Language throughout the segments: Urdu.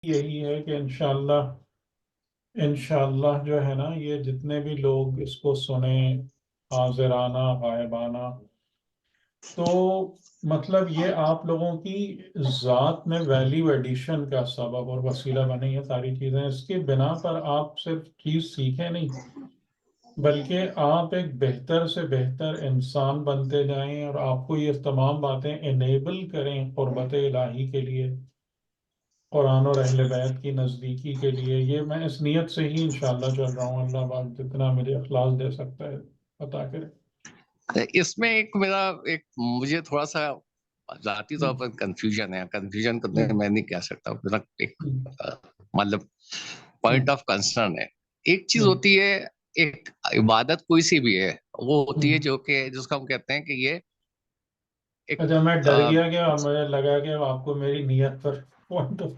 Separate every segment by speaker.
Speaker 1: یہی ہے کہ انشاءاللہ جو ہے نا یہ جتنے بھی لوگ اس کو سنیں، حاضرانہ غائبانہ، تو مطلب یہ آپ لوگوں کی ذات میں ویلیو ایڈیشن کا سبب اور وسیلہ بنے یہ ساری چیزیں. اس کی بنا پر آپ صرف چیز سیکھیں نہیں، بلکہ آپ ایک بہتر سے بہتر انسان بنتے جائیں، اور آپ کو یہ تمام باتیں انیبل کریں قربت الہی کے لیے، قرآن اور اہل بیت کی نزدیکی کے لیے. یہ میں اس نیت سے ہی انشاءاللہ چل رہا ہوں. اللہ پاک جتنا مجھے اخلاص دے سکتا ہے عطا کرے.
Speaker 2: اس میں مجھے تھوڑا سا ذاتی طور پر کنفیوژن ہے. کنفیوژن کو میں نہیں کہہ سکتا، میرا ایک مطلب پوائنٹ آف کنسرن ہے. ایک چیز ہوتی ہے، ایک عبادت کوئی سی بھی ہے، وہ ہوتی ہے جس کو ہم کہتے ہیں کہ یہ ایک
Speaker 1: اچھا، میں ڈر گیا اور مجھے لگا کہ آپ کو میری نیت پر پوائنٹ آف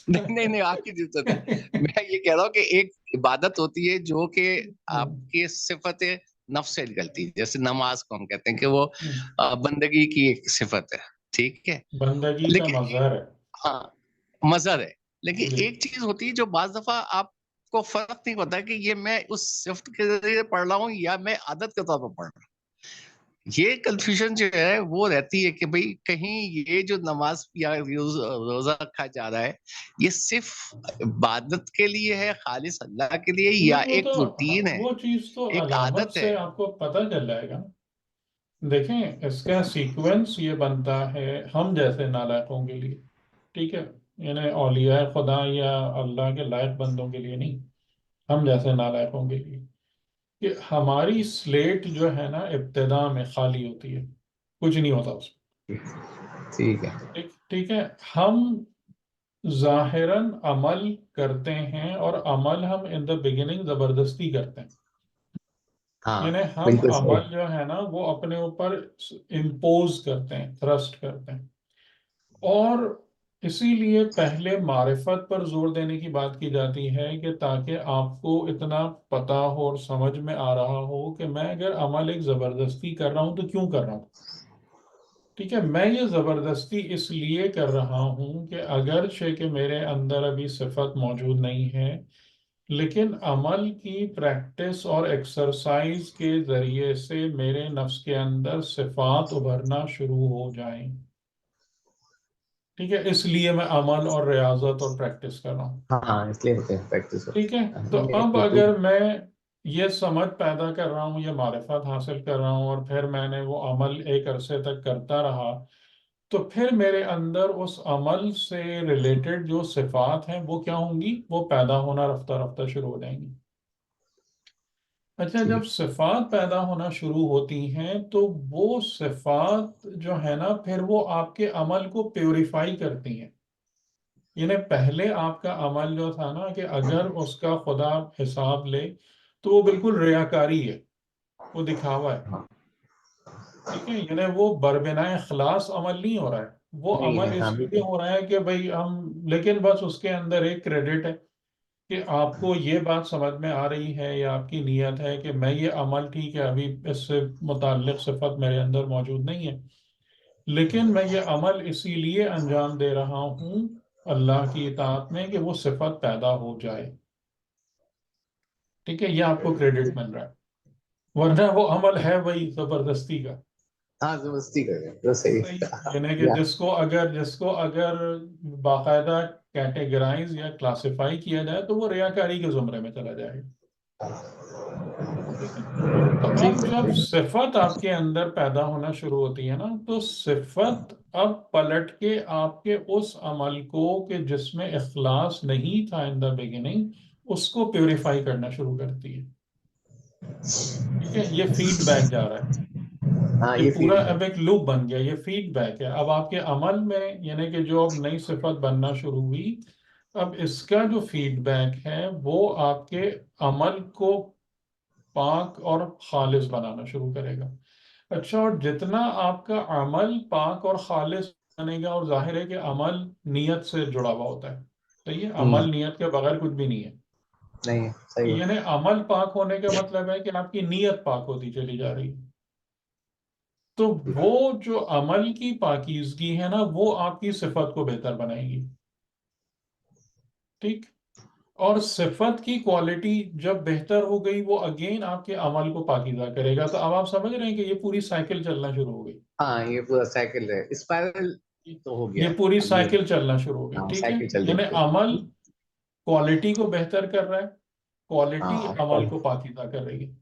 Speaker 2: نہیں آپ کی ضرورت ہے. میں یہ کہہ رہا ہوں کہ ایک عبادت ہوتی ہے جو کہ آپ کی صفت نفس سے نکلتی ہے. جیسے نماز کو ہم کہتے ہیں کہ وہ بندگی کی ایک صفت ہے، ٹھیک ہے،
Speaker 1: بندگی کا
Speaker 2: لیکن
Speaker 1: مظہر ہے.
Speaker 2: ہاں مظہر ہے. لیکن ایک چیز ہوتی ہے جو بعض دفعہ آپ کو فرق نہیں ہوتا کہ یہ میں اس صفت کے ذریعے پڑھ رہا ہوں یا میں عادت کے طور پر پڑھ رہا ہوں. یہ کنفیوژن جو ہے وہ رہتی ہے کہ بھئی کہیں یہ جو نماز یا روزہ رکھا جا رہا ہے یہ صرف عبادت کے لیے ہے، خالص اللہ کے لیے، یا
Speaker 1: نہیں،
Speaker 2: ایک روٹین ہے،
Speaker 1: وہ چیز تو
Speaker 2: ایک
Speaker 1: علامت
Speaker 2: عادت ہے.
Speaker 1: سے آپ کو پتہ چل جائے گا. دیکھیں، اس کا سیکوینس یہ بنتا ہے ہم جیسے نالائقوں کے لیے، ٹھیک ہے، یعنی اولیاء خدا یا اللہ کے لائق بندوں کے لیے نہیں، ہم جیسے نالائقوں کے لیے، کہ ہماری سلیٹ جو ہے نا ابتدا میں خالی ہوتی ہے، کچھ نہیں ہوتا اس
Speaker 2: ٹھیک ہے.
Speaker 1: میں. ٹھیک ہے، ہم ظاہراً عمل کرتے ہیں، اور عمل ہم ان دا بگننگ زبردستی کرتے ہیں.
Speaker 2: ہاں
Speaker 1: یعنی ہم
Speaker 2: بالکل صحیح.
Speaker 1: عمل جو ہے نا وہ اپنے اوپر امپوز کرتے ہیں، تھرسٹ کرتے ہیں. اور اسی لیے پہلے معرفت پر زور دینے کی بات کی جاتی ہے، کہ تاکہ آپ کو اتنا پتا ہو اور سمجھ میں آ رہا ہو کہ میں اگر عمل ایک زبردستی کر رہا ہوں تو کیوں کر رہا ہوں. ٹھیک ہے، میں یہ زبردستی اس لیے کر رہا ہوں کہ اگرچہ کہ میرے اندر ابھی صفت موجود نہیں ہے، لیکن عمل کی پریکٹس اور ایکسرسائز کے ذریعے سے میرے نفس کے اندر صفات ابھرنا شروع ہو جائیں. ٹھیک ہے، اس لیے میں عمل اور ریاضت اور پریکٹس کر رہا ہوں.
Speaker 2: ہاں اس لیے ہوتے ہیں پریکٹس.
Speaker 1: ٹھیک ہے، تو اب اگر میں یہ سمجھ پیدا کر رہا ہوں، یہ معرفت حاصل کر رہا ہوں، اور پھر میں نے وہ عمل ایک عرصے تک کرتا رہا، تو پھر میرے اندر اس عمل سے ریلیٹڈ جو صفات ہیں وہ کیا ہوں گی؟ وہ پیدا ہونا رفتہ رفتہ شروع ہو جائیں گی. اچھا، جب صفات پیدا ہونا شروع ہوتی ہیں تو وہ صفات جو ہے نا پھر وہ آپ کے عمل کو پیوریفائی کرتی ہیں. یعنی پہلے آپ کا عمل جو تھا نا، کہ اگر اس کا خدا حساب لے تو وہ بالکل ریاکاری ہے، وہ دکھاوا ہے. ٹھیک ہے، یعنی وہ بربنائے اخلاص عمل نہیں ہو رہا ہے. وہ
Speaker 2: نہیں
Speaker 1: عمل
Speaker 2: ہے. ہاں
Speaker 1: اس لیے
Speaker 2: بالکل.
Speaker 1: ہو رہا ہے کہ بھئی لیکن بس اس کے اندر ایک کریڈٹ ہے کہ آپ کو یہ بات سمجھ میں آ رہی ہے، یا آپ کی نیت ہے کہ میں یہ عمل، ٹھیک ہے، ابھی اس سے متعلق صفت میرے اندر موجود نہیں ہے، لیکن میں یہ عمل اسی لیے انجام دے رہا ہوں اللہ کی اطاعت میں کہ وہ صفت پیدا ہو جائے. ٹھیک ہے، یہ آپ کو کریڈٹ مل رہا ہے، ورنہ وہ عمل ہے وہی زبردستی کا.
Speaker 2: ہاں زبردستی کر رہے ہیں تو صحیح.
Speaker 1: صحیح، یعنی کہ جس کو اگر باقاعدہ کیٹیگرائز یا کلاسیفائی کیا جائے تو وہ ریاکاری کے زمرے میں چلا جائے گا. ٹھیک ہے، تو اب
Speaker 2: ٹھیک
Speaker 1: جب
Speaker 2: ہے.
Speaker 1: صفت آپ کے اندر پیدا ہونا شروع ہوتی ہے نا، تو صفت اب پلٹ کے آپ کے اس عمل کو کہ جس میں اخلاص نہیں تھا ان دا بگننگ، اس کو پیوریفائی کرنا شروع کرتی ہے. ٹھیک ہے، یہ فیڈ بیک جا رہا ہے.
Speaker 2: ہاں
Speaker 1: یہ
Speaker 2: یہ
Speaker 1: پورا
Speaker 2: فیڈ
Speaker 1: اب ایک لوپ بن گیا، یہ فیڈ بیک ہے. اب آپ کے عمل میں، یعنی کہ جو اب نئی صفت بننا شروع ہوئی، اب اس کا جو فیڈ بیک ہے وہ آپ کے عمل کو پاک اور خالص بنانا شروع کرے گا. اچھا، اور جتنا آپ کا عمل پاک اور خالص بنے گا، اور ظاہر ہے کہ عمل نیت سے جڑا ہوا ہوتا ہے. صحیح ہے، عمل نیت کے بغیر کچھ بھی نہیں ہے.
Speaker 2: نہیں صحیح ہے.
Speaker 1: یعنی عمل پاک ہونے کا مطلب ہے کہ آپ کی نیت پاک ہوتی چلی جا رہی ہے. تو وہ جو عمل کی پاکیزگی ہے نا، وہ آپ کی صفت کو بہتر بنائے گی. ٹھیک. اور صفت کی کوالٹی جب بہتر ہو گئی وہ اگین آپ کے عمل کو پاکیزہ کرے گا. تو اب آپ سمجھ رہے ہیں کہ یہ پوری سائیکل چلنا شروع ہو گئی.
Speaker 2: ہاں یہ پورا سائیکل ہے، اسپائرل تو ہو گیا.
Speaker 1: یہ پوری
Speaker 2: اب یہ
Speaker 1: سائیکل چلنا شروع ہو گئی.
Speaker 2: ہاں
Speaker 1: ٹھیک ہے،
Speaker 2: سائیکل چل
Speaker 1: یعنی
Speaker 2: رہی ہے.
Speaker 1: عمل کوالٹی کو بہتر کر رہا ہے، کوالٹی
Speaker 2: ہاں
Speaker 1: عمل کو پاکیزہ کر رہی ہے.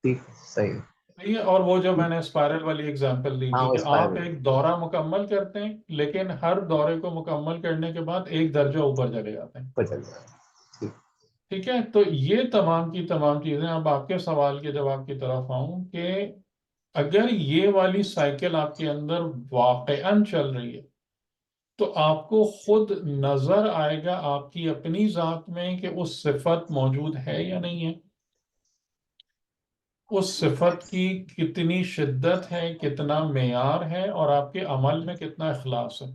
Speaker 2: ٹھیک صحیح.
Speaker 1: صحیح ہے. اور وہ جو میں نے اسپائرل والی ایگزامپل دی
Speaker 2: ہاں
Speaker 1: تھی
Speaker 2: وہ
Speaker 1: کہ آپ
Speaker 2: اسپائرل
Speaker 1: ایک دورہ مکمل کرتے ہیں لیکن ہر دورے کو مکمل کرنے کے بعد ایک درجہ اوپر چلے جاتے ہیں.
Speaker 2: پر چل رہا ہے.
Speaker 1: ٹھیک ہے. تو یہ تمام کی تمام چیزیں. اب آپ کے سوال کے جواب کی طرف آؤں کہ اگر یہ والی سائیکل آپ کے اندر واقعاً چل رہی ہے تو آپ کو خود نظر آئے گا آپ کی اپنی ذات میں کہ اس صفت موجود ہے یا نہیں ہے، اس صفت کی کتنی شدت ہے، کتنا معیار ہے، اور آپ کے عمل میں کتنا اخلاص ہے.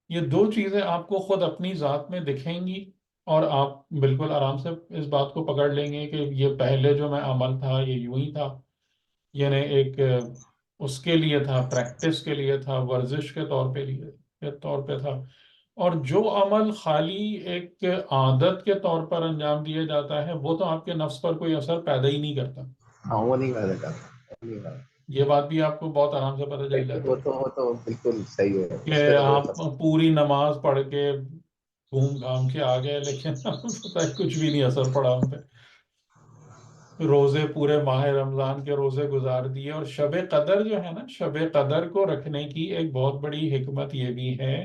Speaker 1: یہ دو چیزیں آپ کو خود اپنی ذات میں دکھیں گی اور آپ بالکل آرام سے اس بات کو پکڑ لیں گے کہ یہ پہلے جو میں عمل تھا یہ یوں ہی تھا، یعنی ایک اس کے لیے تھا، پریکٹس کے لیے تھا، ورزش کے طور پہ تھا. اور جو عمل خالی ایک عادت کے طور پر انجام دیا جاتا ہے وہ تو آپ کے نفس پر کوئی اثر پیدا ہی نہیں کرتا.
Speaker 2: ہاں وہ نہیں پیدا کرتا.
Speaker 1: یہ بات بھی آپ کو بہت آرام سے پتہ چل جاتی ہے
Speaker 2: وہ تو بالکل صحیح ہے، اس
Speaker 1: کہ
Speaker 2: پہ تو بہت
Speaker 1: آپ پوری نماز پڑھ کے گھوم گھام کے آ گئے لیکن ہمیں پتہ ہے کچھ بھی نہیں اثر پڑا ہم پہ. روزے پورے ماہ رمضان کے روزے گزار دیے. اور شب قدر جو ہے نا، شب قدر کو رکھنے کی ایک بہت بڑی حکمت یہ بھی ہے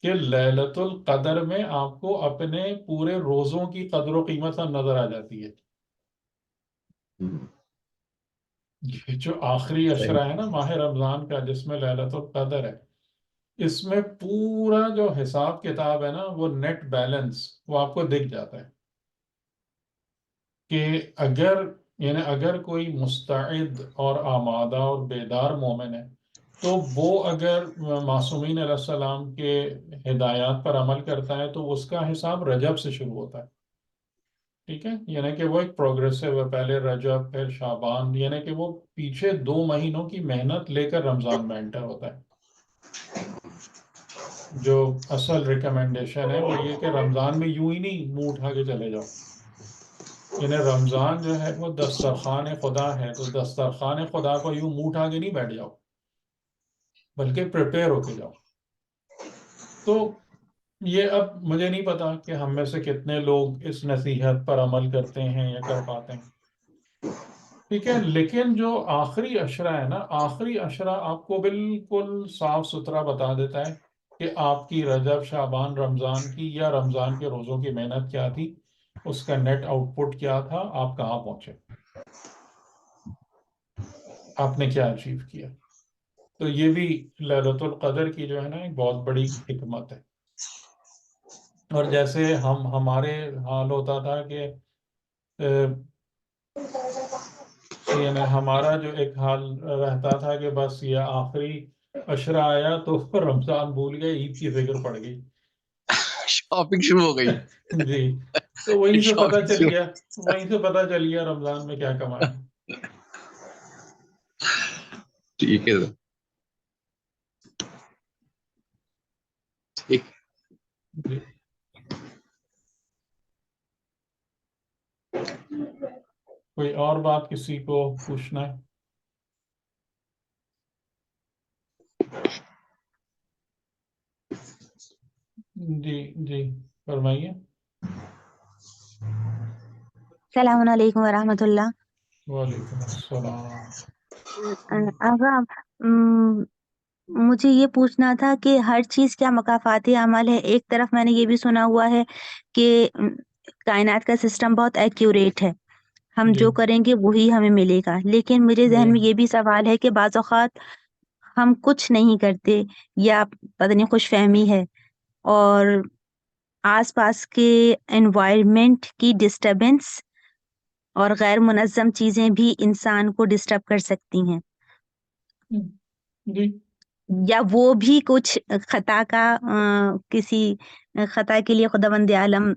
Speaker 1: کہ لیلۃ القدر میں آپ کو اپنے پورے روزوں کی قدر و قیمت نظر آ جاتی ہے. یہ جو آخری
Speaker 2: صحیح.
Speaker 1: عشرہ ہے نا ماہ رمضان کا جس میں لیلۃ القدر ہے، اس میں پورا جو حساب کتاب ہے نا وہ نیٹ بیلنس وہ آپ کو دکھ جاتا ہے کہ اگر کوئی مستعد اور آمادہ اور بیدار مومن ہے تو وہ اگر معصومین علیہ السلام کے ہدایات پر عمل کرتا ہے تو اس کا حساب رجب سے شروع ہوتا ہے. ٹھیک ہے، یعنی کہ وہ ایک پروگریسو ہے، پہلے رجب پھر شعبان، یعنی کہ وہ پیچھے 2 مہینوں کی محنت لے کر رمضان میں انٹر ہوتا ہے. جو اصل ریکمنڈیشن ہے وہ یہ کہ رمضان میں یوں ہی نہیں منہ اٹھا کے چلے جاؤ. یعنی رمضان جو ہے وہ دسترخوان خدا ہے، تو دسترخوان خدا کو یوں منہ اٹھا کے نہیں بیٹھ جاؤ بلکہ پریپیئر ہو کے جاؤ. تو یہ اب مجھے نہیں پتا کہ ہم میں سے کتنے لوگ اس نصیحت پر عمل کرتے ہیں یا کر پاتے ہیں. ٹھیک ہے، لیکن جو آخری عشرہ ہے نا، آخری عشرہ آپ کو بالکل صاف ستھرا بتا دیتا ہے کہ آپ کی رجب شعبان رمضان کی یا رمضان کے روزوں کی محنت کیا تھی، اس کا نیٹ آؤٹ پٹ کیا تھا، آپ کہاں پہنچے، آپ نے کیا اچیو کیا. تو یہ بھی لیلۃ القدر کی جو ہے نا ایک بہت بڑی حکمت ہے. اور جیسے ہمارے حال ہوتا تھا کہ یعنی ہمارا جو ایک حال رہتا تھا کہ بس یہ آخری عشرہ آیا تو رمضان بھول گئے، عید کی فکر پڑ گئی.
Speaker 2: شاپنگ شروع ہو گئی.
Speaker 1: جی، تو وہیں سے پتہ
Speaker 2: شاپنگ
Speaker 1: چل
Speaker 2: شروع.
Speaker 1: گیا، رمضان میں کیا کمایا.
Speaker 2: ٹھیک ہے سر. ٹھیک.
Speaker 1: جی کوئی اور بات کسی کو پوچھنا ہے؟ جی جی فرمائیے.
Speaker 3: السلام علیکم ورحمۃ اللہ.
Speaker 1: وعلیکم السلام.
Speaker 3: آغا مجھے یہ پوچھنا تھا کہ ہر چیز کیا مکافات عمل ہے؟ ایک طرف میں نے یہ بھی سنا ہوا ہے کہ کائنات کا سسٹم بہت ایکیوریٹ ہے، ہم
Speaker 1: جی
Speaker 3: جو کریں گے وہی ہمیں ملے گا، لیکن میرے
Speaker 1: جی
Speaker 3: ذہن میں یہ بھی سوال ہے کہ بعض اوقات ہم کچھ نہیں کرتے یا پتہ نہیں خوش فہمی ہے اور آس پاس کے انوائرمنٹ کی ڈسٹربنس اور غیر منظم چیزیں بھی انسان کو ڈسٹرب کر سکتی ہیں،
Speaker 1: جی
Speaker 3: یا وہ بھی کچھ خطا کا کسی خطا کے لیے خداوند عالم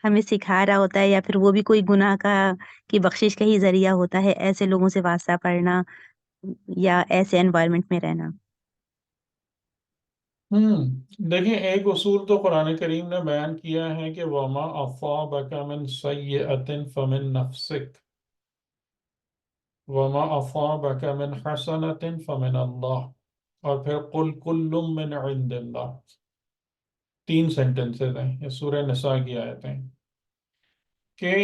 Speaker 3: ہمیں سکھا رہا ہوتا ہے، یا پھر وہ بھی کوئی گناہ کا کی بخشش کا ہی ذریعہ ہوتا ہے، ایسے لوگوں سے واسطہ پڑھنا یا ایسے انوائرمنٹ میں رہنا.
Speaker 1: دیکھیں ایک اصول تو قرآن کریم نے بیان کیا ہے کہ وما اصابک من سیئۃ فمن نفسک وما اصابک من حسنۃ فمن اللہ، اور پھر قل کل من عند اللہ. 3 سینٹنسز ہیں، یہ سورہ نساء کی آیتیں کہ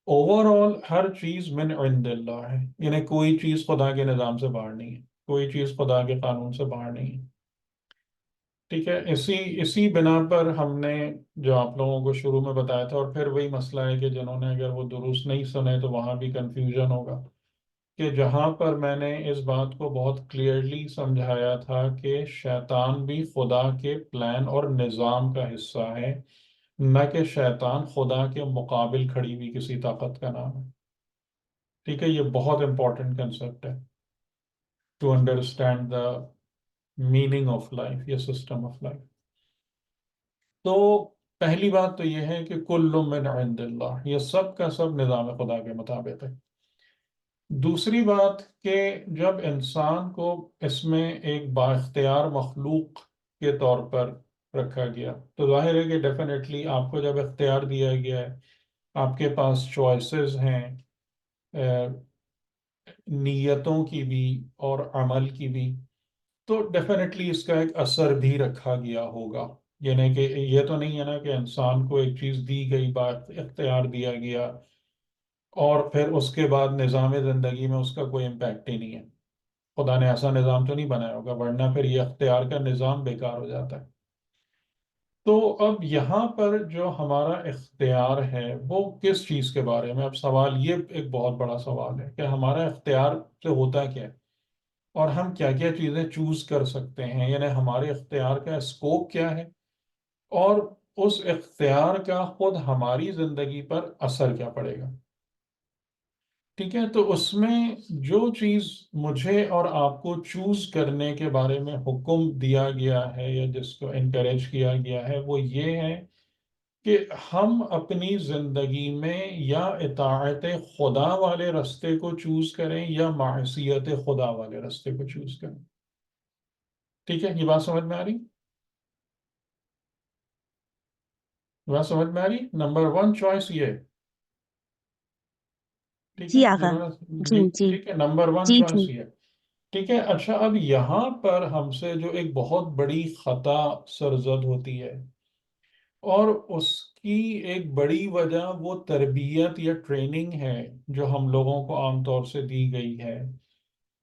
Speaker 1: اوور آل ہر چیز من عند اللہ ہے، یعنی کوئی چیز خدا کے نظام سے باہر نہیں ہے، کوئی چیز خدا کے قانون سے باہر نہیں ہے. ٹھیک ہے، اسی بنا پر ہم نے جو آپ لوگوں کو شروع میں بتایا تھا، اور پھر وہی مسئلہ ہے کہ جنہوں نے اگر وہ درست نہیں سنے تو وہاں بھی کنفیوژن ہوگا، کہ جہاں پر میں نے اس بات کو بہت کلیئرلی سمجھایا تھا کہ شیطان بھی خدا کے پلان اور نظام کا حصہ ہے، نہ کہ شیطان خدا کے مقابل کھڑی ہوئی کسی طاقت کا نام ہے. ٹھیک ہے، یہ بہت امپورٹنٹ کنسیپٹ ہے to understand the meaning of life یا سسٹم آف لائف. تو پہلی بات تو یہ ہے کہ کل من عند اللہ، یہ سب کا سب نظام خدا کے مطابق ہے. دوسری بات کہ جب انسان کو اس میں ایک بااختیار مخلوق کے طور پر رکھا گیا تو ظاہر ہے کہ ڈیفینیٹلی آپ کو جب اختیار دیا گیا ہے، آپ کے پاس چوائسز ہیں، نیتوں کی بھی اور عمل کی بھی، تو ڈیفینیٹلی اس کا ایک اثر بھی رکھا گیا ہوگا. یعنی کہ یہ تو نہیں ہے نا کہ انسان کو ایک چیز دی گئی، بات اختیار دیا گیا اور پھر اس کے بعد نظام زندگی میں اس کا کوئی امپیکٹ ہی نہیں ہے. خدا نے ایسا نظام تو نہیں بنایا ہوگا، ورنہ پھر یہ اختیار کا نظام بیکار ہو جاتا ہے. تو اب یہاں پر جو ہمارا اختیار ہے وہ کس چیز کے بارے میں، اب سوال یہ ایک بہت بڑا سوال ہے کہ ہمارا اختیار سے ہوتا کیا ہے، اور ہم کیا کیا چیزیں چوز کر سکتے ہیں، یعنی ہمارے اختیار کا اسکوپ کیا ہے، اور اس اختیار کا خود ہماری زندگی پر اثر کیا پڑے گا. ٹھیک ہے، تو اس میں جو چیز مجھے اور آپ کو چوز کرنے کے بارے میں حکم دیا گیا ہے یا جس کو انکریج کیا گیا ہے وہ یہ ہے کہ ہم اپنی زندگی میں یا اطاعت خدا والے راستے کو چوز کریں یا معصیت خدا والے راستے کو چوز کریں. ٹھیک ہے، یہ بات سمجھ میں آ رہی؟ بات سمجھ میں آ رہی؟ نمبر 1 چوائس یہ ہے. ٹھیک ہے،
Speaker 3: جی آقا.
Speaker 1: جنہوں
Speaker 3: جی
Speaker 1: نے
Speaker 3: جی
Speaker 1: ٹھیک ہے، نمبر 1
Speaker 3: جی جی.
Speaker 1: چوائس یہ ہے. ٹھیک ہے، اچھا اب یہاں پر ہم سے جو ایک بہت بڑی خطا سرزد ہوتی ہے، اور اس کی ایک بڑی وجہ وہ تربیت یا ٹریننگ ہے جو ہم لوگوں کو عام طور سے دی گئی ہے،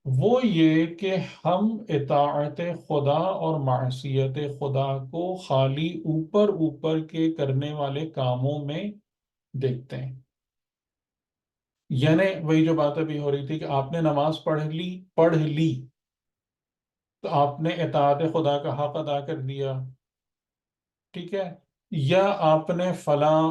Speaker 1: وہ یہ کہ ہم اطاعت خدا اور معصیت خدا کو خالی اوپر اوپر کے کرنے والے کاموں میں دیکھتے ہیں. یعنی وہی جو بات ابھی ہو رہی تھی کہ آپ نے نماز پڑھ لی تو آپ نے اطاعت خدا کا حق ادا کر دیا. ٹھیک ہے، یا آپ نے فلاں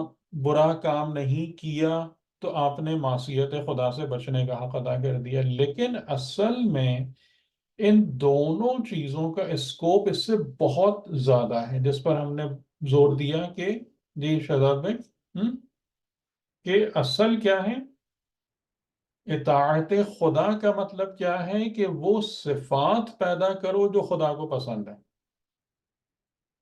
Speaker 1: برا کام نہیں کیا تو آپ نے معصیت خدا سے بچنے کا حق ادا کر دیا. لیکن اصل میں ان دونوں چیزوں کا اسکوپ اس سے بہت زیادہ ہے، جس پر ہم نے زور دیا کہ جی شہزاد بھائی، کہ اصل کیا ہے. اطاعت خدا کا مطلب کیا ہے کہ وہ صفات پیدا کرو جو خدا کو پسند ہے،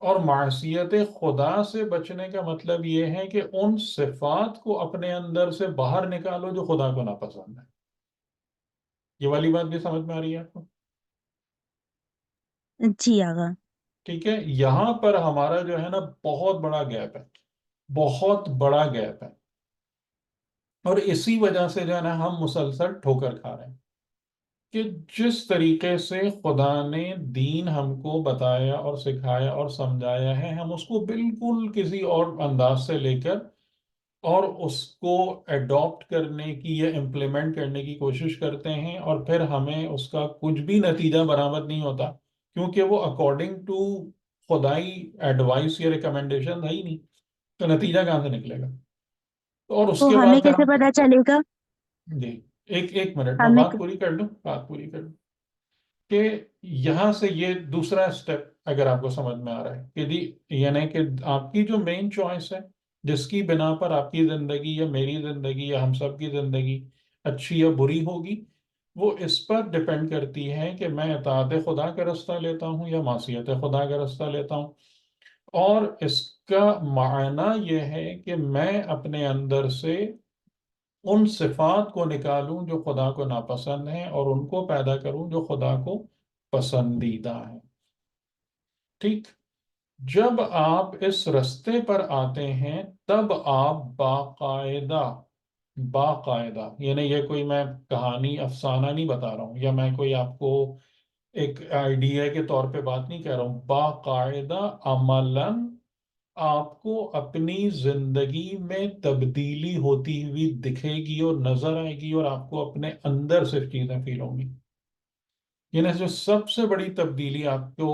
Speaker 1: اور معصیت خدا سے بچنے کا مطلب یہ ہے کہ ان صفات کو اپنے اندر سے باہر نکالو جو خدا کو ناپسند ہے. یہ والی بات بھی سمجھ میں آ رہی ہے آپ کو؟
Speaker 3: جی آقا.
Speaker 1: ٹھیک ہے، یہاں پر ہمارا جو ہے نا بہت بڑا گیپ ہے، بہت بڑا گیپ ہے، اور اسی وجہ سے جو ہے نا ہم مسلسل ٹھوکر کھا رہے ہیں کہ جس طریقے سے خدا نے دین ہم کو بتایا اور سکھایا اور سمجھایا ہے، ہم اس کو بالکل کسی اور انداز سے لے کر اور اس کو ایڈاپٹ کرنے کی یا امپلیمنٹ کرنے کی کوشش کرتے ہیں، اور پھر ہمیں اس کا کچھ بھی نتیجہ برآمد نہیں ہوتا، کیونکہ وہ اکارڈنگ ٹو خدائی ایڈوائس یا ریکمنڈیشن ہے ہی نہیں، تو نتیجہ کہاں سے نکلے گا. اور اس
Speaker 3: تو
Speaker 1: کے
Speaker 3: ہمیں
Speaker 1: بعد پھر
Speaker 3: کیسے
Speaker 1: ہم
Speaker 3: پتا چلے گا؟
Speaker 1: جی ایک منٹ میں
Speaker 3: ہمیں
Speaker 1: بات پوری کر لوں، بات پوری کر لوں کہ یہاں سے یہ دوسرا اسٹیپ اگر آپ کو سمجھ میں آ رہا ہے کہ جی، یعنی کہ آپ کی جو مین چوائس ہے جس کی بنا پر آپ کی زندگی یا میری زندگی یا ہم سب کی زندگی اچھی یا بری ہوگی، وہ اس پر ڈپینڈ کرتی ہے کہ میں اطاعت خدا کا راستہ لیتا ہوں یا معصیت خدا کا راستہ لیتا ہوں. اور اس کا معنی یہ ہے کہ میں اپنے اندر سے ان صفات کو نکالوں جو خدا کو ناپسند ہیں اور ان کو پیدا کروں جو خدا کو پسندیدہ ہیں. ٹھیک. جب آپ اس رستے پر آتے ہیں تب آپ باقاعدہ یعنی یہ کوئی میں کہانی افسانہ نہیں بتا رہا ہوں یا میں کوئی آپ کو ایک آئیڈیا کے طور پہ بات نہیں کہہ رہا ہوں. باقاعدہ عملاً آپ کو اپنی زندگی میں تبدیلی ہوتی ہوئی دکھے گی اور نظر آئے گی اور آپ کو اپنے اندر سے چیزیں فیل ہوں گی. یعنی جو سب سے بڑی تبدیلی آپ کو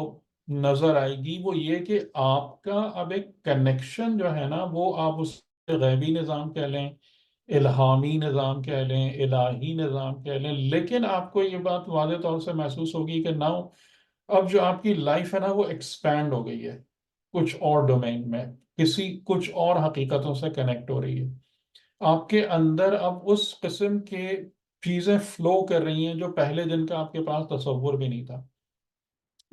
Speaker 1: نظر آئے گی وہ یہ کہ آپ کا اب ایک کنیکشن جو ہے نا وہ آپ اس غیبی نظام کہہ لیں, الہامی نظام کہہ لیں, الہی نظام کہہ لیں, لیکن آپ کو یہ بات واضح طور سے محسوس ہوگی کہ ناؤ اب جو آپ کی لائف ہے نا وہ ایکسپینڈ ہو گئی ہے کچھ اور ڈومین میں, کچھ اور حقیقتوں سے کنیکٹ ہو رہی ہے. آپ کے اندر اب اس قسم کے چیزیں فلو کر رہی ہیں جو پہلے دن کا آپ کے پاس تصور بھی نہیں تھا.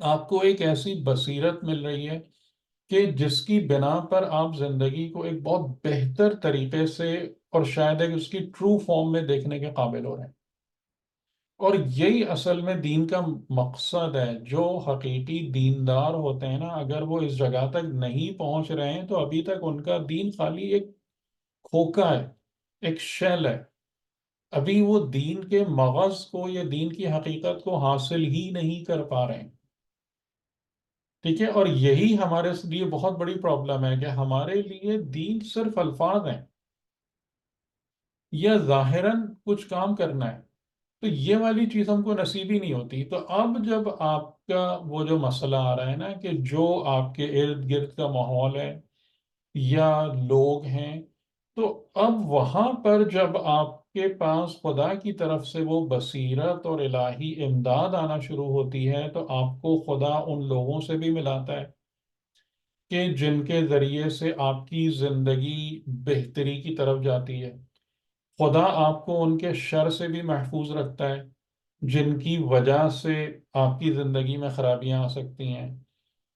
Speaker 1: آپ کو ایک ایسی بصیرت مل رہی ہے کہ جس کی بنا پر آپ زندگی کو ایک بہت بہتر طریقے سے اور شاید ایک اس کی ٹرو فارم میں دیکھنے کے قابل ہو رہے ہیں. اور یہی اصل میں دین کا مقصد ہے. جو حقیقی دیندار ہوتے ہیں نا اگر وہ اس جگہ تک نہیں پہنچ رہے ہیں تو ابھی تک ان کا دین خالی ایک کھوکا ہے, ایک شیل ہے. ابھی وہ دین کے مغز کو یا دین کی حقیقت کو حاصل ہی نہیں کر پا رہے ہیں. ٹھیک ہے. اور یہی ہمارے لیے بہت بڑی پرابلم ہے کہ ہمارے لیے دین صرف الفاظ ہیں یا ظاہراً کچھ کام کرنا ہے, تو یہ والی چیز ہم کو نصیب ہی نہیں ہوتی. تو اب جب آپ کا وہ جو مسئلہ آ رہا ہے نا کہ جو آپ کے ارد گرد کا ماحول ہے یا لوگ ہیں, تو اب وہاں پر جب آپ کے پاس خدا کی طرف سے وہ بصیرت اور الہی امداد آنا شروع ہوتی ہے تو آپ کو خدا ان لوگوں سے بھی ملاتا ہے کہ جن کے ذریعے سے آپ کی زندگی بہتری کی طرف جاتی ہے. خدا آپ کو ان کے شر سے بھی محفوظ رکھتا ہے جن کی وجہ سے آپ کی زندگی میں خرابیاں آ سکتی ہیں.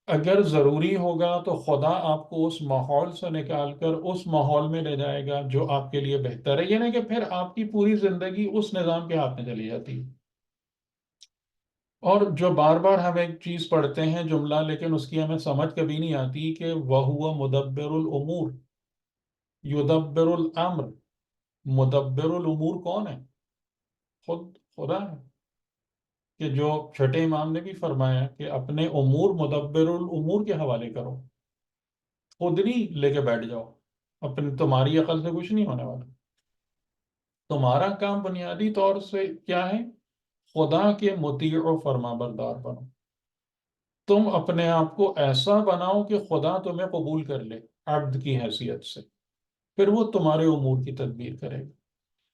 Speaker 1: اگر ضروری ہوگا تو خدا آپ کو اس ماحول سے نکال کر اس ماحول میں لے جائے گا جو آپ کے لیے بہتر ہے. یہ نہیں کہ پھر آپ کی پوری زندگی اس نظام کے ہاتھ میں چلی جاتی ہے. اور جو بار بار ہم ایک چیز پڑھتے ہیں جملہ لیکن اس کی ہمیں سمجھ کبھی نہیں آتی کہ وَهُوَ مُدَبِّرُ الْأُمُورِ يُدَبِّرُ الْأَمْرِ. مدبر الامور کون ہے؟ خود خدا ہے. کہ جو چھٹے امام نے بھی فرمایا کہ اپنے امور مدبر الامور کے حوالے کرو, خود نہیں لے کے بیٹھ جاؤ, تمہاری عقل سے کچھ نہیں ہونے والا. تمہارا کام بنیادی طور سے کیا ہے؟ خدا کے مطیع و فرما بردار بنو. تم اپنے آپ کو ایسا بناؤ کہ خدا تمہیں قبول کر لے عبد کی حیثیت سے, پھر وہ تمہارے امور کی تدبیر کرے گا.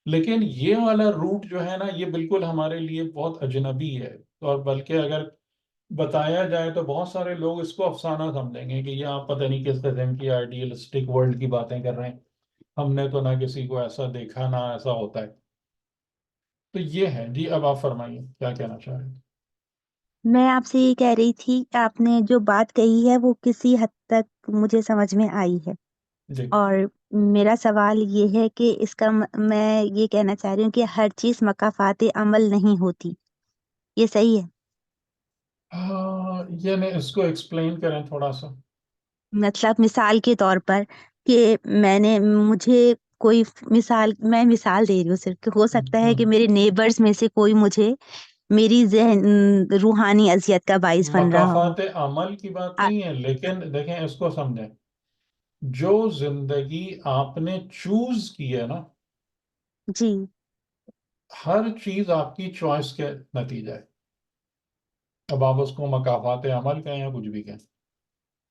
Speaker 1: لیکن یہ والا روٹ جو ہے نا یہ بالکل ہمارے لیے بہت اجنبی ہے, اور بلکہ اگر بتایا جائے تو بہت سارے لوگ اس کو افسانہ سمجھیں گے کہ یہ آپ پتہ نہیں کس قسم کی آئیڈیلسٹک ورلڈ کی باتیں کر رہے ہیں, ہم نے تو نہ کسی کو ایسا دیکھا نہ ایسا ہوتا ہے. تو یہ ہے جی. اب آپ فرمائیے کیا کہنا چاہ رہے
Speaker 3: میں آپ سے یہ کہہ رہی تھی کہ آپ نے جو بات کہی ہے وہ کسی حد تک مجھے سمجھ میں آئی ہے.
Speaker 1: ہیں جی.
Speaker 3: اور میرا سوال یہ ہے کہ اس کا میں یہ کہنا چاہ رہی ہوں کہ ہر چیز مکافات عمل نہیں ہوتی. یہ صحیح ہے؟
Speaker 1: یعنی اس کو ایکسپلین کریں تھوڑا سا.
Speaker 3: مطلب مثال کے طور پر کہ مجھے کوئی میں مثال دے رہی ہوں صرف کہ ہو سکتا ہے کہ میرے نیبرز میں سے کوئی مجھے میری روحانی اذیت کا باعث بن رہا ہو.
Speaker 1: مکافات عمل کی بات نہیں ہے, لیکن دیکھیں اس کو سمجھیں. جو زندگی آپ نے چوز کی ہے نا,
Speaker 3: جی.
Speaker 1: ہر چیز آپ کی چوائس کے نتیجہ ہے. اب آپ اس کو مکافات عمل کہیں یا کچھ بھی کہیں.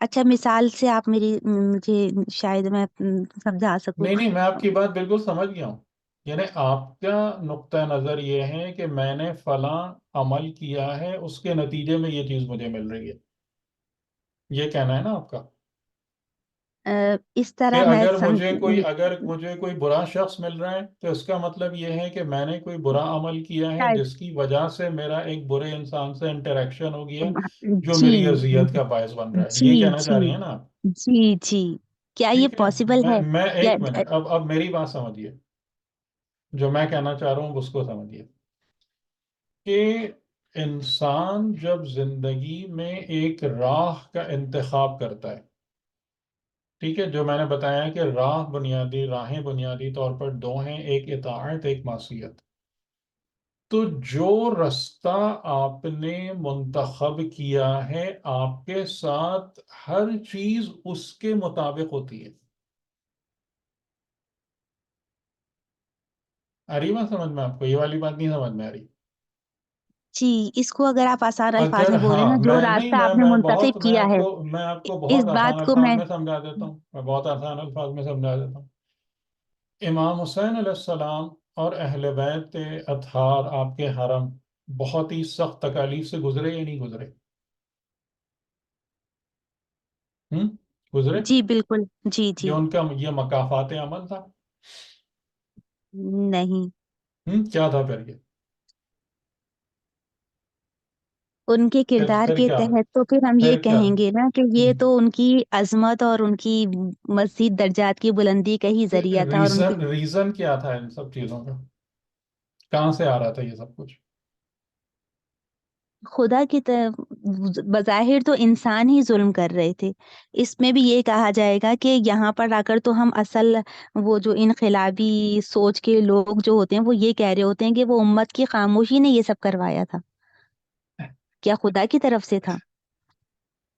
Speaker 3: اچھا مثال سے آپ مجھے شاید میں سمجھا سکوں.
Speaker 1: نہیں نہیں, میں آپ کی بات بالکل سمجھ گیا ہوں. یعنی آپ کا نقطہ نظر یہ ہے کہ میں نے فلاں عمل کیا ہے اس کے نتیجے میں یہ چیز مجھے مل رہی ہے, یہ کہنا ہے نا آپ کا.
Speaker 3: اس
Speaker 1: کہ
Speaker 3: طرح میں
Speaker 1: اگر مجھے کوئی برا شخص مل رہا ہے تو اس کا مطلب یہ ہے کہ میں نے کوئی برا عمل کیا ہے
Speaker 3: شاید
Speaker 1: جس کی وجہ سے میرا ایک برے انسان سے انٹریکشن ہو گیا جو
Speaker 3: جی
Speaker 1: میری اذیت کا باعث بن رہا ہے،
Speaker 3: جی
Speaker 1: یہ کہنا چاہ
Speaker 3: جی
Speaker 1: رہی ہیں نا آپ؟
Speaker 3: جی جی، کیا یہ
Speaker 1: ٹھیک ہے،
Speaker 3: پاسبل ہے؟
Speaker 1: میں
Speaker 3: یا
Speaker 1: ایک منٹ، اب میری بات سمجھیے، جو میں کہنا چاہ رہا ہوں اس کو سمجھیے کہ انسان جب زندگی میں ایک راہ کا انتخاب کرتا ہے، ٹھیک ہے، جو میں نے بتایا کہ راہیں بنیادی طور پر دو ہیں، ایک اطاعت ایک معصیت، تو جو رستہ آپ نے منتخب کیا ہے آپ کے ساتھ ہر چیز اس کے مطابق ہوتی ہے۔ آ رہی بات سمجھ میں آپ کو؟ یہ والی بات نہیں سمجھ میں آ رہی؟
Speaker 3: جی، اس کو اگر آپ آسان الفاظ
Speaker 1: اگر
Speaker 3: میں بولیں نا،
Speaker 1: ہاں
Speaker 3: جو
Speaker 1: میں نہیں
Speaker 3: راستہ آپ نے منتخب کیا ہے،
Speaker 1: میں آپ کو
Speaker 3: اس
Speaker 1: بہت آسان
Speaker 3: بات کو
Speaker 1: الفاظ
Speaker 3: میں
Speaker 1: میں سمجھا دیتا ہوں، میں بہت آسان الفاظ میں سمجھا دیتا ہوں۔ امام حسین علیہ السلام اور اہل بیت اطہار آپ کے حرم بہت ہی سخت تکالیف سے گزرے یا نہیں گزرے؟ گزرے؟
Speaker 3: جی بالکل، جی جی،
Speaker 1: یہ ان کا یہ مکافات عمل تھا؟
Speaker 3: نہیں،
Speaker 1: کیا تھا پھر یہ؟
Speaker 3: ان کے کردار
Speaker 1: پھر
Speaker 3: کے
Speaker 1: کیا
Speaker 3: تحت تو پھر ہم یہ
Speaker 1: پھر کیا
Speaker 3: کہیں گے نا کہ یہ تو ان کی عظمت اور ان کی مزید درجات کی بلندی کا ہی ذریعہ تھا، اور ان کی
Speaker 1: ریزن کیا تھا ان سب چیزوں کا؟ کہاں سے آ رہا تھا یہ سب کچھ؟
Speaker 3: خدا کی بظاہر تو انسان ہی ظلم کر رہے تھے، اس میں بھی یہ کہا جائے گا کہ یہاں پر آ کر تو ہم اصل وہ جو انقلابی سوچ کے لوگ جو ہوتے ہیں وہ یہ کہہ رہے ہوتے ہیں کہ وہ امت کی خاموشی نے یہ سب کروایا تھا، کیا خدا کی طرف سے تھا؟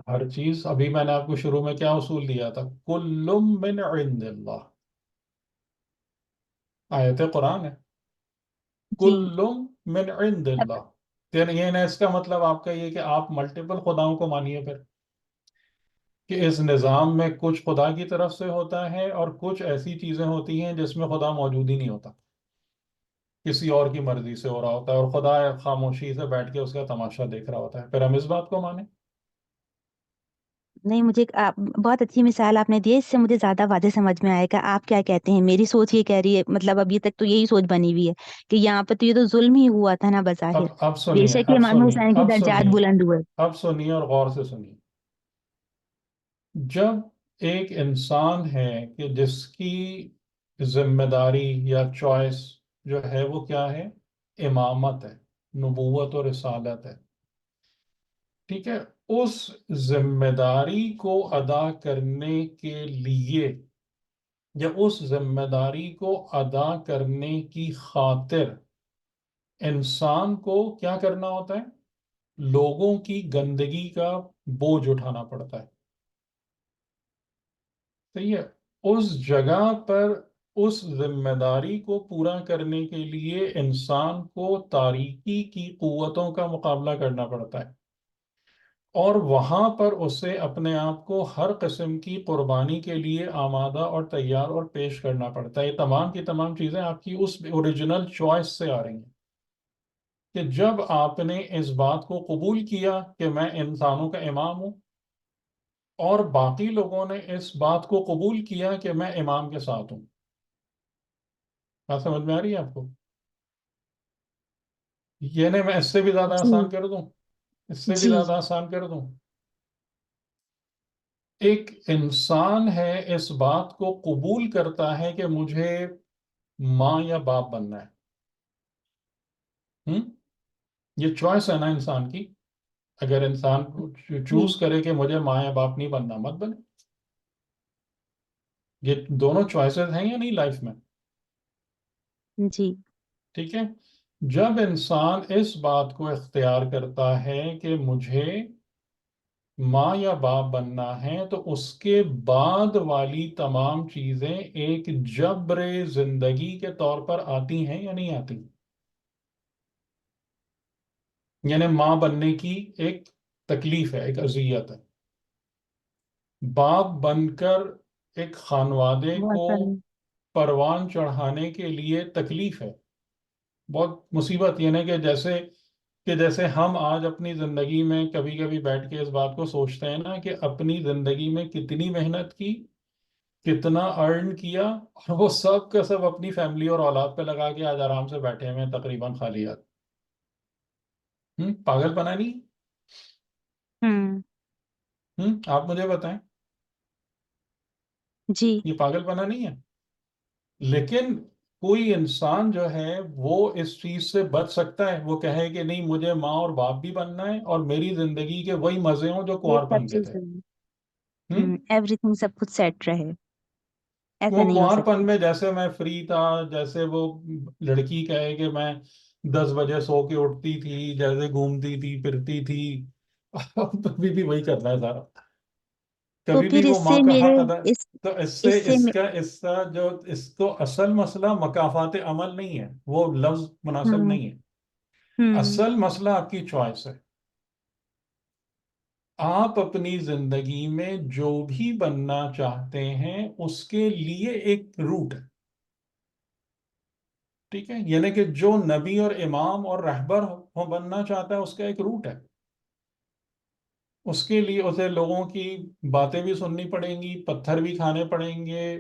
Speaker 1: ہر چیز، ابھی میں نے آپ کو شروع میں کیا اصول دیا تھا؟ کل من عند اللہ، آیت قرآن ہے،
Speaker 3: جی،
Speaker 1: کل من عند اللہ، یعنی یہ نا اس کا مطلب آپ کا یہ کہ آپ ملٹیپل خداؤں کو مانیے پھر، کہ اس نظام میں کچھ خدا کی طرف سے ہوتا ہے اور کچھ ایسی چیزیں ہوتی ہیں جس میں خدا موجود ہی نہیں ہوتا، کسی اور کی مرضی سے ہو رہا ہوتا ہے، اور خدا خاموشی سے بیٹھ کے اس کا تماشا دیکھ رہا ہوتا ہے، پھر ہم اس بات کو مانیں؟
Speaker 3: نہیں، مجھے بہت اچھی مثال آپ نے دی ہے، اس سے مجھے زیادہ واضح سمجھ میں آئے گا آپ کیا کہتے ہیں۔ میری سوچ یہ کہہ رہی ہے، مطلب ابھی تک تو یہی سوچ بنی ہوئی ہے کہ یہاں پہ تو یہ تو ظلم ہی ہوا تھا نا بظاہر،
Speaker 1: اب
Speaker 3: بے
Speaker 1: سنیے،
Speaker 3: شک امام حسین کے درجات بلند ہوئے۔
Speaker 1: اب سنیے اور غور سے سنیے۔ جب ایک انسان ہے کہ جس کی ذمہ داری یا چوائس جو ہے وہ کیا ہے؟ امامت ہے، نبوت اور رسالت ہے، ٹھیک ہے، اس ذمہ داری کو ادا کرنے کے لیے یا اس ذمہ داری کو ادا کرنے کی خاطر انسان کو کیا کرنا ہوتا ہے؟ لوگوں کی گندگی کا بوجھ اٹھانا پڑتا ہے، صحیح ہے؟ اس جگہ پر اس ذمہ داری کو پورا کرنے کے لیے انسان کو تاریکی کی قوتوں کا مقابلہ کرنا پڑتا ہے، اور وہاں پر اسے اپنے آپ کو ہر قسم کی قربانی کے لیے آمادہ اور تیار اور پیش کرنا پڑتا ہے۔ یہ تمام کی تمام چیزیں آپ کی اس اوریجنل چوائس سے آ رہی ہیں کہ جب آپ نے اس بات کو قبول کیا کہ میں انسانوں کا امام ہوں، اور باقی لوگوں نے اس بات کو قبول کیا کہ میں امام کے ساتھ ہوں، بات سمجھ میں آ رہی ہے آپ کو؟ یہ نہیں، میں اس سے بھی زیادہ
Speaker 3: جی
Speaker 1: آسان کر دوں، اس سے بھی
Speaker 3: جی
Speaker 1: زیادہ آسان کر دوں۔ ایک انسان ہے اس بات کو قبول کرتا ہے کہ مجھے ماں یا باپ بننا ہے، یہ چوائس ہے نا انسان کی، اگر انسان
Speaker 3: جی
Speaker 1: چوز کرے کہ مجھے ماں یا باپ نہیں بننا، مت بنے، یہ دونوں چوائسز ہیں یا نہیں لائف میں؟
Speaker 3: جی
Speaker 1: ٹھیک ہے، جب انسان اس بات کو اختیار کرتا ہے کہ مجھے ماں یا باپ بننا ہے، تو اس کے بعد والی تمام چیزیں ایک جبر زندگی کے طور پر آتی ہیں یا نہیں آتی؟ یعنی ماں بننے کی ایک تکلیف ہے، ایک اذیت ہے، باپ بن کر ایک خانوادے
Speaker 3: بہت
Speaker 1: کو
Speaker 3: ساری
Speaker 1: پروان چڑھانے کے لیے تکلیف ہے، بہت مصیبت، یہ نہیں کہ جیسے ہم آج اپنی زندگی میں کبھی کبھی بیٹھ کے اس بات کو سوچتے ہیں نا کہ اپنی زندگی میں کتنی محنت کی کتنا ارن کیا، اور وہ سب کا سب اپنی فیملی اور اولاد پہ لگا کے آج آرام سے بیٹھے ہوئے ہیں تقریباً خالیات. پاگل پنا نہیں؟
Speaker 3: ہوں.
Speaker 1: آپ مجھے بتائیں،
Speaker 3: جی.
Speaker 1: یہ پاگل پنا نہیں ہے؟ لیکن کوئی انسان جو ہے وہ اس چیز سے بچ سکتا ہے، وہ کہے کہ نہیں مجھے ماں اور باپ بھی بننا ہے اور میری زندگی کے وہی مزے ہوں جو
Speaker 3: یہ
Speaker 1: کنوار
Speaker 3: سب
Speaker 1: پن کے تھے.
Speaker 3: چیزیں
Speaker 1: ہم؟
Speaker 3: ایوری تھنگ سب کچھ سیٹ رہے، ایسا
Speaker 1: وہ
Speaker 3: نہیں ہو
Speaker 1: کنوار
Speaker 3: سکتا.
Speaker 1: پن میں جیسے میں فری تھا، جیسے وہ لڑکی کہے کہ میں 10 بجے سو کے اٹھتی تھی، جیسے گھومتی تھی پھرتی تھی، اب ابھی بھی وہی کرنا ہے سارا،
Speaker 3: تو
Speaker 1: کبھی بھی
Speaker 3: پھر
Speaker 1: وہ
Speaker 3: اس
Speaker 1: ماں
Speaker 3: سے
Speaker 1: کا
Speaker 3: میرے
Speaker 1: حق ادا.
Speaker 3: اس
Speaker 1: تو
Speaker 3: اس سے
Speaker 1: اس کا جو اس کو اصل مسئلہ مکافات عمل نہیں ہے، وہ لفظ مناسب
Speaker 3: ہوں.
Speaker 1: نہیں ہے.
Speaker 3: ہوں.
Speaker 1: اصل مسئلہ آپ کی چوائس ہے. آپ اپنی زندگی میں جو بھی بننا چاہتے ہیں اس کے لیے ایک روٹ ہے. ٹھیک ہے، یعنی کہ جو نبی اور امام اور رہبر بننا چاہتا ہے اس کا ایک روٹ ہے. اس کے لیے اسے لوگوں کی باتیں بھی سننی پڑیں گی، پتھر بھی کھانے پڑیں گے،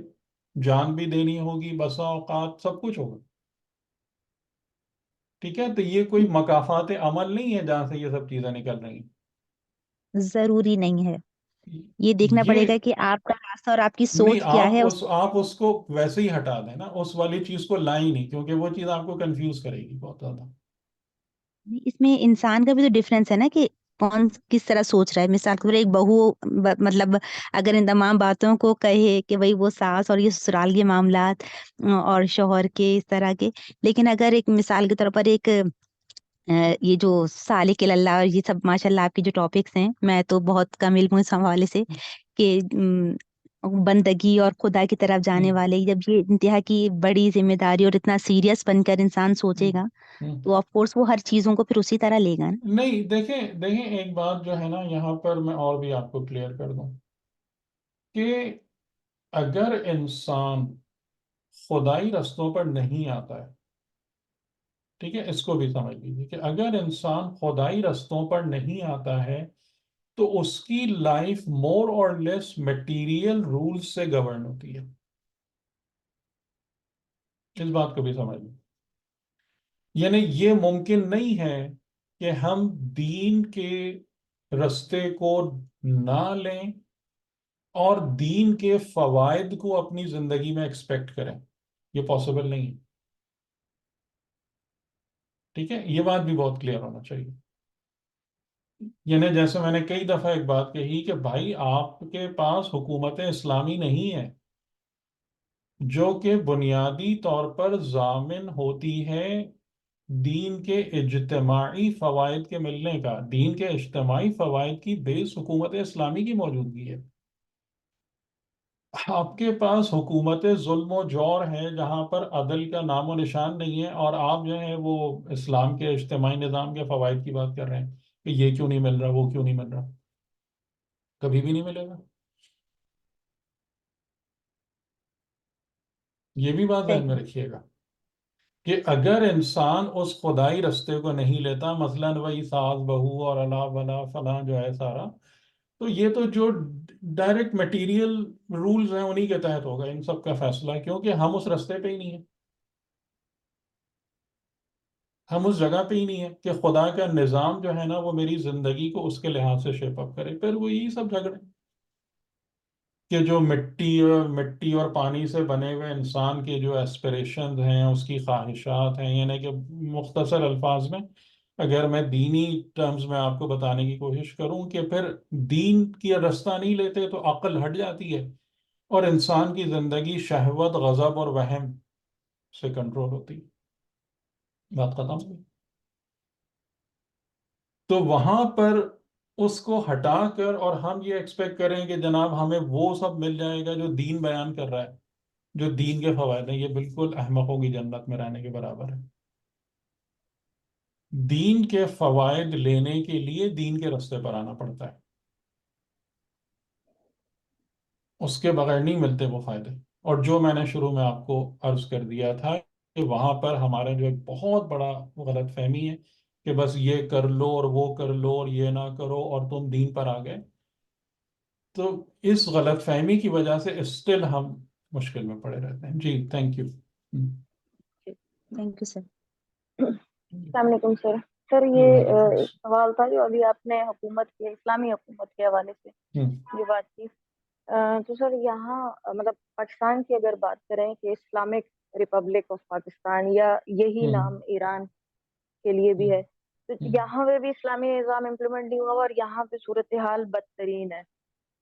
Speaker 1: جان بھی دینی ہوگی، بسا اوقات سب کچھ ہوگا. ٹھیک ہے، تو یہ کوئی مکافات عمل نہیں ہے جہاں سے یہ سب چیزیں نکل رہی
Speaker 3: ضروری نہیں ہے،
Speaker 1: ہیں.
Speaker 3: یہ دیکھنا پڑے
Speaker 1: یہ
Speaker 3: گا کہ آپ کا راستہ اور آپ کی
Speaker 1: نہیں،
Speaker 3: سوچ کیا ہے.
Speaker 1: آپ اس کو ویسے ہی ہٹا دیں نا، اس والی چیز کو لائیں نہیں، کیونکہ وہ چیز آپ کو کنفیوز کرے گی بہت زیادہ.
Speaker 3: اس میں انسان کا بھی تو ڈفرینس ہے نا کہ کون کس طرح سوچ رہا ہے. مثال کے طور پر ایک بہو مطلب اگر ان تمام باتوں کو کہے کہ بھئی وہ ساس اور یہ سسرال کے معاملات اور شوہر کے اس طرح کے، لیکن اگر ایک مثال کے طور پر ایک یہ جو سالک اللہ اور یہ سب ماشاء اللہ آپ کے جو ٹاپکس ہیں، میں تو بہت کم علم ہوں اس حوالے سے کہ بندگی اور خدا کی طرف جانے والے، جب یہ انتہا کی بڑی ذمہ داری اور اتنا سیریس بن کر انسان سوچے گا تو آف کورس وہ ہر چیزوں کو پھر اسی طرح لے گا نا.
Speaker 1: نہیں، دیکھیں ایک بات جو ہے نا یہاں پر میں اور بھی آپ کو کلیئر کر دوں کہ اگر انسان خدائی رستوں پر نہیں آتا ہے، ٹھیک ہے، اس کو بھی سمجھ لیجیے کہ اگر انسان خدائی رستوں پر نہیں آتا ہے تو اس کی لائف مور اور لیس میٹیریل رولز سے گورن ہوتی ہے. اس بات کو بھی سمجھ لیں. یعنی یہ ممکن نہیں ہے کہ ہم دین کے رستے کو نہ لیں اور دین کے فوائد کو اپنی زندگی میں ایکسپیکٹ کریں. یہ پاسبل نہیں ہے. ٹھیک ہے، یہ بات بھی بہت کلیئر ہونا چاہیے. یعنی جیسے میں نے کئی دفعہ ایک بات کہی کہ بھائی آپ کے پاس حکومت اسلامی نہیں ہے جو کہ بنیادی طور پر ضامن ہوتی ہے دین کے اجتماعی فوائد کے ملنے کا. دین کے اجتماعی فوائد کی بیس حکومت اسلامی کی موجودگی ہے. آپ کے پاس حکومت ظلم و جور ہے جہاں پر عدل کا نام و نشان نہیں ہے، اور آپ جو ہے وہ اسلام کے اجتماعی نظام کے فوائد کی بات کر رہے ہیں کہ یہ کیوں نہیں مل رہا، وہ کیوں نہیں مل رہا. کبھی بھی نہیں ملے گا. یہ بھی بات ذہن میں
Speaker 3: صحیح.
Speaker 1: رکھیے گا کہ اگر انسان اس خدائی رستے کو نہیں لیتا، مثلاً وہی ساس بہو اور اللہ ولا فلاں جو ہے سارا، تو یہ تو جو ڈائریکٹ مٹیریل رولز ہیں انہی کے تحت ہوگا ان سب کا فیصلہ، کیونکہ ہم اس رستے پہ ہی نہیں ہیں. ہم اس جگہ پہ ہی نہیں ہیں کہ خدا کا نظام جو ہے نا وہ میری زندگی کو اس کے لحاظ سے شیپ اپ کرے. پھر وہ یہی سب جھگڑے کہ جو مٹی اور پانی سے بنے ہوئے انسان کے جو ایسپریشنز ہیں، اس کی خواہشات ہیں، یعنی کہ مختصر الفاظ میں اگر میں دینی ٹرمز میں آپ کو بتانے کی کوشش کروں کہ پھر دین کی رستہ نہیں لیتے تو عقل ہٹ جاتی ہے اور انسان کی زندگی شہوت، غضب اور وہم سے کنٹرول ہوتی ہے. بات ختم ہوئی. تو وہاں پر اس کو ہٹا کر اور ہم یہ ایکسپیکٹ کریں کہ جناب ہمیں وہ سب مل جائے گا جو دین بیان کر رہا ہے، جو دین کے فوائد ہیں، یہ بالکل احمقوں کی جنت میں رہنے کے برابر ہے. دین کے فوائد لینے کے لیے دین کے رستے پر آنا پڑتا ہے، اس کے بغیر نہیں ملتے وہ فائدے. اور جو میں نے شروع میں آپ کو عرض کر دیا تھا کہ وہاں پر ہمارا جو ایک بہت بڑا غلط فہمی ہے کہ بس یہ کر لو اور وہ کر لو اور یہ نہ کرو اور تم دین پر آ گئے. تو اس غلط فہمی کی وجہ سے اسٹل ہم مشکل میں پڑے رہتے ہیں. جی thank you.
Speaker 3: Thank you sir.
Speaker 4: السلام علیکم سر. سر یہ ایک سوال تھا جو ابھی آپ نے حکومت کے اسلامی حکومت کے حوالے سے یہ بات کی. تو سر یہاں مطلب پاکستان کی اگر بات کریں کہ اسلامک ریپبلک آف پاکستان یا یہی نام ایران کے لیے بھی ہے, تو یہاں پہ بھی اسلامی نظام امپلیمنٹ نہیں ہوا اور یہاں پہ صورتحال بدترین ہے.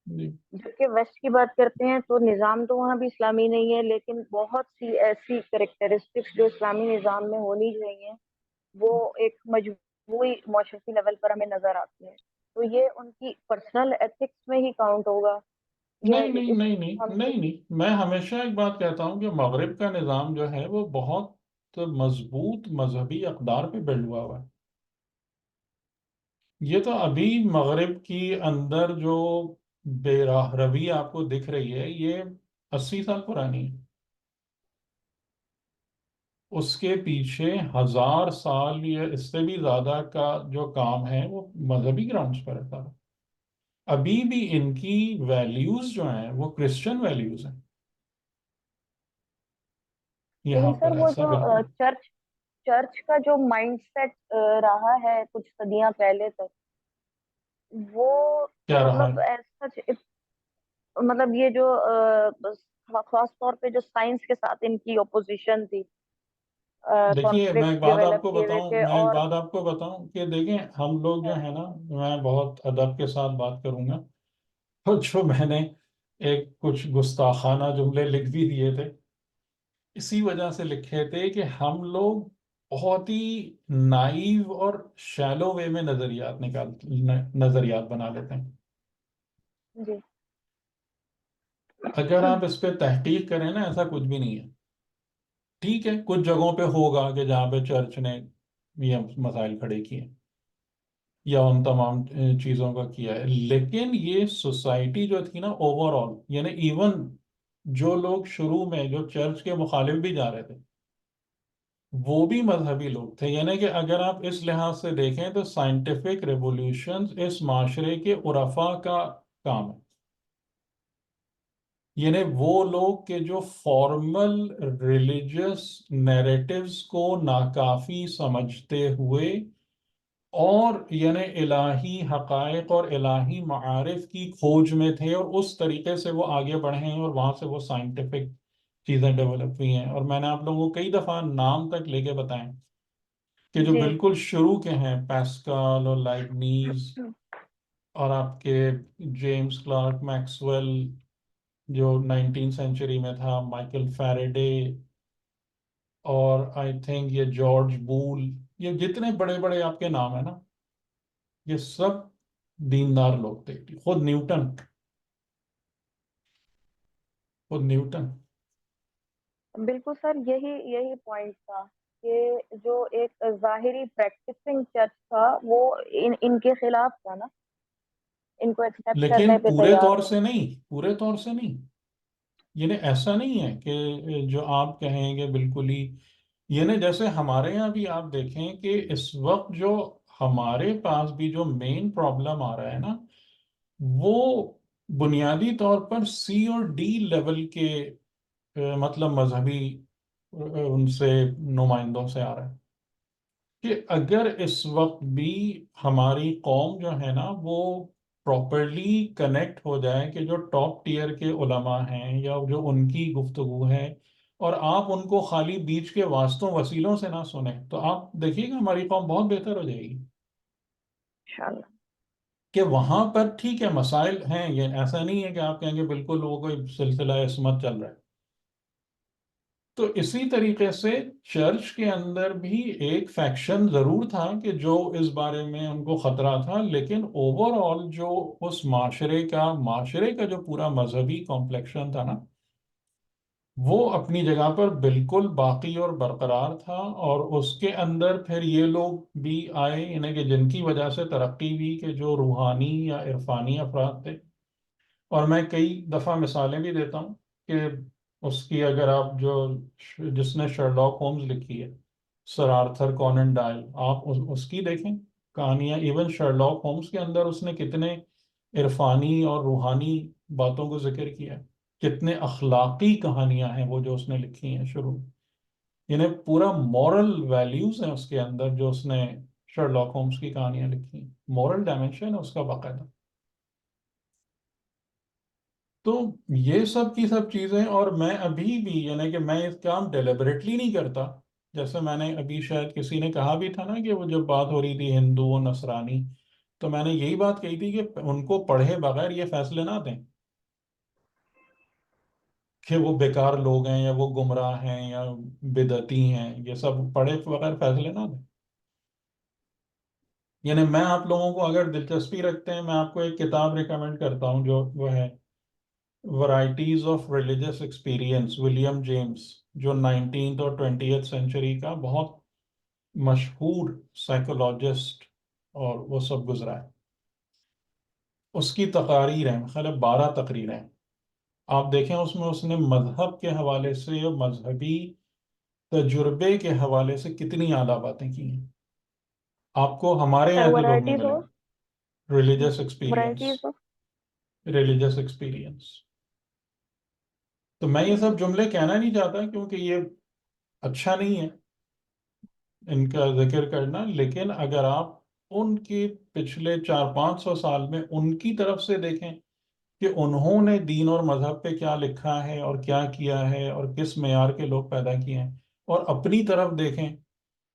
Speaker 4: جبکہ ویسٹ کی بات کرتے ہیں تو نظام تو وہاں بھی اسلامی نہیں ہے, لیکن بہت سی ایسی کریکٹرسٹکس جو اسلامی نظام میں ہونی چاہیے وہ ایک مجموعی معاشرتی لیول پر ہمیں نظر آتی ہے. تو یہ ان کی پرسنل ایتھکس میں ہی کاؤنٹ ہوگا؟
Speaker 1: نہیں نہیں نہیں نہیں نہیں نہیں, میں ہمیشہ ایک بات کہتا ہوں کہ مغرب کا نظام جو ہے وہ بہت مضبوط مذہبی اقدار پہ بلڈ ہوا ہے. یہ تو ابھی مغرب کی اندر جو بے راہ روی آپ کو دکھ رہی ہے یہ 80 سال پرانی ہے. اس کے پیچھے 1000 سال یا اس سے بھی زیادہ کا جو کام ہے وہ مذہبی گراؤنڈز پر رہتا ہے. ابھی بھی ان کی ویلیوز جو ہیں وہ کرسچن ویلیوز ہیں. یہاں
Speaker 4: لیکن سر
Speaker 1: پر
Speaker 4: وہ
Speaker 1: ایسا
Speaker 4: جو
Speaker 1: بالکل
Speaker 4: چرچ کا جو مائنڈ سیٹ رہا ہے کچھ صدیاں پہلے تک, وہ
Speaker 1: کیا
Speaker 4: تو
Speaker 1: رہا
Speaker 4: مطلب
Speaker 1: ہے.
Speaker 4: ایسا مطلب یہ جو خاص طور پہ جو سائنس کے ساتھ ان کی اپوزیشن تھی,
Speaker 1: دیکھیے میں ایک
Speaker 4: کانفلکٹ
Speaker 1: بات آپ
Speaker 4: ڈیولپ
Speaker 1: کو
Speaker 4: کیے ہوئے
Speaker 1: بتاؤں
Speaker 4: تھے.
Speaker 1: میں ایک
Speaker 4: اور
Speaker 1: بات آپ کو بتاؤں کہ دیکھیں ہم لوگ جو ہے نا, میں بہت ادب کے ساتھ بات کروں گا, اور جو میں نے ایک کچھ گستاخانہ جملے لکھ بھی دیے تھے اسی وجہ سے لکھے تھے کہ ہم لوگ بہت ہی نائیو اور شیلو وے میں نظریات بنا لیتے ہیں.
Speaker 4: جی
Speaker 1: اگر آپ اس پہ تحقیق کریں نا ایسا کچھ بھی نہیں ہے. ٹھیک ہے کچھ جگہوں پہ ہوگا کہ جہاں پہ چرچ نے یہ مسائل کھڑے کیے یا ان تمام چیزوں کا کیا ہے, لیکن یہ سوسائٹی جو تھی نا اوور آل, یعنی ایون جو لوگ شروع میں جو چرچ کے مخالف بھی جا رہے تھے وہ بھی مذہبی لوگ تھے. یعنی کہ اگر آپ اس لحاظ سے دیکھیں تو سائنٹیفک ریولیوشن اس معاشرے کے عرفا کا کام ہے. یعنی وہ لوگ کہ جو فارمل ریلیجس نیریٹیوز کو ناکافی سمجھتے ہوئے اور یعنی الہی حقائق اور الہی معارف کی کھوج میں تھے, اور اس طریقے سے وہ آگے بڑھے ہیں اور وہاں سے وہ سائنٹیفک چیزیں ڈیولپ ہوئی ہیں. اور میں نے آپ لوگوں کو کئی دفعہ نام تک لے کے بتائیں کہ جو
Speaker 4: جی
Speaker 1: بالکل شروع کے ہیں پیسکل اور لائبنیز اور آپ کے جیمز کلارک میکسویل جو 19 سینچری میں تھا, مائیکل فیریڈے, اور آئی تھنک یہ جارج بول, یہ جتنے بڑے بڑے آپ کے نام ہیں نا یہ سب دیندار لوگ تھے. خود نیوٹن.
Speaker 4: بالکل سر, یہی پوائنٹ تھا کہ جو ایک ظاہری پریکٹسنگ چرچ تھا وہ ان کے خلاف تھا نا, ان کو ایکسپٹ کرنے
Speaker 1: لیکن
Speaker 4: پہ
Speaker 1: پورے
Speaker 4: تیار
Speaker 1: طور
Speaker 4: نہیں.
Speaker 1: سے نہیں, پورے طور سے نہیں. یعنی ایسا نہیں ہے کہ جو آپ کہیں گے بالکل ہی, یعنی جیسے ہمارے یہاں بھی آپ دیکھیں کہ اس وقت جو ہمارے پاس بھی جو مین پرابلم آ رہا ہے نا وہ بنیادی طور پر سی اور ڈی لیول کے مطلب مذہبی ان سے نمائندوں سے آ رہا ہے. کہ اگر اس وقت بھی ہماری قوم جو ہے نا وہ پراپرلی کنیکٹ ہو جائے کہ جو ٹاپ ٹیئر کے علماء ہیں یا جو ان کی گفتگو ہے, اور آپ ان کو خالی بیچ کے واسطوں وسیلوں سے نہ سنیں, تو آپ دیکھیے گا ہماری قوم بہت بہتر ہو جائے گی.
Speaker 4: انشاءاللہ.
Speaker 1: کہ وہاں پر ٹھیک ہے مسائل ہیں, یہ ایسا نہیں ہے کہ آپ کہیں گے بالکل وہ کوئی سلسلہ عصمت چل رہا ہے. تو اسی طریقے سے چرچ کے اندر بھی ایک فیکشن ضرور تھا کہ جو اس بارے میں ان کو خطرہ تھا, لیکن اوور آل جو اس معاشرے کا جو پورا مذہبی کمپلیکشن تھا نا وہ اپنی جگہ پر بالکل باقی اور برقرار تھا. اور اس کے اندر پھر یہ لوگ بھی آئے یعنی کہ جن کی وجہ سے ترقی ہوئی کہ جو روحانی یا عرفانی افراد تھے. اور میں کئی دفعہ مثالیں بھی دیتا ہوں کہ اس کی اگر آپ جس نے شرلاک ہومز لکھی ہے, سر آرتھر کونن ڈائل, آپ اس کی دیکھیں کہانیاں. ایون شرلاک ہومز کے اندر اس نے کتنے عرفانی اور روحانی باتوں کو ذکر کیا. کتنے اخلاقی کہانیاں ہیں وہ جو اس نے لکھی ہیں شروع میں. یعنی پورا مورل ویلیوز ہیں اس کے اندر جو اس نے شرلاک ہومز کی کہانیاں لکھی ہیں. مورل ڈائمینشن ہے اس کا باقاعدہ. تو یہ سب کی سب چیزیں. اور میں ابھی بھی یعنی کہ میں اس کام ڈیلیبریٹلی نہیں کرتا. جیسے میں نے ابھی شاید کسی نے کہا بھی تھا نا کہ وہ جب بات ہو رہی تھی ہندو و نصرانی، تو میں نے یہی بات کہی تھی کہ ان کو پڑھے بغیر یہ فیصلے نہ دیں کہ وہ بیکار لوگ ہیں یا وہ گمراہ ہیں یا بدعتی ہیں. یہ سب پڑھے بغیر فیصلے نہ دیں. یعنی میں آپ لوگوں کو اگر دلچسپی رکھتے ہیں، میں آپ کو ایک کتاب ریکمینڈ کرتا ہوں جو وہ ہے varieties of religious experience, William James, جو 19th اور 20th سینچری کا بہت مشہور سائیکولوجسٹ اور وہ سب گزرا ہے. اس کی تقاریر ہیں، خیال 12 تقریریں. آپ دیکھیں اس میں اس نے مذہب کے حوالے سے، مذہبی تجربے کے حوالے سے کتنی اعلیٰ باتیں کی ہیں. آپ کو ہمارے
Speaker 4: سر
Speaker 1: یہاں ایسے لوگ نہیں
Speaker 4: ورائٹیز
Speaker 1: ملیں
Speaker 4: آف
Speaker 1: گے. Religious experience,
Speaker 4: varieties of
Speaker 1: religious experience. تو میں یہ سب جملے کہنا نہیں چاہتا کیونکہ یہ اچھا نہیں ہے ان کا ذکر کرنا. لیکن اگر آپ ان کی پچھلے 400-500 سال میں ان کی طرف سے دیکھیں کہ انہوں نے دین اور مذہب پہ کیا لکھا ہے اور کیا کیا ہے اور کس معیار کے لوگ پیدا کیے ہیں، اور اپنی طرف دیکھیں،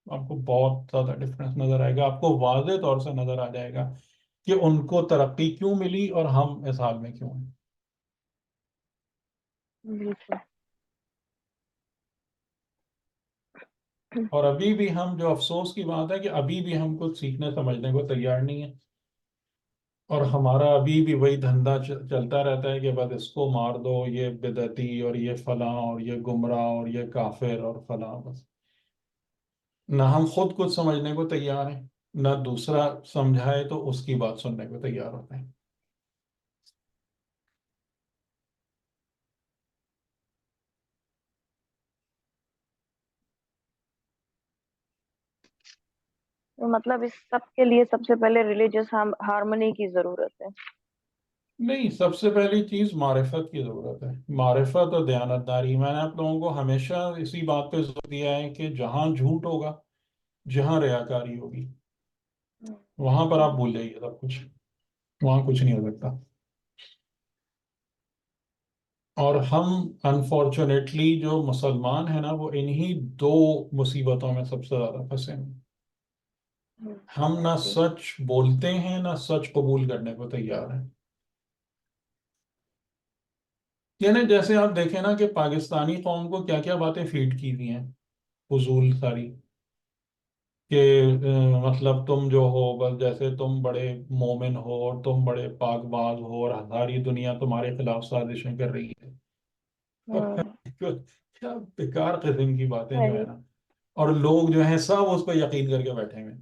Speaker 1: آپ کو بہت زیادہ ڈفرینس نظر آئے گا. آپ کو واضح طور سے نظر آ جائے گا کہ ان کو ترقی کیوں ملی اور ہم اس حال میں کیوں ہیں.
Speaker 4: بالکل.
Speaker 1: اور ابھی بھی ہم، جو افسوس کی بات ہے کہ ابھی بھی ہم کچھ سیکھنے سمجھنے کو تیار نہیں ہیں. اور ہمارا ابھی بھی وہی دھندا چلتا رہتا ہے کہ بس اس کو مار دو، یہ بدعتی اور یہ فلاں اور یہ گمراہ اور یہ کافر اور فلاں. بس نہ ہم خود کچھ سمجھنے کو تیار ہیں، نہ دوسرا سمجھائے تو اس کی بات سننے کو تیار ہوتے ہیں.
Speaker 4: مطلب اس سب کے لیے سب سے پہلے ریلیجس ہارمونی کی ضرورت ہے.
Speaker 1: نہیں، سب سے پہلی چیز معرفت کی ضرورت ہے. معرفت اور دیانتداری. میں نے آپ لوگوں کو ہمیشہ اسی بات پہ زور دیا ہے کہ جہاں جھوٹ ہوگا، جہاں ریاکاری ہوگی، وہاں پر آپ بھول جائیے سب کچھ. وہاں کچھ نہیں ہو سکتا. اور ہم انفارچونیٹلی جو مسلمان ہیں نا، وہ انہی 2 مصیبتوں میں سب سے زیادہ پھنسے ہیں. ہم نہ سچ بولتے ہیں نہ سچ قبول کرنے کو تیار ہیں. یعنی جیسے آپ دیکھیں نا کہ پاکستانی قوم کو کیا کیا باتیں فیڈ کی ہوئی ہیں، فضول ساری، کہ مطلب تم جو ہو بس جیسے تم بڑے مومن ہو اور تم بڑے پاک باز ہو اور ساری دنیا تمہارے خلاف سازشیں کر رہی ہے. کیا بیکار قسم کی باتیں جو ہے نا. اور لوگ جو ہیں سب اس پہ یقین کر کے بیٹھے ہوئے.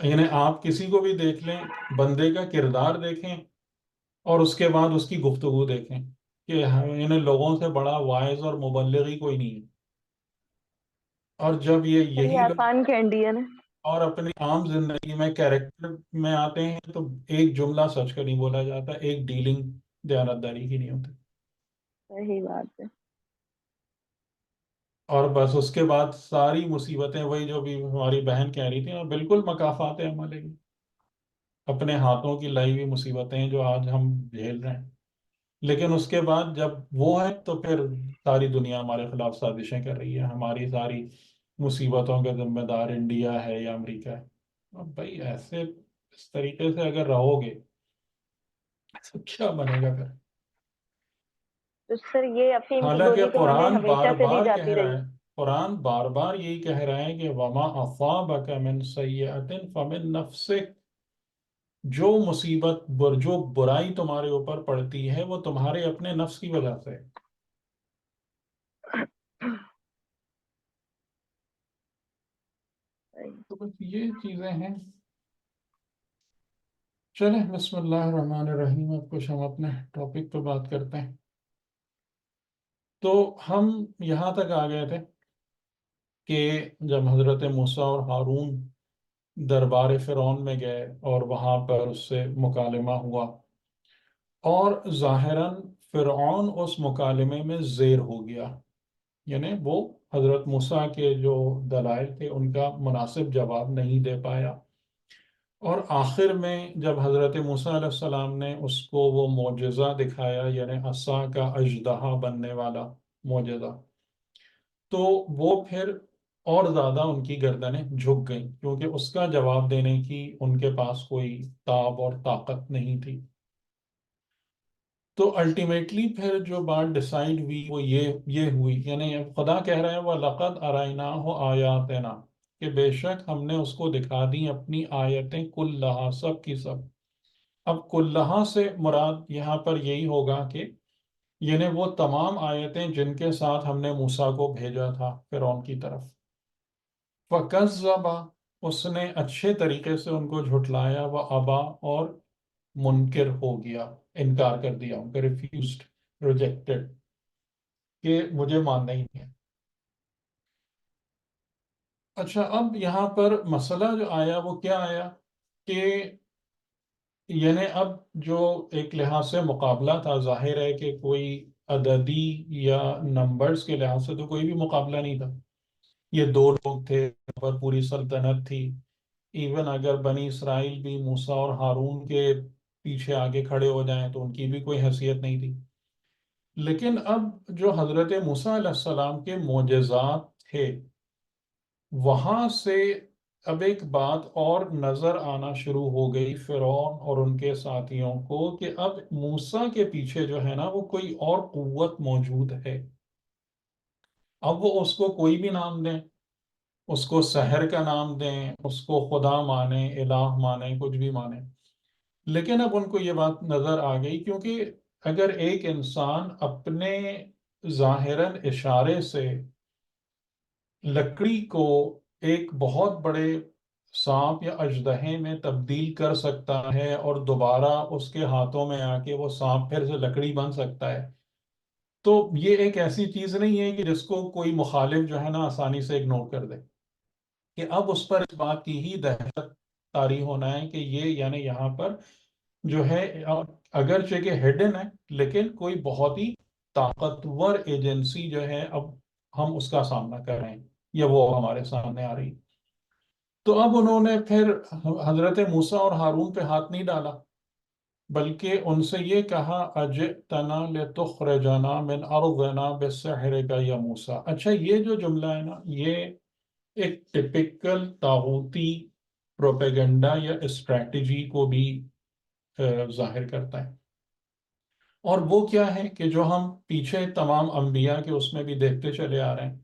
Speaker 1: یعنی آپ کسی کو بھی دیکھ لیں، بندے کا کردار دیکھیں اور اس کے بعد اس کی گفتگو دیکھیں کہ انہیں لوگوں سے بڑا وائز اور مبلغ ہی کوئی نہیں ہے. اور جب یہ
Speaker 4: سر یہ
Speaker 1: یہی لوگ
Speaker 4: آسان کینڈین ہے.
Speaker 1: اور اپنی عام زندگی میں کیریکٹر میں آتے ہیں تو ایک جملہ سچ کا نہیں بولا جاتا، ایک ڈیلنگ دیانتداری کی نہیں ہوتی.
Speaker 4: صحیح بات ہے.
Speaker 1: اور بس اس کے بعد ساری مصیبتیں وہی جو بھی ہماری بہن کہہ رہی تھی، اور بالکل مکافات عمل کی اپنے ہاتھوں کی لائی ہوئی مصیبتیں جو آج ہم جھیل رہے ہیں. لیکن اس کے بعد جب وہ ہے تو پھر ساری دنیا ہمارے خلاف سازشیں کر رہی ہے. ہماری ساری مصیبتوں کا ذمہ دار انڈیا ہے یا امریکہ ہے. اب بھائی ایسے اس طریقے سے اگر رہو گے تو کیا بنے گا پھر؟
Speaker 4: تو سر یہ افہیم کی
Speaker 1: حالانکہ
Speaker 4: گولی تو ہمیں
Speaker 1: قرآن بار
Speaker 4: ہمیشہ سے دی
Speaker 1: بار کہہ
Speaker 4: جاتی
Speaker 1: رہا
Speaker 4: رہی.
Speaker 1: ہے، قرآن بار بار یہی کہہ رہا ہے کہ وما اصابک من سیئۃ فمن نفسک. جو مصیبت جو برائی تمہارے اوپر پڑتی ہے وہ تمہارے اپنے نفس کی وجہ سے. تو بس یہ چیزیں ہیں. چلیں بسم اللہ الرحمن الرحیم. اب کچھ ہم اپنے ٹاپک پہ بات کرتے ہیں. تو ہم یہاں تک آ گئے تھے کہ جب حضرت موسیٰ اور ہارون دربار فرعون میں گئے اور وہاں پر اس سے مکالمہ ہوا، اور ظاہراً فرعون اس مکالمے میں زیر ہو گیا، یعنی وہ حضرت موسیٰ کے جو دلائل تھے ان کا مناسب جواب نہیں دے پایا، اور آخر میں جب حضرت موسیٰ علیہ السلام نے اس کو وہ معجزہ دکھایا، یعنی عصا کا اژدہا بننے والا معجزہ، تو وہ پھر اور زیادہ ان کی گردنیں جھک گئیں، کیونکہ اس کا جواب دینے کی ان کے پاس کوئی تاب اور طاقت نہیں تھی۔ تو الٹیمیٹلی پھر جو بات ڈیسائیڈ ہوئی وہ یہ ہوئی، یعنی خدا کہہ رہے ہیں وَلَقَدْ أَرَيْنَاهُ آيَاتِنَا، کہ بے شک ہم نے اس کو دکھا دی اپنی آیتیں کلہا، سب کی سب۔ اب کلہا سے مراد یہاں پر یہی ہوگا کہ یعنی وہ تمام آیتیں جن کے ساتھ ہم نے موسیٰ کو بھیجا تھا فرعون کی طرف۔ فَكَذَّبَ، اس نے اچھے طریقے سے ان کو جھٹلایا، وَأَبَى، اور منکر ہو گیا، انکار کر دیا، ان کا ریفیوزڈ، ریجیکٹڈ، کہ مجھے ماننا ہی نہیں ہے۔ اچھا، اب یہاں پر مسئلہ جو آیا وہ کیا آیا کہ یعنی اب جو ایک لحاظ سے مقابلہ تھا، ظاہر ہے کہ کوئی عددی یا نمبرز کے لحاظ سے تو کوئی بھی مقابلہ نہیں تھا، یہ دو لوگ تھے پر پوری سلطنت تھی، ایون اگر بنی اسرائیل بھی موسیٰ اور ہارون کے پیچھے آگے کھڑے ہو جائیں تو ان کی بھی کوئی حیثیت نہیں تھی۔ لیکن اب جو حضرت موسیٰ علیہ السلام کے معجزات تھے، وہاں سے اب ایک بات اور نظر آنا شروع ہو گئی فرعون اور ان کے ساتھیوں کو کہ اب موسیٰ کے پیچھے جو ہے نا وہ کوئی اور قوت موجود ہے۔ اب وہ اس کو کوئی بھی نام دیں، اس کو سحر کا نام دیں، اس کو خدا مانیں، الہ مانیں، کچھ بھی مانیں، لیکن اب ان کو یہ بات نظر آ گئی، کیونکہ اگر ایک انسان اپنے ظاہراً اشارے سے لکڑی کو ایک بہت بڑے سانپ یا اژدہے میں تبدیل کر سکتا ہے اور دوبارہ اس کے ہاتھوں میں آ کے وہ سانپ پھر سے لکڑی بن سکتا ہے، تو یہ ایک ایسی چیز نہیں ہے کہ جس کو کوئی مخالف جو ہے نا آسانی سے اگنور کر دے، کہ اب اس پر اس بات کی ہی دہشت طاری ہونا ہے کہ یہ یعنی یہاں پر جو ہے اگرچہ کہ ہڈن ہے لیکن کوئی بہت ہی طاقتور ایجنسی جو ہے اب ہم اس کا سامنا کر رہے ہیں یا وہ ہمارے سامنے آ رہی۔ تو اب انہوں نے پھر حضرت موسیٰ اور ہارون پہ ہاتھ نہیں ڈالا، بلکہ ان سے یہ کہا اجئتنا لتخرجنا من ارضنا بسحرک یا موسیٰ۔ اچھا، یہ جو جملہ ہے نا یہ ایک ٹپکل طاغوتی پروپیگنڈا یا اسٹریٹجی کو بھی ظاہر کرتا ہے، اور وہ کیا ہے کہ جو ہم پیچھے تمام انبیاء کے اس میں بھی دیکھتے چلے آ رہے ہیں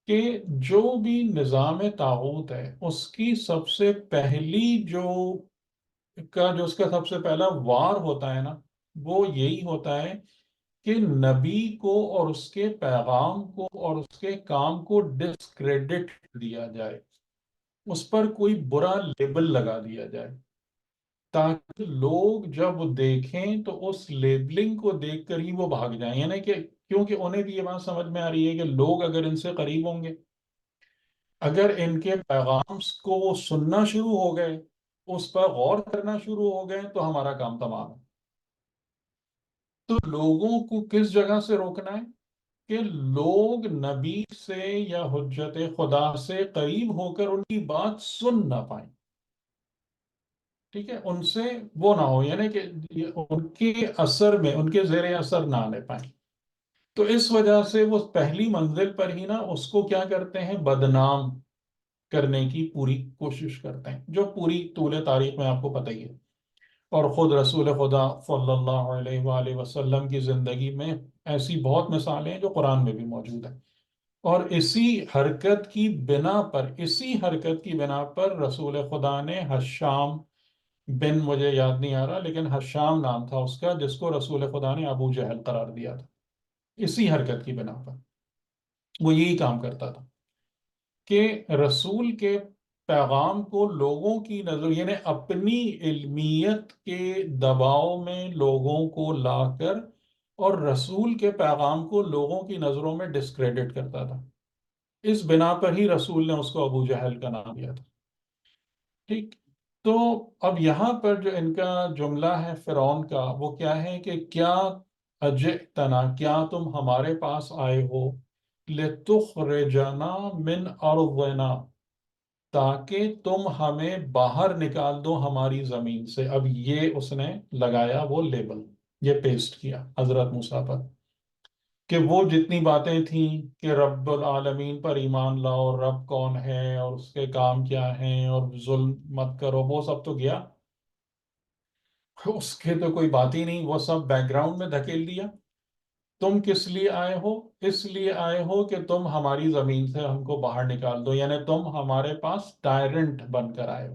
Speaker 1: کہ جو بھی نظام طاغوت ہے اس کی سب سے پہلی جو اس کا سب سے پہلا وار ہوتا ہے نا وہ یہی ہوتا ہے کہ نبی کو اور اس کے پیغام کو اور اس کے کام کو ڈسکریڈٹ دیا جائے، اس پر کوئی برا لیبل لگا دیا جائے، تاکہ لوگ جب دیکھیں تو اس لیبلنگ کو دیکھ کر ہی وہ بھاگ جائیں، یعنی کہ کیونکہ انہیں بھی یہ بات سمجھ میں آ رہی ہے کہ لوگ اگر ان سے قریب ہوں گے، اگر ان کے پیغام کو وہ سننا شروع ہو گئے، اس پر غور کرنا شروع ہو گئے، تو ہمارا کام تمام ہے۔ تو لوگوں کو کس جگہ سے روکنا ہے کہ لوگ نبی سے یا حجت خدا سے قریب ہو کر ان کی بات سن نہ پائیں، ٹھیک ہے، ان سے وہ نہ ہو، یعنی کہ ان کے اثر میں ان کے زیر اثر نہ لے پائیں۔ تو اس وجہ سے وہ پہلی منزل پر ہی نا اس کو کیا کرتے ہیں، بدنام کرنے کی پوری کوشش کرتے ہیں، جو پوری طول تاریخ میں آپ کو پتہ ہی ہے، اور خود رسول خدا صلی اللہ علیہ وآلہ وسلم کی زندگی میں ایسی بہت مثالیں ہیں جو قرآن میں بھی موجود ہیں، اور اسی حرکت کی بنا پر رسول خدا نے حشام بن، مجھے یاد نہیں آ رہا لیکن حشام نام تھا اس کا، جس کو رسول خدا نے ابو جہل قرار دیا تھا، اسی حرکت کی بنا پر وہ یہی کام کرتا تھا کہ رسول کے پیغام کو لوگوں کی نظر یعنی اپنی علمیت کے دباؤ میں لوگوں کو لا کر اور رسول کے پیغام کو لوگوں کی نظروں میں ڈسکریڈٹ کرتا تھا، اس بنا پر ہی رسول نے اس کو ابو جہل کا نام دیا تھا۔ ٹھیک. تو اب یہاں پر جو ان کا جملہ ہے فرعون کا، وہ کیا ہے کہ کیا اجئتنا، کیا تم ہمارے پاس آئے ہو، لتخرجنا من ارضنا، تاکہ تم ہمیں باہر نکال دو ہماری زمین سے. اب یہ اس نے لگایا وہ لیبل، یہ پیسٹ کیا حضرت موسیٰ پر، کہ وہ جتنی باتیں تھیں کہ رب العالمین پر ایمان لاؤ، رب کون ہے اور اس کے کام کیا ہیں اور ظلم مت کرو، وہ سب تو گیا، اس کے تو کوئی بات ہی نہیں، وہ سب بیک گراؤنڈ میں دھکیل دیا. تم کس لیے آئے ہو؟ اس لیے آئے ہو کہ تم ہماری زمین سے ہم کو باہر نکال دو، یعنی تم ہمارے پاس ٹائرنٹ بن کر آئے ہو.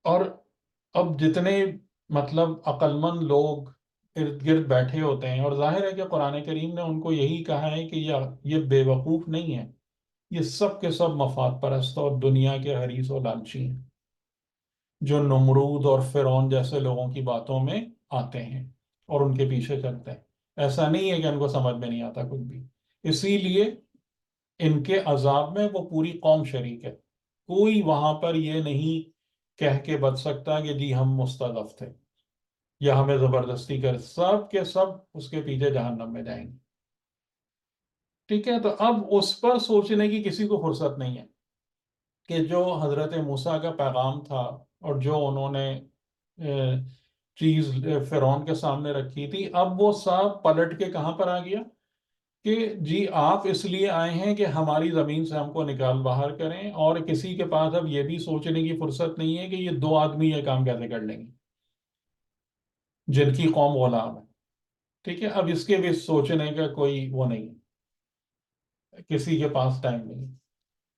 Speaker 1: اور اب جتنے مطلب عقل مند لوگ ارد گرد بیٹھے ہوتے ہیں، اور ظاہر ہے کہ قرآن کریم نے ان کو یہی کہا ہے کہ یہ بے وقوف نہیں ہے، یہ سب کے سب مفاد پرست اور دنیا کے حریص و لالچی ہیں، جو نمرود اور فرعون جیسے لوگوں کی باتوں میں آتے ہیں اور ان کے پیچھے چلتے ہیں. ایسا نہیں ہے کہ ان کو سمجھ میں نہیں آتا کچھ بھی. اسی لیے ان کے عذاب میں وہ پوری قوم شریک ہے. کوئی وہاں پر یہ نہیں کہہ کے بچ سکتا کہ جی ہم مستضعف تھے یا ہمیں زبردستی کر، سب کے سب اس کے پیچھے جہنم میں جائیں گے. ٹھیک ہے. تو اب اس پر سوچنے کی کسی کو فرصت نہیں ہے کہ جو حضرت موسیٰ کا پیغام تھا اور جو انہوں نے چیز فرعون کے سامنے رکھی تھی، اب وہ سب پلٹ کے کہاں پر آ گیا کہ جی آپ اس لیے آئے ہیں کہ ہماری زمین سے ہم کو نکال باہر کریں، اور کسی کے پاس اب یہ بھی سوچنے کی فرصت نہیں ہے کہ یہ دو آدمی یہ کام کیسے کر لیں گے جن کی قوم غلام ہے. ٹھیک ہے. اب اس کے بھی سوچنے کا کوئی وہ نہیں ہے، کسی کے پاس ٹائم نہیں.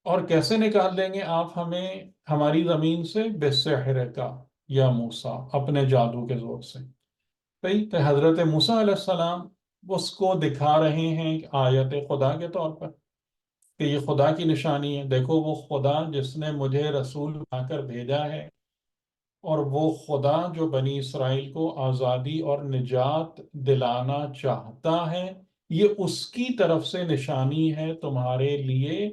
Speaker 1: اور کیسے نکال دیں گے آپ ہمیں ہماری زمین سے؟ بسحر کا یا موسیٰ، اپنے جادو کے زور سے. صحیح. تو حضرت موسیٰ علیہ السلام اس کو دکھا رہے ہیں آیت خدا کے طور پر کہ یہ خدا کی نشانی ہے، دیکھو وہ خدا جس نے مجھے رسول بنا کر بھیجا ہے، اور وہ خدا جو بنی اسرائیل کو آزادی اور نجات دلانا چاہتا ہے، یہ اس کی طرف سے نشانی ہے تمہارے لیے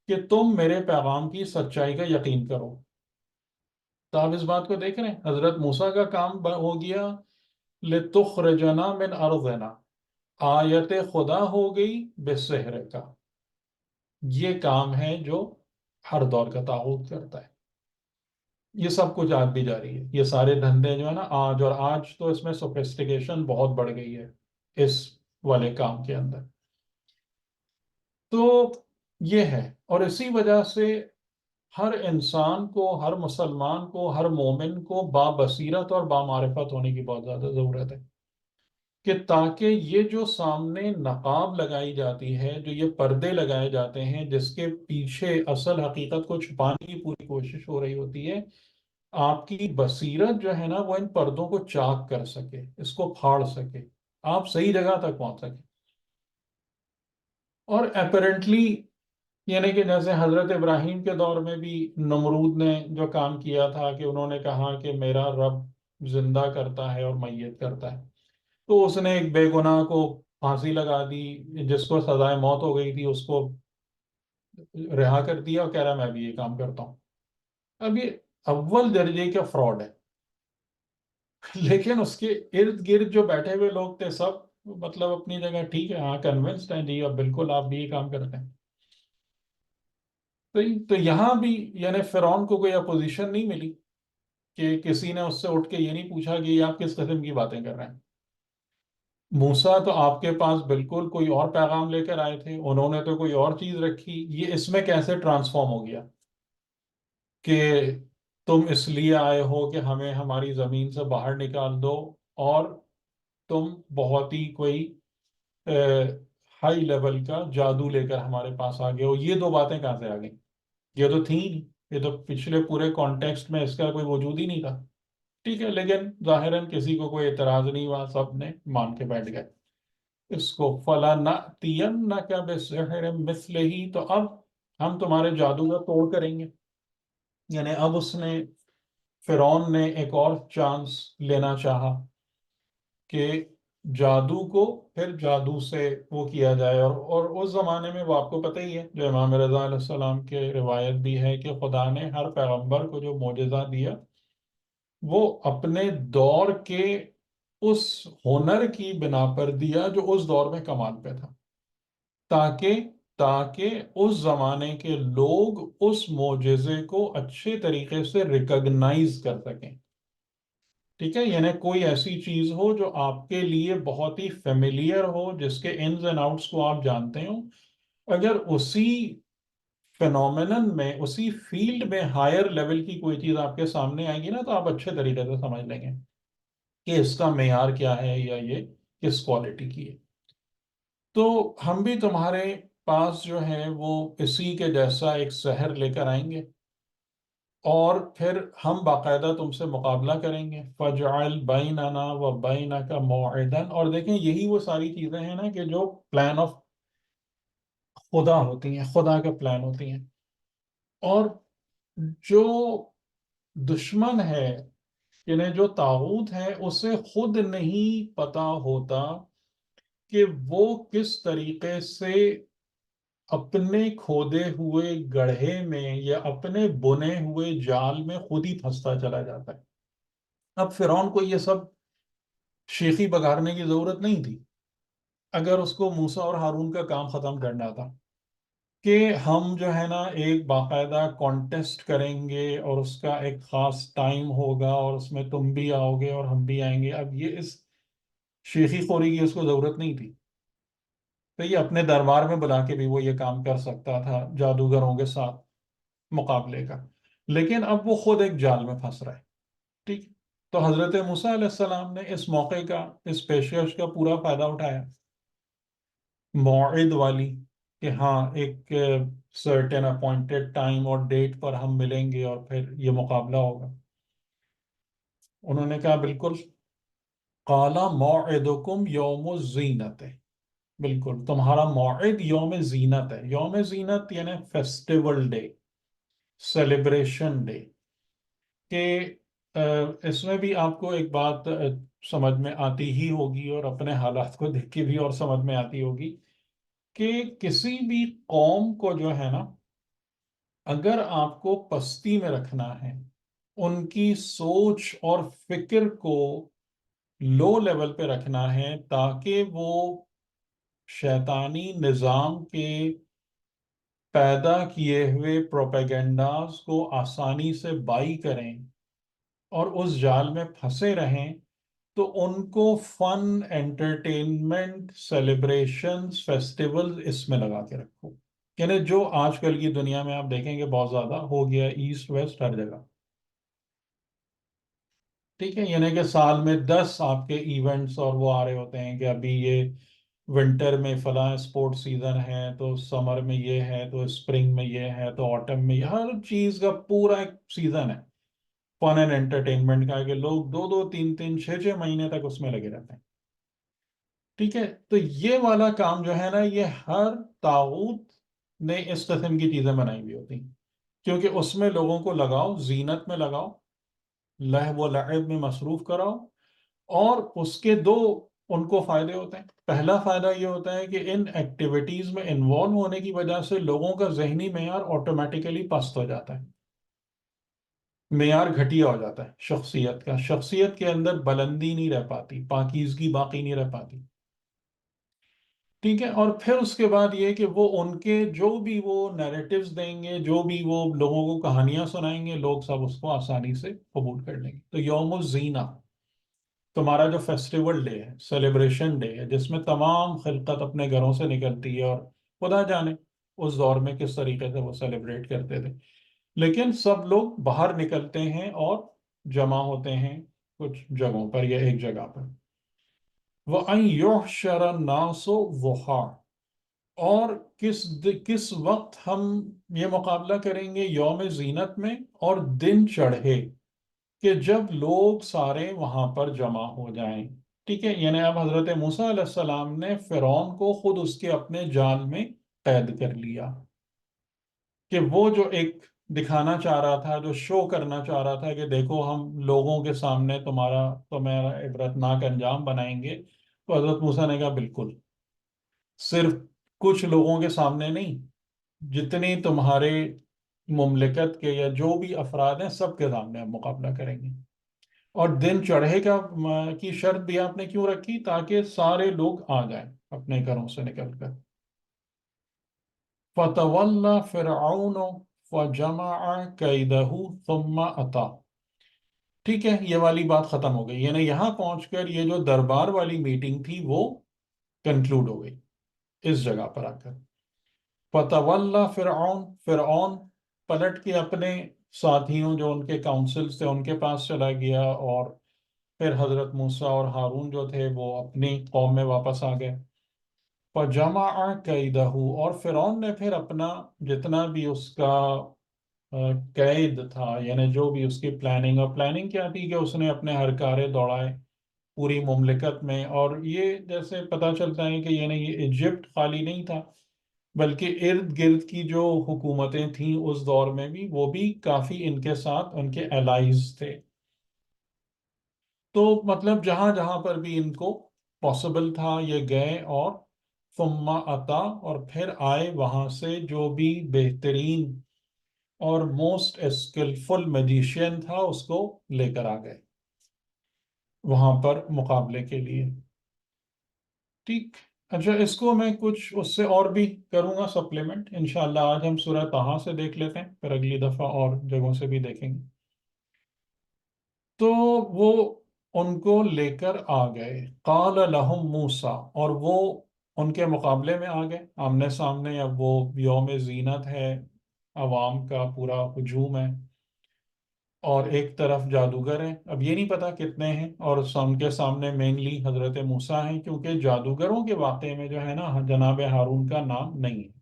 Speaker 1: کہ تم میرے پیغام کی سچائی کا یقین کرو. تو آپ اس بات کو دیکھ رہے ہیں، حضرت موسیٰ کا کام ہو گیا لِتُخْرِجَنَا مِنْ أَرْضِنَا، آیت خدا ہو گئی بسحر کا. یہ کام ہے جو ہر دور کا طاغوت کرتا ہے. یہ سب کچھ آج بھی جاری ہے، یہ سارے دھندے جو ہے نا آج، اور آج تو اس میں سوفسٹیکیشن بہت بڑھ گئی ہے اس والے کام کے اندر. تو یہ ہے، اور اسی وجہ سے ہر انسان کو، ہر مسلمان کو، ہر مومن کو بابصیرت اور بامعرفت ہونے کی بہت زیادہ ضرورت ہے، کہ تاکہ یہ جو سامنے نقاب لگائی جاتی ہے، جو یہ پردے لگائے جاتے ہیں جس کے پیچھے اصل حقیقت کو چھپانے کی پوری کوشش ہو رہی ہوتی ہے، آپ کی بصیرت جو ہے نا وہ ان پردوں کو چاک کر سکے، اس کو پھاڑ سکے، آپ صحیح جگہ تک پہنچ سکے. اور اپیرنٹلی یعنی کہ جیسے حضرت ابراہیم کے دور میں بھی نمرود نے جو کام کیا تھا کہ انہوں نے کہا کہ میرا رب زندہ کرتا ہے اور میت کرتا ہے، تو اس نے ایک بے گناہ کو پھانسی لگا دی، جس کو سزائے موت ہو گئی تھی اس کو رہا کر دیا، اور کہہ رہا میں بھی یہ کام کرتا ہوں. اب یہ اول درجے کا فراڈ ہے. لیکن اس کے ارد گرد جو بیٹھے ہوئے لوگ تھے سب مطلب اپنی جگہ ٹھیک ہے، ہاں کنونسڈ ہیں جی، اب بالکل آپ بھی یہ کام کرتے ہیں. تو یہاں بھی یعنی فرعون کو کوئی اپوزیشن نہیں ملی کہ کسی نے اس سے اٹھ کے یہ نہیں پوچھا کہ یہ آپ کس قسم کی باتیں کر رہے ہیں. موسیٰ تو آپ کے پاس بالکل کوئی اور پیغام لے کر آئے تھے، انہوں نے تو کوئی اور چیز رکھی. یہ اس میں کیسے ٹرانسفارم ہو گیا کہ تم اس لیے آئے ہو کہ ہمیں ہماری زمین سے باہر نکال دو، اور تم بہت ہی کوئی ہائی لیول کا جادو لے کر ہمارے پاس آ گئے ہو. یہ دو باتیں کہاں سے آ گئیں؟ یہ تو تھیں ہی نہیں، یہ تو پچھلے پورے کانٹیکسٹ میں اس کا کوئی وجود ہی نہیں تھا. ٹھیک ہے. لیکن ظاہراً کسی کو کوئی اعتراض نہیں ہوا، سب نے مان کے بیٹھ گئے اس کو. فَلَنَأْتِيَنَّكَ بِسِحْرٍ مِثْلِهِ، تو اب ہم تمہارے جادو کا توڑ کریں گے. یعنی اب اس نے، فرعون نے ایک اور چانس لینا چاہا کہ جادو کو پھر جادو سے وہ کیا جائے، اور اس زمانے میں وہ آپ کو پتہ ہی ہے، جو امام رضا علیہ السلام کے روایت بھی ہے کہ خدا نے ہر پیغمبر کو جو معجزہ دیا وہ اپنے دور کے اس ہنر کی بنا پر دیا جو اس دور میں کمال پہ تھا، تاکہ تاکہ اس زمانے کے لوگ اس معجزے کو اچھے طریقے سے ریکگنائز کر سکیں. ٹھیک ہے، یعنی کوئی ایسی چیز ہو جو آپ کے لیے بہت ہی فیملیئر ہو، جس کے انز اینڈ آؤٹس کو آپ جانتے ہو، اگر اسی فینومینن میں، اسی فیلڈ میں ہائر لیول کی کوئی چیز آپ کے سامنے آئے گی نا، تو آپ اچھے طریقے سے سمجھ لیں گے کہ اس کا معیار کیا ہے یا یہ کس کوالٹی کی ہے. تو ہم بھی تمہارے پاس جو ہے وہ اسی کے جیسا ایک سحر لے کر آئیں گے، اور پھر ہم باقاعدہ تم سے مقابلہ کریں گے. فَجْعَلْ بَيْنَنَا وَبَيْنَكَ مَوْعِدًا. اور دیکھیں یہی وہ ساری چیزیں ہیں نا کہ جو پلان آف خدا ہوتی ہیں، خدا کا پلان ہوتی ہیں. اور جو دشمن ہے، یعنی جو طاغوت ہے، اسے خود نہیں پتا ہوتا کہ وہ کس طریقے سے اپنے کھودے ہوئے گڑھے میں یا اپنے بنے ہوئے جال میں خود ہی پھنستا چلا جاتا ہے. اب فرعون کو یہ سب شیخی بگارنے کی ضرورت نہیں تھی، اگر اس کو موسیٰ اور ہارون کا کام ختم کرنا تھا کہ ہم جو ہے نا ایک باقاعدہ کانٹیسٹ کریں گے اور اس کا ایک خاص ٹائم ہوگا اور اس میں تم بھی آؤ گے اور ہم بھی آئیں گے. اب یہ اس شیخی خوری کی اس کو ضرورت نہیں تھی. تو یہ اپنے دربار میں بلا کے بھی وہ یہ کام کر سکتا تھا جادوگروں کے ساتھ مقابلے کا، لیکن اب وہ خود ایک جال میں پھنس رہا ہے. ٹھیک، تو حضرت موسیٰ علیہ السلام نے اس موقع کا، اس پیشکش کا پورا فائدہ اٹھایا، موعد والی، کہ ہاں ایک سرٹن اپوائنٹڈ ٹائم اور ڈیٹ پر ہم ملیں گے اور پھر یہ مقابلہ ہوگا. انہوں نے کہا بالکل. قَالَ مَوْعِدُكُمْ يَوْمُ الزِّينَةِ. بالکل تمہارا موعد یوم زینت ہے. یوم زینت یعنی فیسٹیول ڈے، سیلیبریشن ڈے. کہ اس میں بھی آپ کو ایک بات سمجھ میں آتی ہی ہوگی، اور اپنے حالات کو دیکھ کے بھی اور سمجھ میں آتی ہوگی، کہ کسی بھی قوم کو جو ہے نا، اگر آپ کو پستی میں رکھنا ہے، ان کی سوچ اور فکر کو لو لیول پہ رکھنا ہے، تاکہ وہ شیطانی نظام کے پیدا کیے ہوئے پروپیگنڈاز کو آسانی سے بائی کریں اور اس جال میں پھنسے رہیں، تو ان کو فن، انٹرٹینمنٹ، سیلیبریشنز، فیسٹیول اس میں لگا کے رکھو. یعنی جو آج کل کی دنیا میں آپ دیکھیں گے بہت زیادہ ہو گیا، ایسٹ ویسٹ ہر جگہ. ٹھیک ہے، یعنی کہ سال میں 10 آپ کے ایونٹس اور وہ آ رہے ہوتے ہیں کہ ابھی یہ ونٹر میں فلاں اسپورٹ سیزن ہے، تو سمر میں یہ ہے، تو اسپرنگ میں یہ ہے، تو آٹم میں یہ. ہر چیز کا پورا ایک سیزن ہے فن اینڈ انٹرٹینمنٹ کا، کہ لوگ 2 2 3 3 6 6 مہینے تک اس میں لگے رہتے ہیں. ٹھیک ہے، تو یہ والا کام جو ہے نا، یہ ہر طاغوت نے اس قسم کی چیزیں بنائی ہوئی ہوتی ہیں، کیونکہ اس میں لوگوں کو لگاؤ، زینت میں لگاؤ، لہو و لعب میں مصروف کراؤ. اور اس کے دو ان کو فائدے ہوتے ہیں. پہلا فائدہ یہ ہوتا ہے کہ ان ایکٹیویٹیز میں انوالو ہونے کی وجہ سے لوگوں کا ذہنی معیار آٹومیٹیکلی پست ہو جاتا ہے، معیار گھٹیا ہو جاتا ہے شخصیت کا. شخصیت کے اندر بلندی نہیں رہ پاتی، پاکیزگی باقی نہیں رہ پاتی. ٹھیک ہے، اور پھر اس کے بعد یہ کہ وہ ان کے جو بھی وہ نیریٹیوز دیں گے، جو بھی وہ لوگوں کو کہانیاں سنائیں گے، لوگ سب اس کو آسانی سے قبول کر لیں گے. تو یوم الزینہ تمہارا جو فیسٹیول ڈے ہے، سیلیبریشن ڈے ہے، جس میں تمام خلقت اپنے گھروں سے نکلتی ہے، اور خدا جانے اس دور میں کس طریقے سے وہ سیلیبریٹ کرتے تھے، لیکن سب لوگ باہر نکلتے ہیں اور جمع ہوتے ہیں کچھ جگہوں پر یا ایک جگہ پر. وَأَن يُحْشَرَ النَّاسُ ضُحًى. اور کس وقت ہم یہ مقابلہ کریں گے؟ یوم زینت میں، اور دن چڑھے، کہ جب لوگ سارے وہاں پر جمع ہو جائیں. ٹھیک ہے، یعنی اب حضرت موسیٰ علیہ السلام نے فرعون کو خود اس کے اپنے جال میں قید کر لیا، کہ وہ جو ایک دکھانا چاہ رہا تھا، جو شو کرنا چاہ رہا تھا کہ دیکھو ہم لوگوں کے سامنے تمہارا عبرتناک انجام بنائیں گے، تو حضرت موسیٰ نے کہا بالکل، صرف کچھ لوگوں کے سامنے نہیں، جتنی تمہارے مملکت کے یا جو بھی افراد ہیں سب کے سامنے ہم مقابلہ کریں گے. اور دن چڑھے کا کی شرط بھی آپ نے کیوں رکھی؟ تاکہ سارے لوگ آ جائیں اپنے گھروں سے نکل کر. فَتَوَلَّى فِرْعَوْنُ فَجَمَعَ كَيْدَهُ ثُمَّ أَتَى. ٹھیک ہے، یہ والی بات ختم ہو گئی، یعنی یہاں پہنچ کر یہ جو دربار والی میٹنگ تھی وہ کنکلوڈ ہو گئی اس جگہ پر آ کر. فَتَوَلَّى فرعون پلٹ کے اپنے ساتھیوں جو ان کے کاؤنسلز تھے ان کے پاس چلا گیا، اور پھر حضرت موسیٰ اور ہارون جو تھے وہ اپنی قوم میں واپس آ گئے. فَجَمَعَ كَيْدَهُ، اور فرعون نے پھر اپنا جتنا بھی اس کا قید تھا، یعنی جو بھی اس کی پلاننگ، اور پلاننگ کیا تھی کہ اس نے اپنے ہر کارے دوڑائے پوری مملکت میں. اور یہ جیسے پتہ چلتا ہے کہ یہ ایجپٹ خالی نہیں تھا، بلکہ ارد گرد کی جو حکومتیں تھیں اس دور میں بھی، وہ بھی کافی ان کے ساتھ ان کے الائز تھے. تو مطلب جہاں جہاں پر بھی ان کو پاسبل تھا یہ گئے، اور ثم اتا، اور پھر آئے وہاں سے جو بھی بہترین اور موسٹ اسکلفل میجیشین تھا اس کو لے کر آ گئے وہاں پر مقابلے کے لیے. ٹھیک. اچھا، اس کو میں کچھ اس سے اور بھی کروں گا سپلیمنٹ انشاءاللہ. آج ہم سورہ طٰہٰ سے دیکھ لیتے ہیں، پھر اگلی دفعہ اور جگہوں سے بھی دیکھیں گے. تو وہ ان کو لے کر آ گئے. قال لہم موسیٰ، اور وہ ان کے مقابلے میں آ گئے آمنے سامنے. اب وہ یوم زینت ہے، عوام کا پورا ہجوم ہے، اور ایک طرف جادوگر ہیں. اب یہ نہیں پتا کتنے ہیں، اور ان کے سامنے مینلی حضرت موسیٰ ہیں، کیونکہ جادوگروں کے واقعے میں جو ہے نا جناب ہارون کا نام نہیں ہے.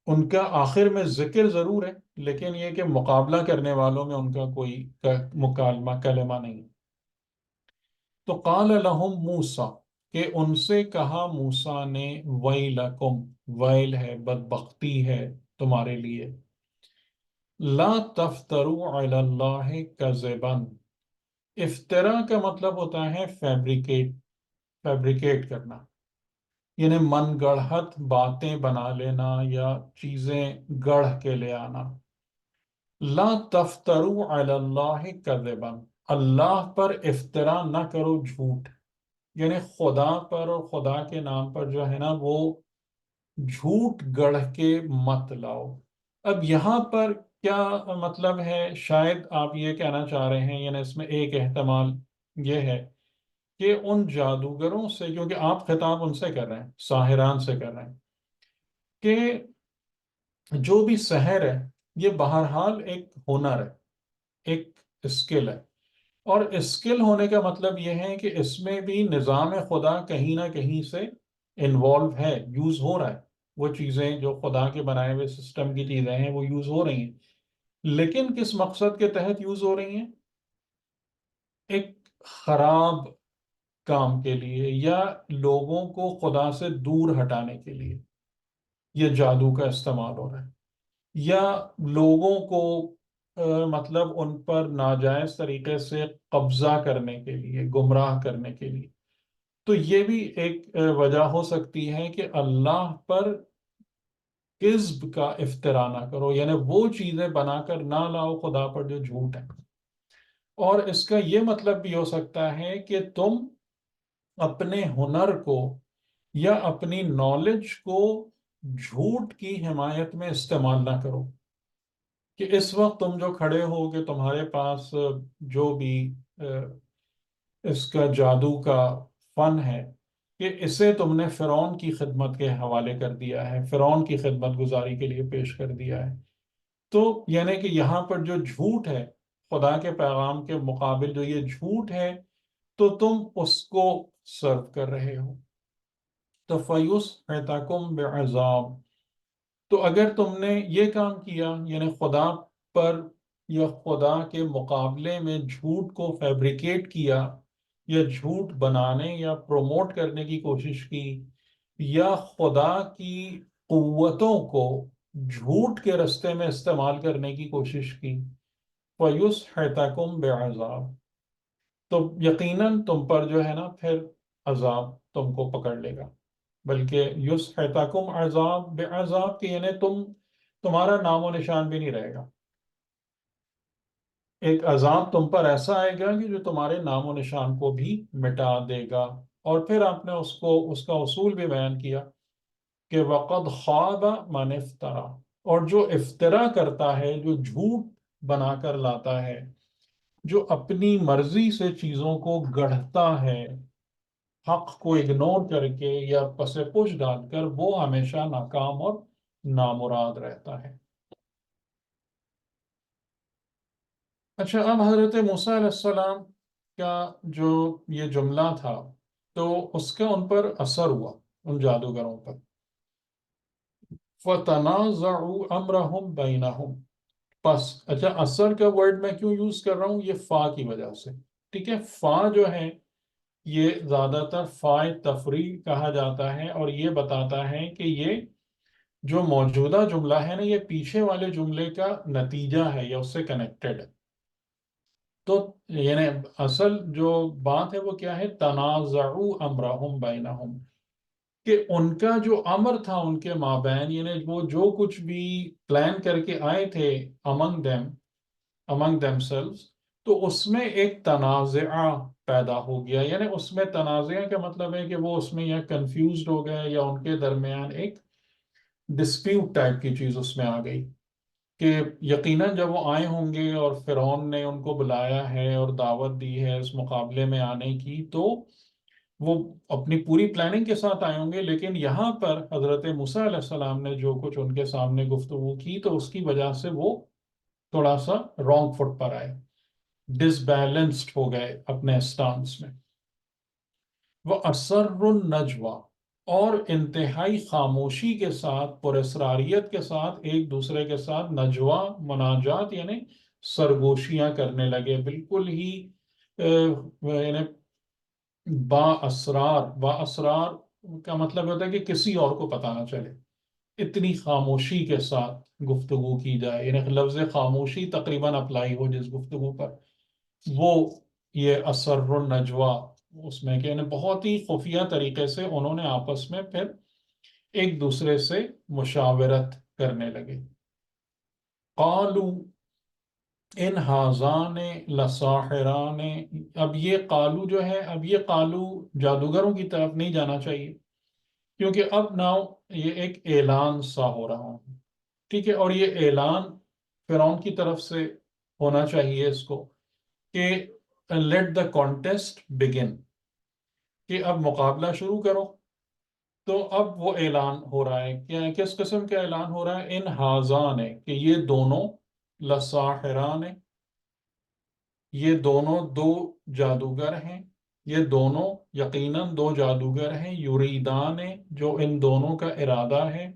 Speaker 1: ان کا آخر میں ذکر ضرور ہے، لیکن یہ کہ مقابلہ کرنے والوں میں ان کا کوئی مکالمہ کلمہ نہیں. تو قال لہم موسیٰ، کہ ان سے کہا موسیٰ نے، ویلکم، ویل ہے، بدبختی ہے تمہارے لیے. لا تفتروا علی اللہ کذبا. افترا کا مطلب ہوتا ہے فیبریکیٹ کرنا، یعنی من گڑھت باتیں بنا لینا یا چیزیں گڑھ کے لے آنا. لا تفتروا علی اللہ کذبا، اللہ پر افترا نہ کرو جھوٹ، یعنی خدا پر اور خدا کے نام پر جو ہے نا وہ جھوٹ گڑھ کے مت لاؤ. اب یہاں پر کیا مطلب ہے؟ شاید آپ یہ کہنا چاہ رہے ہیں، یعنی اس میں ایک احتمال یہ ہے کہ ان جادوگروں سے، کیونکہ آپ خطاب ان سے کر رہے ہیں، ساحران سے کر رہے ہیں، کہ جو بھی سحر ہے یہ بہرحال ایک ہنر ہے، ایک اسکل ہے. اور اسکل ہونے کا مطلب یہ ہے کہ اس میں بھی نظام خدا کہیں نہ کہیں سے انوالو ہے، یوز ہو رہا ہے. وہ چیزیں جو خدا کے بنائے ہوئے سسٹم کی چیزیں ہیں وہ یوز ہو رہی ہیں، لیکن کس مقصد کے تحت یوز ہو رہی ہیں؟ ایک خراب کام کے لیے، یا لوگوں کو خدا سے دور ہٹانے کے لیے یہ جادو کا استعمال ہو رہا ہے، یا لوگوں کو مطلب ان پر ناجائز طریقے سے قبضہ کرنے کے لیے، گمراہ کرنے کے لیے. تو یہ بھی ایک وجہ ہو سکتی ہے کہ اللہ پر کذب کا افترا نہ کرو، یعنی وہ چیزیں بنا کر نہ لاؤ خدا پر جو جھوٹ ہے. اور اس کا یہ مطلب بھی ہو سکتا ہے کہ تم اپنے ہنر کو یا اپنی نالج کو جھوٹ کی حمایت میں استعمال نہ کرو، کہ اس وقت تم جو کھڑے ہو کہ تمہارے پاس جو بھی اس کا جادو کا فن ہے، کہ اسے تم نے فرعون کی خدمت کے حوالے کر دیا ہے، فرعون کی خدمت گزاری کے لیے پیش کر دیا ہے. تو یعنی کہ یہاں پر جو جھوٹ ہے خدا کے پیغام کے مقابل، جو یہ جھوٹ ہے تو تم اس کو سرو کر رہے ہو. تو فَيُسْحِتَكُمْ بِعَذَابٍ، تو اگر تم نے یہ کام کیا، یعنی خدا پر یا خدا کے مقابلے میں جھوٹ کو فیبریکیٹ کیا، یا جھوٹ بنانے یا پروموٹ کرنے کی کوشش کی، یا خدا کی قوتوں کو جھوٹ کے رستے میں استعمال کرنے کی کوشش کی، فَيُسْحِتَكُمْ بِعَذَابٍ، تو یقیناً تم پر جو ہے نا پھر عذاب تم کو پکڑ لے گا، بلکہ یسحتکم عذاب بعذاب، کہ یعنی تمہارا نام و نشان بھی نہیں رہے گا. ایک عذاب تم پر ایسا آئے گا کہ جو تمہارے نام و نشان کو بھی مٹا دے گا. اور پھر آپ نے اس کا اصول بھی بیان کیا کہ وقد خواب من افترا، اور جو افطرا کرتا ہے، جو جھوٹ بنا کر لاتا ہے، جو اپنی مرضی سے چیزوں کو گڑھتا ہے، حق کو اگنور کر کے یا پس پش ڈال کر، وہ ہمیشہ ناکام اور نامراد رہتا ہے. اچھا، اب حضرت موسیٰ علیہ السلام کا جو یہ جملہ تھا تو اس کا ان پر اثر ہوا، ان جادوگروں پر. فَتَنَازَعُوا أَمْرَهُمْ بَيْنَهُمْ. پس اچھا، اثر کا ورڈ میں کیوں یوز کر رہا ہوں؟ یہ فا کی وجہ سے. ٹھیک ہے، فا جو ہے یہ زیادہ تر فائے تفریح کہا جاتا ہے، اور یہ بتاتا ہے کہ یہ جو موجودہ جملہ ہے نا، یہ پیچھے والے جملے کا نتیجہ ہے یا اس سے کنیکٹڈ ہے. تو یعنی اصل جو بات ہے وہ کیا ہے؟ تنازعوا امرہم بینہم، کہ ان کا جو امر تھا ان کے مابین، یعنی وہ جو کچھ بھی پلان کر کے آئے تھے among themselves، تو اس میں ایک تنازعہ پیدا ہو گیا. یعنی اس میں تنازعہ کا مطلب ہے کہ وہ اس میں یا کنفیوزڈ ہو گئے، یا ان کے درمیان ایک ڈسپیوٹ ٹائپ کی چیز اس میں آ گئی کہ یقیناً جب وہ آئے ہوں گے اور فرعون نے ان کو بلایا ہے اور دعوت دی ہے اس مقابلے میں آنے کی، تو وہ اپنی پوری پلاننگ کے ساتھ آئے ہوں گے. لیکن یہاں پر حضرت موسیٰ علیہ السلام نے جو کچھ ان کے سامنے گفتگو کی، تو اس کی وجہ سے وہ تھوڑا سا رانگ فٹ پر آئے، ڈس بیلنسڈ ہو گئے اپنے سٹانس میں. وہ اسر النجوہ، اور انتہائی خاموشی کے ساتھ، پر اسراریت کے ساتھ ایک دوسرے کے ساتھ نجوہ، مناجات یعنی سرگوشیاں کرنے لگے، بالکل ہی یعنی با اسرار کا مطلب ہوتا ہے کہ کسی اور کو پتہ نہ چلے، اتنی خاموشی کے ساتھ گفتگو کی جائے. یعنی لفظ خاموشی تقریباً اپلائی ہو جس گفتگو پر، وہ یہ اسر النجوہ اس میں کہ بہت ہی خفیہ طریقے سے انہوں نے آپس میں پھر ایک دوسرے سے مشاورت کرنے لگے. قالوا ان ہاذان لساحران. اب یہ قالو جو ہے، اب یہ قالو جادوگروں کی طرف نہیں جانا چاہیے، کیونکہ اب ناؤ یہ ایک اعلان سا ہو رہا ہے. ٹھیک ہے، اور یہ اعلان فرعون کی طرف سے ہونا چاہیے اس کو کہ لیٹ دا کانٹیسٹ بگن، کہ اب مقابلہ شروع کرو. تو اب وہ اعلان ہو رہا ہے کہ کس قسم کا اعلان ہو رہا ہے؟ ان ہاذان ہے کہ یہ دونوں، لساحران ہے، یہ دونوں دو جادوگر ہیں، یہ دونوں یقیناً دو جادوگر ہیں، یریدان ہے جو ان دونوں کا ارادہ ہے،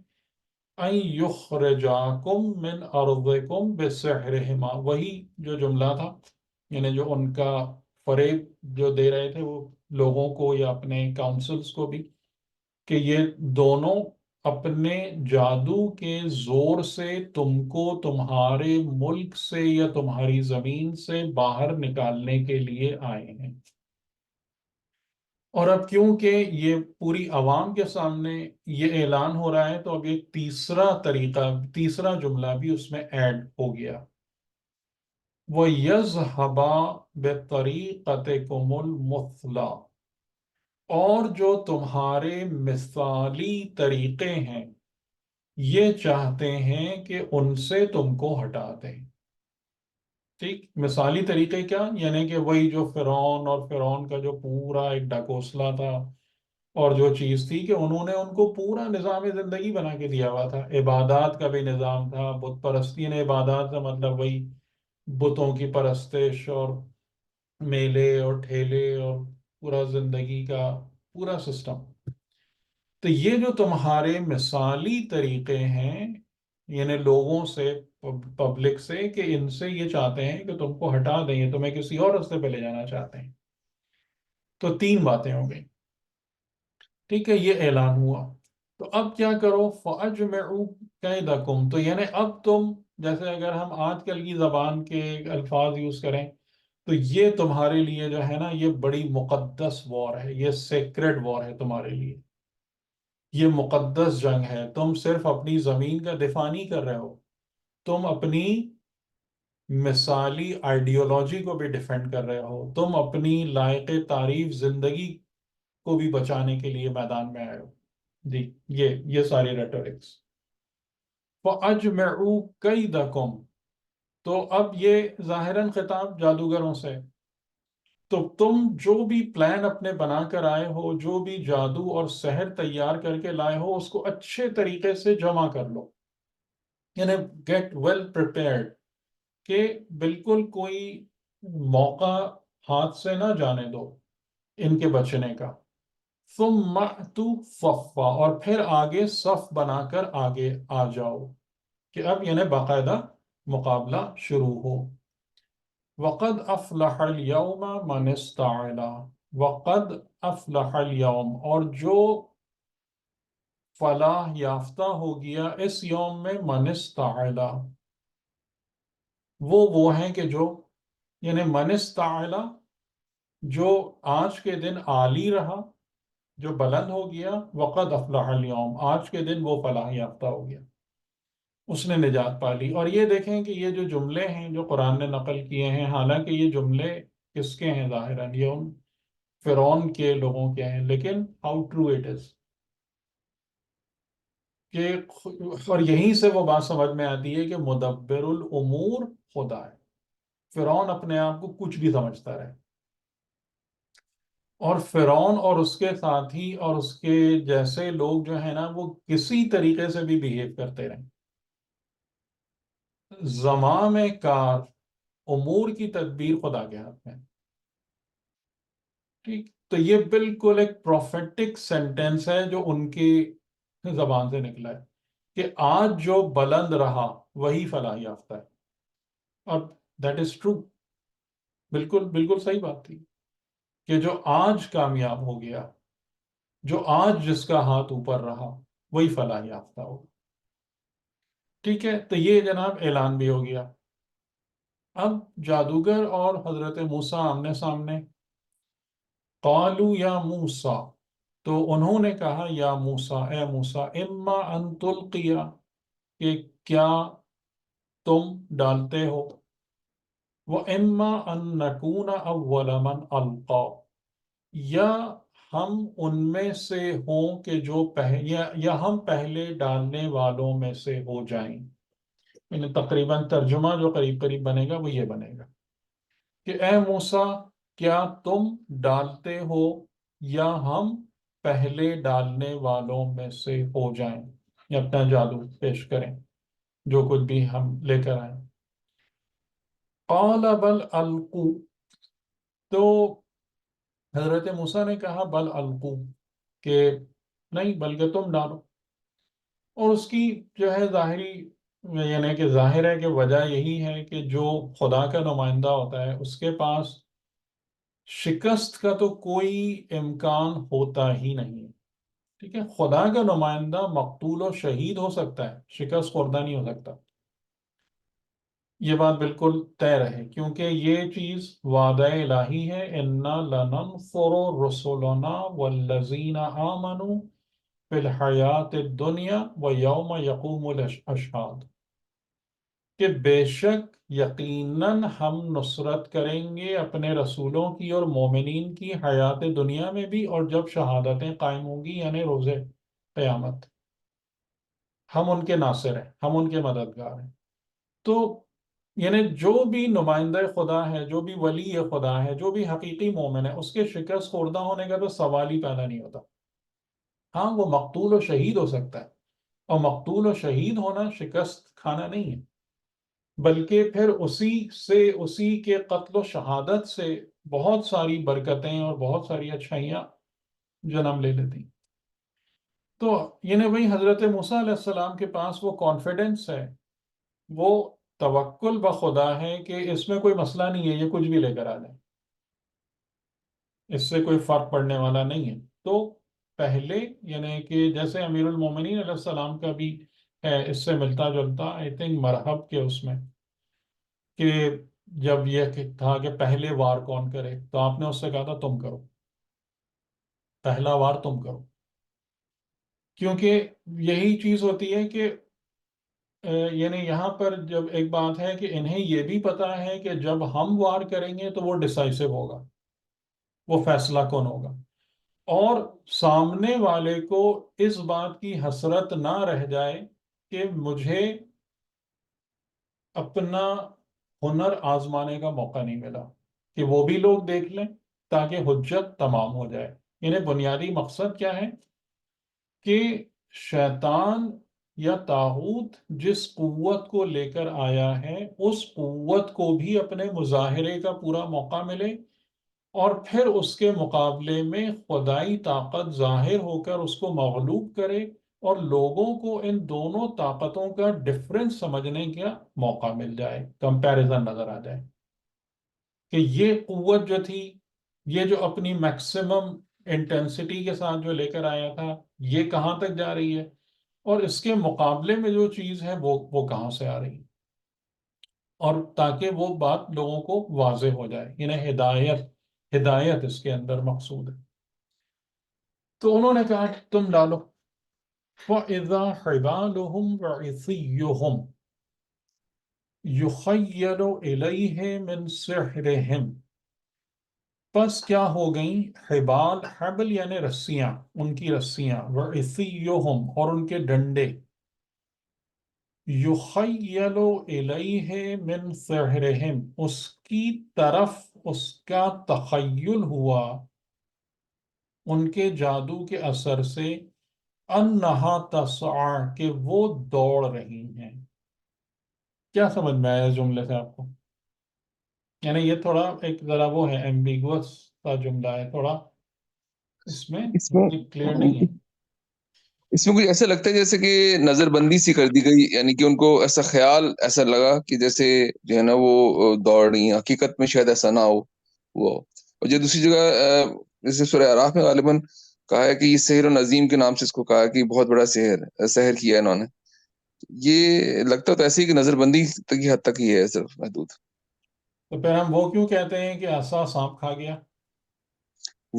Speaker 1: ان یخرجاکم من ارضکم بسحرہما. وہی جو جملہ تھا، یعنی جو ان کا فریب جو دے رہے تھے وہ لوگوں کو یا اپنے کاؤنسلز کو بھی، کہ یہ دونوں اپنے جادو کے زور سے تم کو تمہارے ملک سے یا تمہاری زمین سے باہر نکالنے کے لیے آئے ہیں. اور اب کیونکہ یہ پوری عوام کے سامنے یہ اعلان ہو رہا ہے، تو اب ایک تیسرا طریقہ، تیسرا جملہ بھی اس میں ایڈ ہو گیا. وَيَذْهَبَا بِطَرِيقَتِكُمُ الْمُثْلَىٰ. اور جو تمہارے مثالی طریقے ہیں، یہ چاہتے ہیں کہ ان سے تم کو ہٹا دیں. ٹھیک، مثالی طریقے کیا؟ یعنی کہ وہی جو فرعون اور فرعون کا جو پورا ایک ڈاکوسلا تھا، اور جو چیز تھی کہ انہوں نے ان کو پورا نظام زندگی بنا کے دیا ہوا تھا. عبادات کا بھی نظام تھا، بت پرستی نے عبادات کا مطلب وہی بتوں کی پرستش اور میلے اور ٹھیلے اور پورا زندگی کا پورا سسٹم. تو یہ جو تمہارے مثالی طریقے ہیں، یعنی لوگوں سے، پبلک سے، کہ ان سے یہ چاہتے ہیں کہ تم کو ہٹا دیں، تمہیں کسی اور راستے پہ لے جانا چاہتے ہیں. تو تین باتیں ہو گئی. ٹھیک ہے، یہ اعلان ہوا. تو اب کیا کرو؟ فَأَجْمِعُوا كَيْدَكُمْ. تو یعنی اب تم، جیسے اگر ہم آج کل کی زبان کے الفاظ یوز کریں تو یہ تمہارے لیے جو ہے نا یہ بڑی مقدس وار ہے، یہ سیکریڈ وار ہے تمہارے لیے، یہ مقدس جنگ ہے. تم صرف اپنی زمین کا دفاع نہیں کر رہے ہو، تم اپنی مثالی آئیڈیولوجی کو بھی ڈیفینڈ کر رہے ہو، تم اپنی لائق تعریف زندگی کو بھی بچانے کے لیے میدان میں آئے ہو. جی یہ ساری ریٹورکس. فَأَجْمِعُوا كَيْدَكُمْ، تو اب یہ ظاہراً خطاب جادوگروں سے، تو تم جو بھی پلان اپنے بنا کر آئے ہو، جو بھی جادو اور سحر تیار کر کے لائے ہو، اس کو اچھے طریقے سے جمع کر لو، یعنی گیٹ ویل پریپیئرڈ، کہ بالکل کوئی موقع ہاتھ سے نہ جانے دو ان کے بچنے کا. ثم اتوا صفا، اور پھر آگے صف بنا کر آگے آ جاؤ، کہ اب یعنی باقاعدہ مقابلہ شروع ہو. وقد افلح اليوم من استعلا، وقد افلح اليوم، اور جو فلاح یافتہ ہو گیا اس یوم میں، من استعلا، وہ ہیں کہ جو، یعنی من استعلا، جو آج کے دن عالی رہا، جو بلند ہو گیا. وقد افلح اليوم، آج کے دن وہ فلاح یافتہ ہو گیا، اس نے نجات پا لی. اور یہ دیکھیں کہ یہ جو جملے ہیں جو قرآن نے نقل کیے ہیں، حالانکہ یہ جملے کس کے ہیں؟ ظاہراً یہ ان فرعون کے لوگوں کے ہیں، لیکن ہاؤ ٹرو اٹ از، کہ اور یہیں سے وہ بات سمجھ میں آتی ہے کہ مدبر الامور خدا ہے. فرعون اپنے آپ کو کچھ بھی سمجھتا رہے، اور فرعون اور اس کے ساتھی اور اس کے جیسے لوگ جو ہیں نا، وہ کسی طریقے سے بھی بیہیو کرتے رہیں. زمام کار، امور کی تدبیر خدا کے ہاتھ میں. ٹھیک، تو یہ بالکل ایک پروفیٹک سینٹینس ہے جو ان کی زبان سے نکلا ہے، کہ آج جو بلند رہا وہی فلاح یافتہ ہے. اور دیٹ از ٹرو، بالکل بالکل صحیح بات تھی، کہ جو آج کامیاب ہو گیا، جو آج جس کا ہاتھ اوپر رہا وہی فلاح یافتہ ہو. ٹھیک ہے، تو یہ جناب اعلان بھی ہو گیا. اب جادوگر اور حضرت موسیٰ آمنے سامنے. قالوا یا موسیٰ، تو انہوں نے کہا یا موسیٰ، اے موسیٰ، اما ان تلقیا، کہ کیا تم ڈالتے ہو، وَإِمَّا أَن نَّكُونَ أَوَّلَ مَنْ أَلْقَى، یا ہم ان میں سے ہوں کہ جو یا ہم پہلے ڈالنے والوں میں سے ہو جائیں. یعنی تقریباً ترجمہ جو قریب قریب بنے گا وہ یہ بنے گا کہ اے موسیٰ، کیا تم ڈالتے ہو یا ہم پہلے ڈالنے والوں میں سے ہو جائیں، یا اپنا جادو پیش کریں، جو کچھ بھی ہم لے کر آئیں. قال بل القوا، تو حضرت موسیٰ نے کہا بل القوا، کہ نہیں بلکہ تم ڈالو. اور اس کی جو ہے ظاہری، یعنی کہ ظاہر ہے کہ وجہ یہی ہے کہ جو خدا کا نمائندہ ہوتا ہے اس کے پاس شکست کا تو کوئی امکان ہوتا ہی نہیں. ٹھیک ہے، خدا کا نمائندہ مقتول و شہید ہو سکتا ہے، شکست خوردہ نہیں ہو سکتا. یہ بات بالکل طے رہے، کیونکہ یہ چیز وعدہ الہی ہے. اِنَّا لَنَنصُرُ رُسُلَنَا وَالَّذِينَ آمَنُوا فِي الْحَيَاةِ الدُّنْيَا وَيَوْمَ يَقُومُ الْأَشْهَادُ، کہ بے شک یقیناً ہم نصرت کریں گے اپنے رسولوں کی اور مومنین کی حیات دنیا میں بھی، اور جب شہادتیں قائم ہوں گی یعنی روز قیامت. ہم ان کے ناصر ہیں، ہم ان کے مددگار ہیں. تو یعنی جو بھی نمائندہ خدا ہے، جو بھی ولی خدا ہے، جو بھی حقیقی مومن ہے، اس کے شکست خوردہ ہونے کا تو سوال ہی پیدا نہیں ہوتا. ہاں، وہ مقتول و شہید ہو سکتا ہے، اور مقتول و شہید ہونا شکست کھانا نہیں ہے، بلکہ پھر اسی کے قتل و شہادت سے بہت ساری برکتیں اور بہت ساری اچھائیاں جنم لے لیتی. تو یعنی وہی حضرت موسیٰ علیہ السلام کے پاس وہ کانفیڈنس ہے، وہ توکل بخدا ہے کہ اس میں کوئی مسئلہ نہیں ہے، یہ کچھ بھی لے کر آ جائیں، اس سے کوئی فرق پڑنے والا نہیں ہے. تو پہلے یعنی کہ جیسے امیر المومنین علیہ السلام کا بھی ہے، اس سے ملتا جلتا آئی تھنک مرحب کے اس میں، کہ جب یہ تھا کہ پہلے وار کون کرے تو آپ نے اس سے کہا تھا تم کرو، پہلا وار تم کرو، کیونکہ یہی چیز ہوتی ہے کہ یعنی یہاں پر جب ایک بات ہے کہ انہیں یہ بھی پتا ہے کہ جب ہم وار کریں گے تو وہ ڈسائسو ہوگا، وہ فیصلہ کن ہوگا، اور سامنے والے کو اس بات کی حسرت نہ رہ جائے کہ مجھے اپنا ہنر آزمانے کا موقع نہیں ملا، کہ وہ بھی لوگ دیکھ لیں تاکہ حجت تمام ہو جائے۔ یعنی بنیادی مقصد کیا ہے کہ شیطان یا طاغوت جس قوت کو لے کر آیا ہے اس قوت کو بھی اپنے مظاہرے کا پورا موقع ملے، اور پھر اس کے مقابلے میں خدائی طاقت ظاہر ہو کر اس کو مغلوب کرے، اور لوگوں کو ان دونوں طاقتوں کا ڈفرنس سمجھنے کا موقع مل جائے، کمپیریزن نظر آ جائے کہ یہ قوت جو تھی، یہ جو اپنی میکسیمم انٹینسٹی کے ساتھ جو لے کر آیا تھا، یہ کہاں تک جا رہی ہے، اور اس کے مقابلے میں جو چیز ہے وہ کہاں سے آ رہی ہے، اور تاکہ وہ بات لوگوں کو واضح ہو جائے، یعنی ہدایت اس کے اندر مقصود ہے۔ تو انہوں نے کہا تم ڈالو، وَإِذَا حِبَالُهُمْ وَعِصِيُّهُمْ يُخَيَّلُ إِلَيْهِ مِنْ سِحْرِهِمْ، پس کیا ہو گئیں حبال، حبل یعنی رسیاں، ان کی رسیاں، وَعِصِيُّهُمْ اور ان کے ڈنڈے، یخیل الیہ من سحرہم اس کی طرف اس کا تخیل ہوا ان کے جادو کے اثر سے، انہا تسعی کہ وہ دوڑ رہی ہیں۔ کیا سمجھ میں آیا اس جملے سے آپ کو؟ یعنی یہ تھوڑا ایک ذرا وہ ہے، ایمبیگوس کا جملہ ہے، تھوڑا اس میں
Speaker 5: اس میں
Speaker 1: کلیئر نہیں ہے۔
Speaker 5: اس میں کچھ ایسا لگتا ہے جیسے کہ نظر بندی سی کر دی گئی، یعنی کہ ان کو ایسا خیال ایسا لگا کہ جیسے جو ہے نا وہ دوڑ رہی ہیں، حقیقت میں شاید ایسا نہ ہو وہ۔ اور جو دوسری جگہ جیسے سورہ اعراف میں غالباً کہا ہے کہ یہ سحر العظیم کے نام سے اس کو کہا کہ بہت بڑا سحر کیا ہے انہوں نے۔ یہ لگتا تو ایسے ہی کہ نظر بندی کی حد تک ہی ہے صرف محدود۔
Speaker 1: تو پھر ہم وہ کیوں کہتے ہیں کہ عصا سانپ کھا گیا؟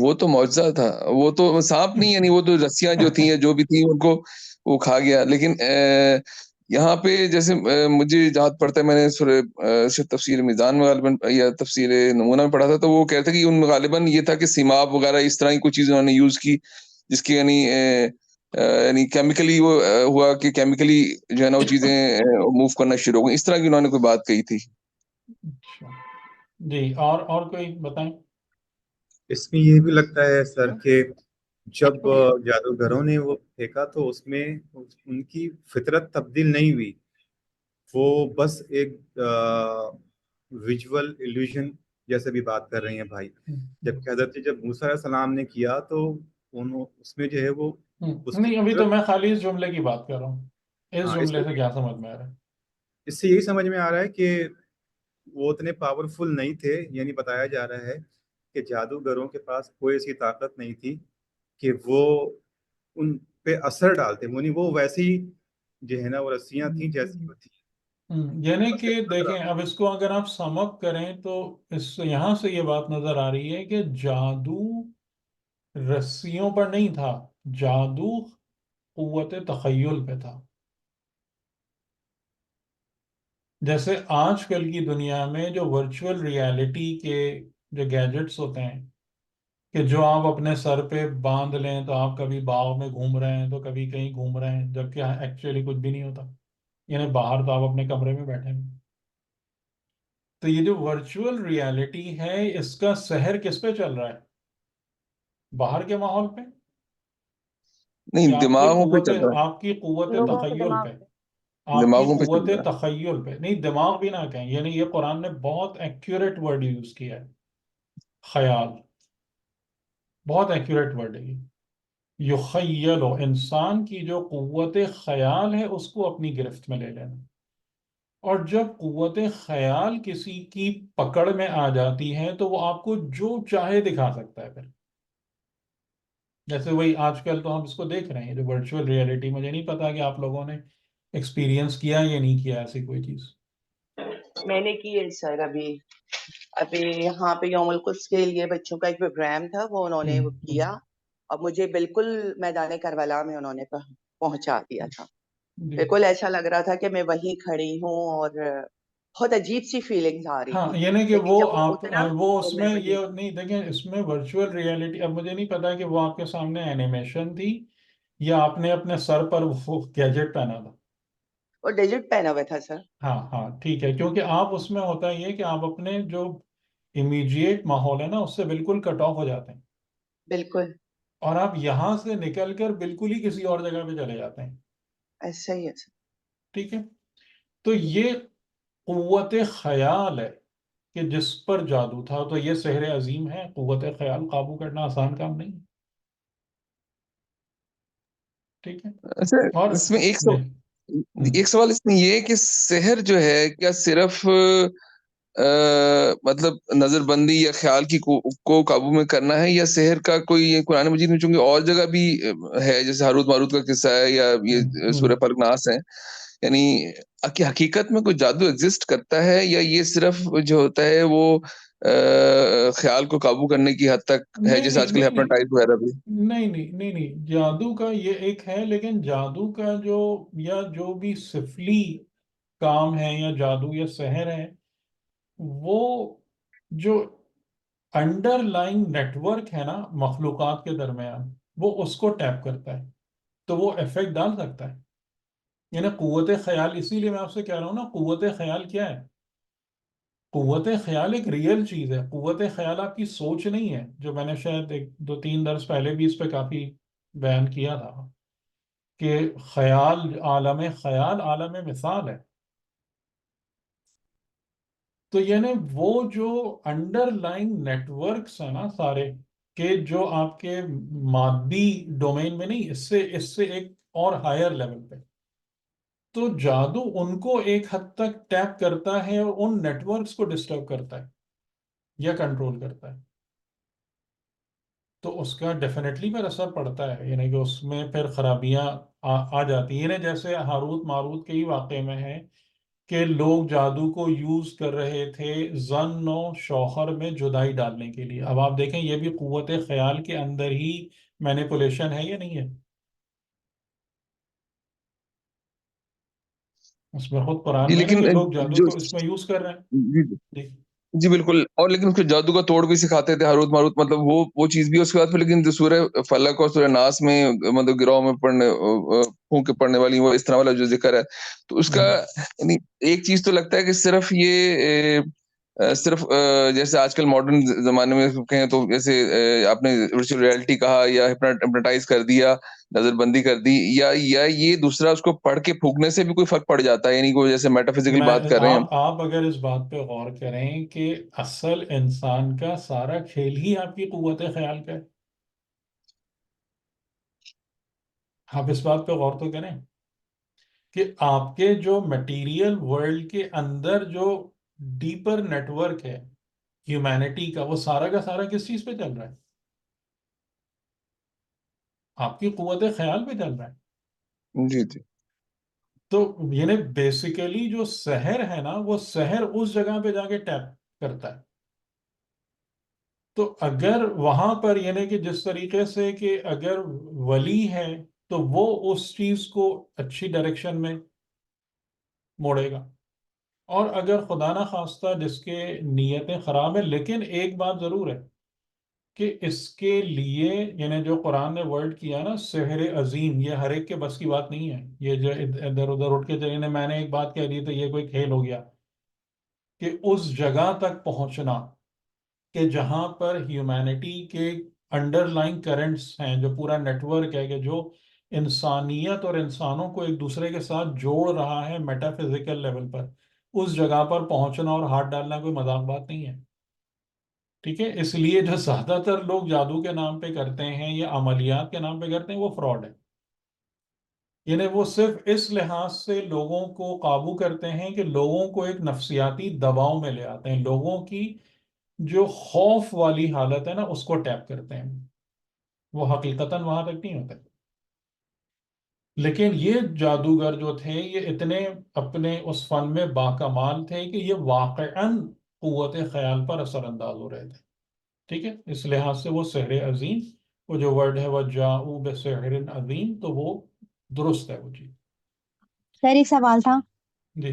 Speaker 5: وہ تو معجزہ تھا، وہ تو سانپ نہیں، یعنی وہ تو رسیاں جو تھیں یا جو بھی تھیں ان کو وہ کھا گیا۔ لیکن یہاں پہ جیسے مجھے یاد پڑتا ہے، میں نے سورہ تفسیر میزان میں غالباً یا تفسیر نمونہ میں پڑھا تھا، تو وہ کہتے کہ ان میں غالباً یہ تھا کہ سیماب وغیرہ اس طرح کی کچھ چیزیں انہوں نے یوز کی، جس کی یعنی کیمیکلی وہ ہوا کہ کیمیکلی جو ہے نا وہ چیزیں موو کرنا شروع ہو گئی، اس طرح کی انہوں نے کوئی بات کہی تھی۔
Speaker 1: اچھا جی، اور کوئی بتائیں؟
Speaker 6: اس میں یہ بھی لگتا ہے سر کہ جب جادوگروں نے وہ پھینکا تو اس میں ان کی فطرت تبدیل نہیں ہوئی، وہ بس ایک ویژول ایلیوژن جیسے بھی بات کر رہے ہیں بھائی، جبکہ حضرت جب موسیٰ علیہ السلام نے کیا تو اس میں جو ہے وہ
Speaker 1: نہیں، ابھی تو میں خالی اس جملے کی بات کر رہا ہوں، اس جملے سے کیا سمجھ میں آ رہا ہے؟
Speaker 6: اس سے یہی سمجھ میں آ رہا ہے کہ وہ اتنے پاورفل نہیں تھے، یعنی بتایا جا رہا ہے کہ جادوگروں کے پاس کوئی ایسی طاقت نہیں تھی کہ وہ ان پہ اثر ڈالتے، وہ ویسی جو ہے نا وہ رسیاں تھیں جیسی وہ تھیں۔
Speaker 1: یعنی کہ دیکھیں، اب اس کو اگر آپ سم اپ کریں تو یہاں سے یہ بات نظر آ رہی ہے کہ جادو رسیوں پر نہیں تھا، جادو قوت تخیل پہ تھا۔ جیسے آج کل کی دنیا میں جو ورچوئل ریالٹی کے جو گیجٹس ہوتے ہیں، کہ جو آپ اپنے سر پہ باندھ لیں تو آپ کبھی باغ میں گھوم رہے ہیں تو کبھی کہیں گھوم رہے ہیں، جبکہ ایکچولی کچھ بھی نہیں ہوتا، یعنی باہر تو آپ اپنے کمرے میں بیٹھے ہیں۔ تو یہ جو ورچوئل ریالٹی ہے، اس کا سحر کس پہ چل رہا ہے؟ باہر کے ماحول پہ،
Speaker 5: نہیں،
Speaker 1: آپ کی
Speaker 5: دماغوں پہ
Speaker 1: قوت
Speaker 5: چل رہا
Speaker 1: آپ کی قوت
Speaker 4: لوگوں کے
Speaker 1: تخیل
Speaker 4: دماغ
Speaker 1: پہ،
Speaker 4: پہ۔
Speaker 5: ہے،
Speaker 1: آپ کی
Speaker 5: دماغوں پہ
Speaker 1: قوت
Speaker 5: چل رہا ہے۔
Speaker 1: تخیل پہ، نہیں دماغ بھی نہ کہیں، یعنی یہ قرآن نے بہت ایکوریٹ ورڈ یوز کیا ہے، خیال، بہت ایکوریٹ ورڈ ہے یہ۔ یخیل، انسان کی جو قوت خیال ہے اس کو اپنی گرفت میں لے لینا، اور جب قوت خیال کسی کی پکڑ میں آ جاتی ہے تو وہ آپ کو جو چاہے دکھا سکتا ہے۔ پھر جیسے وہی آج کل تو ہم اس کو دیکھ رہے ہیں، جو ورچوئل ریالٹی، مجھے نہیں پتا کہ آپ لوگوں نے ایکسپیرینس کیا یا نہیں کیا ایسی کوئی چیز۔
Speaker 7: میں نے کی ہے سر ابھی یہاں پہ یوم القدس کے لیے بچوں کا ایک پروگرام تھا، وہ انہوں نے وہ کیا اور مجھے بالکل میدان کربلا میں انہوں نے پہنچا دیا تھا. بالکل ایسا لگ رہا تھا کہ میں وہیں کھڑی ہوں اور بہت عجیب سی فیلنگز آ رہی
Speaker 1: ہاں
Speaker 7: تھی.
Speaker 1: یعنی کہ
Speaker 7: لیکن
Speaker 1: وہ
Speaker 7: جب وہ
Speaker 1: آپ
Speaker 7: اترا
Speaker 1: وہ
Speaker 7: تو
Speaker 1: اس
Speaker 7: میں
Speaker 1: میں
Speaker 7: وہیں
Speaker 1: یہ نہیں دیکھیں، اس میں ورچوئل ریالٹی، اب مجھے نہیں پتا کہ وہ آپ کے سامنے اینیمیشن تھی یا آپ نے اپنے سر پر وہ گیجٹ پہنا تھا.
Speaker 7: اور ڈیجٹ پہنا ہوا تھا سر.
Speaker 1: ہاں ہاں ٹھیک ہے، کیونکہ آپ اس میں ہوتا یہ کہ آپ اپنے جو امیجیٹ ماحول ہے نا اس سے بالکل کٹ آف ہو جاتے ہیں،
Speaker 7: بالکل
Speaker 1: اور آپ یہاں سے نکل کر بالکل ہی کسی اور جگہ پہ چلے جاتے ہیں.
Speaker 7: ایسا ہی ہے سر.
Speaker 1: ٹھیک ہے، تو یہ قوت خیال ہے کہ جس پر جادو تھا. تو یہ سحر عظیم ہے، قوت خیال قابو کرنا آسان کام نہیں. ٹھیک ہے.
Speaker 5: اچھا
Speaker 1: اور
Speaker 5: اس میں
Speaker 1: ہم،
Speaker 5: ایک سوال اس میں یہ ہے کہ سحر جو ہے کیا صرف مطلب نظر بندی یا خیال کی کو قابو میں کرنا ہے، یا سحر کا کوئی قرآن مجید میں چونکہ اور جگہ بھی ہے، جیسے ہاروت ماروت کا قصہ ہے یا یہ سورہ فلق ناس ہے، یعنی کہ حقیقت میں کوئی جادو ایگزسٹ کرتا ہے یا یہ صرف جو ہوتا ہے وہ خیال کو قابو کرنے کی حد تک ہے،
Speaker 1: نہیں
Speaker 5: جیسے
Speaker 1: نہیں
Speaker 5: آج کل
Speaker 1: نہیں نہیں
Speaker 5: ہیپناٹائز وغیرہ بھی؟
Speaker 1: نہیں جادو کا یہ ایک ہے، لیکن جادو کا جو یا جو بھی سفلی کام ہے یا جادو یا سحر ہے، وہ جو انڈر لائن نیٹ ورک ہے نا مخلوقات کے درمیان، وہ اس کو ٹیپ کرتا ہے، تو وہ افیکٹ ڈال سکتا ہے. یعنی قوت خیال، اسی لیے میں آپ سے کہہ رہا ہوں نا، قوت خیال کیا ہے؟ قوت خیال ایک ریئل چیز ہے. قوت خیال آپ کی سوچ نہیں ہے، جو میں نے شاید ایک دو تین درس پہلے بھی اس پہ کافی بیان کیا تھا کہ خیال عالم مثال ہے. تو یعنی وہ جو انڈر لائن نیٹ ورکس ہیں نا سارے، کہ جو آپ کے مادی ڈومین میں نہیں، اس سے ایک اور ہائر لیول پہ، تو جادو ان کو ایک حد تک ٹیپ کرتا ہے اور ان نیٹ ورکس کو ڈسٹرب کرتا ہے یا کنٹرول کرتا ہے. تو اس کا ڈیفینیٹلی پھر اثر پڑتا ہے، یعنی کہ اس میں پھر خرابیاں آ جاتی ہیں. یعنی جیسے ہاروت ماروت کے ہی واقعے میں ہے کہ لوگ جادو کو یوز کر رہے تھے زن و شوہر میں جدائی ڈالنے کے لیے. اب آپ دیکھیں یہ بھی قوت خیال کے اندر ہی مینیپولیشن ہے یا نہیں ہے؟ اس میں خود قرآن
Speaker 5: جی
Speaker 1: میں نا
Speaker 5: لیکن
Speaker 1: کہ لوگ جادو
Speaker 5: جو
Speaker 1: کو اس میں یوز کر رہے ہیں.
Speaker 5: جی
Speaker 1: جی
Speaker 5: جی بالکل، اور لیکن اس کو جادو کا توڑ بھی سکھاتے تھے ہاروت ماروت، مطلب وہ چیز بھی اس کے بعد پھر. لیکن جو سورہ فلق اور سورہ ناس میں مطلب گروہ میں پڑھنے پھونک کے پڑھنے والی وہ اس طرح والا جو ذکر ہے، تو اس کا یعنی ایک چیز تو لگتا ہے کہ صرف یہ صرف جیسے آج کل ماڈرن زمانے میں کہیں تو جیسے آپ نے ورچوئل ریالٹی کہا یا ہپناٹائز کر دیا، نظر بندی کر دی، یا یہ دوسرا اس کو پڑھ کے پھونکنے سے بھی کوئی فرق پڑ جاتا ہے، یعنی کوئی جیسے میٹا فزیکل بات کر رہے ہیں ہم.
Speaker 1: آپ اگر اس بات پہ غور کریں کہ اصل انسان کا سارا کھیل ہی آپ کی قوت خیال کا ہے، آپ اس بات پہ غور تو کریں کہ آپ کے جو میٹیریل ورلڈ کے اندر جو ڈیپر نیٹ ورک ہے ہیومینٹی کا، وہ سارا کا سارا کس چیز پہ چل رہا ہے؟ آپ کی قوت خیال پہ چل رہا ہے.
Speaker 5: جی جی
Speaker 1: تو یعنی بیسیکلی جو سحر ہے نا، وہ سحر اس جگہ پہ جا کے ٹیپ کرتا ہے. تو اگر وہاں پر یعنی کہ جس طریقے سے کہ اگر ولی ہے تو وہ اس چیز کو اچھی ڈائریکشن میں موڑے گا، اور اگر خدا نہ خواستہ جس کے نیتیں خراب ہیں، لیکن ایک بات ضرور ہے کہ اس کے لیے یعنی جو قرآن نے ورڈ کیا نا سحر عظیم، یہ ہر ایک کے بس کی بات نہیں ہے. یہ جو ادھر ادھر اٹھ کے چلے، میں نے ایک بات کہہ دی تو یہ کوئی کھیل ہو گیا کہ اس جگہ تک پہنچنا کہ جہاں پر ہیومینٹی کے انڈر لائن کرنٹس ہیں، جو پورا نیٹ ورک ہے کہ جو انسانیت اور انسانوں کو ایک دوسرے کے ساتھ جوڑ رہا ہے میٹا فزیکل لیول پر، اس جگہ پر پہنچنا اور ہاتھ ڈالنا کوئی مذاق بات نہیں ہے. ٹھیک ہے، اس لیے جو زیادہ تر لوگ جادو کے نام پہ کرتے ہیں یا عملیات کے نام پہ کرتے ہیں، وہ فراڈ ہے. یعنی وہ صرف اس لحاظ سے لوگوں کو قابو کرتے ہیں کہ لوگوں کو ایک نفسیاتی دباؤ میں لے آتے ہیں، لوگوں کی جو خوف والی حالت ہے نا اس کو ٹیپ کرتے ہیں. وہ حقیقتاً وہاں تک نہیں ہوتے. لیکن یہ جادوگر جو تھے یہ اتنے اپنے اس فن میں باکمال تھے کہ یہ واقعاً قوت خیال پر اثر انداز ہو رہے تھے. ٹھیک ہے، اس لحاظ سے وہ سحر عظیم، وہ جو ورڈ ہے وَجَاءُوا بِسِحْرٍ عظیم، تو وہ درست ہے وہ چیز.
Speaker 3: سر ایک سوال تھا.
Speaker 1: جی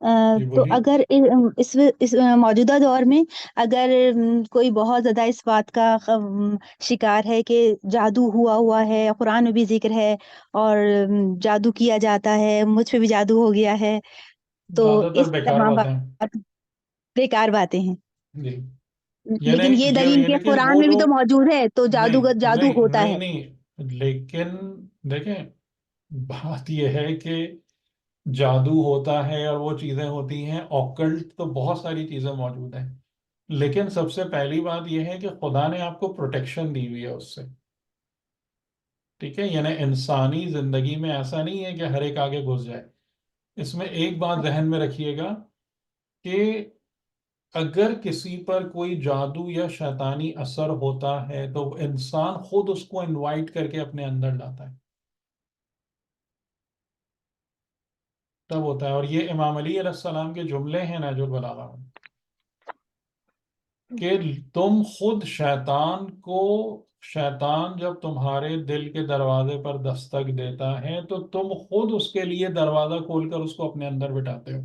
Speaker 1: جی
Speaker 3: تو
Speaker 1: بولیے.
Speaker 3: اگر اس موجودہ دور میں اگر کوئی بہت زیادہ اس بات کا شکار ہے کہ جادو ہوا ہے، قرآن میں بھی ذکر ہے اور جادو کیا جاتا ہے، مجھ پہ بھی جادو ہو گیا ہے، تو
Speaker 1: زیادہ تر
Speaker 3: اس
Speaker 1: بیکار
Speaker 3: تمام
Speaker 1: باتیں ہیں.
Speaker 3: بات بیکار باتیں ہیں.
Speaker 1: جی یعنی
Speaker 3: لیکن یہ دلیل کہ
Speaker 1: لیکن
Speaker 3: قرآن
Speaker 1: وہ
Speaker 3: میں بھی تو
Speaker 1: لوگ
Speaker 3: موجود ہے، تو
Speaker 1: نہیں
Speaker 3: جادو
Speaker 1: نہیں
Speaker 3: ہوتا
Speaker 1: نہیں
Speaker 3: ہے.
Speaker 1: نہیں لیکن دیکھیں، بات یہ ہے کہ جادو ہوتا ہے اور وہ چیزیں ہوتی ہیں، اوکلٹ تو بہت ساری چیزیں موجود ہیں، لیکن سب سے پہلی بات یہ ہے کہ خدا نے آپ کو پروٹیکشن دی ہوئی ہے اس سے. ٹھیک ہے، یعنی انسانی زندگی میں ایسا نہیں ہے کہ ہر ایک آگے گھس جائے. اس میں ایک بات ذہن میں رکھیے گا کہ اگر کسی پر کوئی جادو یا شیطانی اثر ہوتا ہے تو انسان خود اس کو انوائٹ کر کے اپنے اندر لاتا ہے، تب ہوتا ہے. اور یہ امام علی علیہ السلام کے جملے ہیں نہج البلاغہ میں کہ تم خود شیطان جب تمہارے دل کے دروازے پر دستک دیتا ہے تو تم خود اس کے لیے دروازہ کھول کر اس کو اپنے اندر بٹھاتے ہو.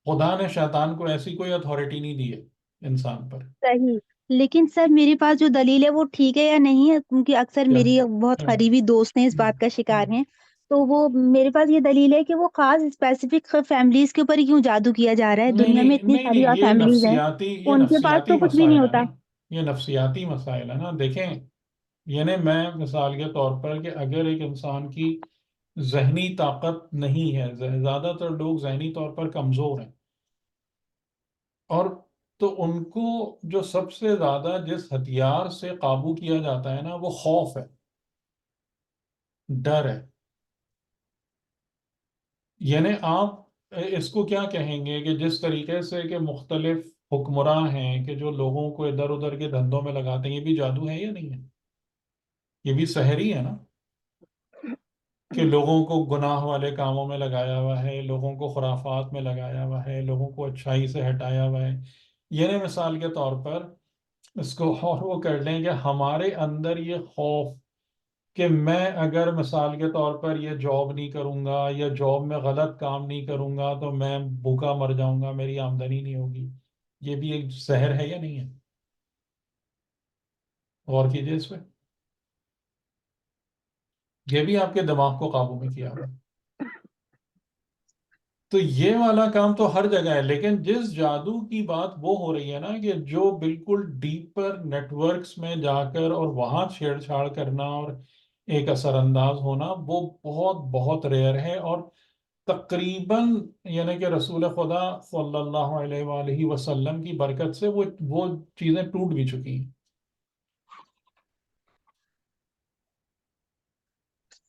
Speaker 1: خدا نے شیطان کو ایسی کوئی اتھارٹی نہیں دی ہے انسان پر.
Speaker 3: صحیح. لیکن سر میرے پاس جو دلیل ہے وہ ٹھیک ہے یا نہیں ہے؟ کیونکہ اکثر
Speaker 1: کیا
Speaker 3: میری بہت قریبی دوست ہیں اس بات کا شکار ہیں، تو وہ میرے پاس یہ دلیل ہے کہ وہ خاص اسپیسیفک فیملیز کے اوپر ہی کیوں جادو کیا جا رہا ہے.
Speaker 1: نہیں
Speaker 3: دنیا میں
Speaker 1: نہیں
Speaker 3: اتنی
Speaker 1: نہیں
Speaker 3: ساری
Speaker 1: نہیں،
Speaker 3: اور فیملیز ہیں،
Speaker 1: یہ
Speaker 3: ان کے پاس
Speaker 1: نفسیاتی
Speaker 3: تو کچھ بھی نہیں
Speaker 1: مسائل ہے
Speaker 3: ہوتا.
Speaker 1: نا. یہ نفسیاتی مسائل ہے نا. دیکھیں، یعنی میں مثال کے طور پر کہ اگر ایک انسان کی ذہنی طاقت نہیں ہے، زیادہ تر لوگ ذہنی طور پر کمزور ہیں، اور تو ان کو جو سب سے زیادہ جس ہتھیار سے قابو کیا جاتا ہے نا وہ خوف ہے، ڈر ہے. یعنی آپ اس کو کیا کہیں گے کہ جس طریقے سے کہ مختلف حکمراں ہیں کہ جو لوگوں کو ادھر ادھر کے دھندوں میں لگاتے ہیں، یہ بھی جادو ہے یا نہیں ہے؟ یہ بھی سحر ہی ہے نا، کہ لوگوں کو گناہ والے کاموں میں لگایا ہوا ہے، لوگوں کو خرافات میں لگایا ہوا ہے، لوگوں کو اچھائی سے ہٹایا ہوا ہے. یعنی مثال کے طور پر اس کو اور وہ کر لیں کہ ہمارے اندر یہ خوف کہ میں اگر مثال کے طور پر یہ جاب نہیں کروں گا یا جاب میں غلط کام نہیں کروں گا تو میں بھوکا مر جاؤں گا، میری آمدنی نہیں ہوگی. یہ بھی ایک زہر ہے یا نہیں ہے؟ غور کیجئے اس پہ. یہ بھی آپ کے دماغ کو قابو میں کیا ہوا ہے. تو یہ والا کام تو ہر جگہ ہے، لیکن جس جادو کی بات وہ ہو رہی ہے نا کہ جو بالکل ڈیپر نیٹ ورکس میں جا کر اور وہاں چھیڑ چھاڑ کرنا اور ایک اثر انداز ہونا، وہ بہت بہت ریئر ہے. اور تقریباً یعنی کہ رسول خدا صلی اللہ علیہ وآلہ وسلم کی برکت سے وہ چیزیں ٹوٹ بھی چکی ہیں.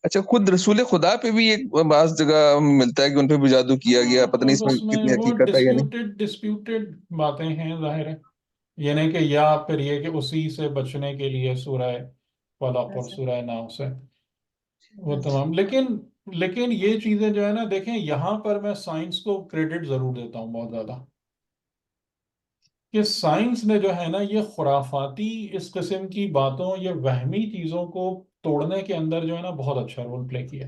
Speaker 5: اچھا، خود رسول خدا پہ بھی ایک بعض جگہ ملتا ہے کہ ان پہ بھی جادو کیا گیا، پتہ نہیں اس میں
Speaker 1: اس میں
Speaker 5: کتنی
Speaker 1: وہ
Speaker 5: حقیقت ہے یا نہیں.
Speaker 1: ڈسپیوٹیڈ باتیں ہیں ظاہر ہے. یعنی کہ یا پھر یہ کہ اسی سے بچنے کے لیے سورہ فلق اور سورہ ناس ہے وہ تمام. لیکن یہ چیزیں جو ہے نا، دیکھیں یہاں پر میں سائنس کو کریڈٹ ضرور دیتا ہوں بہت زیادہ، کہ سائنس نے جو ہے نا یہ خرافاتی اس قسم کی باتوں یا وہمی چیزوں کو توڑنے کے اندر جو ہے نا بہت اچھا رول پلے کیا.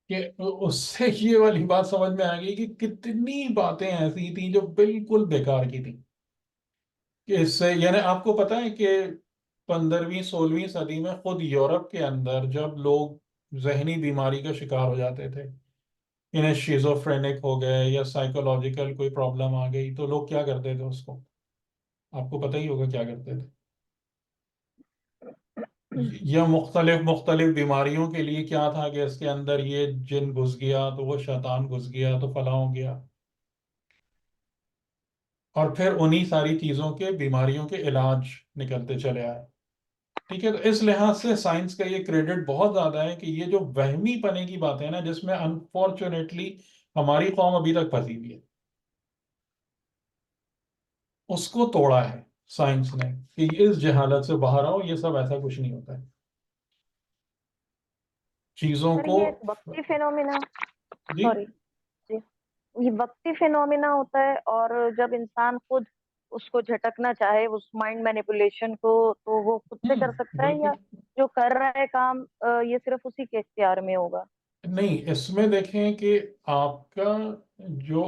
Speaker 1: کہ اس سے یہ والی بات سمجھ میں آ گئی کہ کتنی باتیں ایسی تھیں جو بالکل بیکار کی تھیں. کہ اس سے یعنی آپ کو پتہ ہے کہ 15ویں 16ویں صدی میں خود یورپ کے اندر جب لوگ ذہنی بیماری کا شکار ہو جاتے تھے، انہیں شیزوفرینک ہو گئے یا سائیکولوجیکل کوئی پرابلم آ گئی، تو لوگ کیا کرتے تھے اس کو، آپ کو پتہ ہی ہوگا کیا کرتے تھے. یا مختلف بیماریوں کے لیے کیا تھا کہ اس کے اندر یہ جن گھس گیا تو وہ شیطان گھس گیا تو فلاں ہو گیا، اور پھر انہی ساری چیزوں کے بیماریوں کے علاج نکلتے چلے آئے. ٹھیک ہے، تو اس لحاظ سے سائنس کا یہ کریڈٹ بہت زیادہ ہے کہ یہ جو وہمی پنے کی باتیں ہیں نا، جس میں انفارچونیٹلی ہماری قوم ابھی تک پھنسی ہوئی ہے، اس کو توڑا ہے سائنس نے کہ اس جہالت سے باہر آؤ، یہ سب ایسا کچھ نہیں ہوتا ہے. چیزوں
Speaker 4: سر
Speaker 1: کو
Speaker 4: یہ ایک وقتی فینومینا،
Speaker 1: جی
Speaker 4: سوری جی، یہ وقتی فینومینا ہوتا ہے، اور جب انسان خود اس کو جھٹکنا چاہے اس مائنڈ مینیپولیشن کو، تو وہ خود سے کر سکتا ہے، یا
Speaker 1: بالکل
Speaker 4: جو کر رہا ہے کام یہ صرف اسی کے اختیار میں ہوگا؟
Speaker 1: نہیں. اس میں دیکھیں کہ آپ کا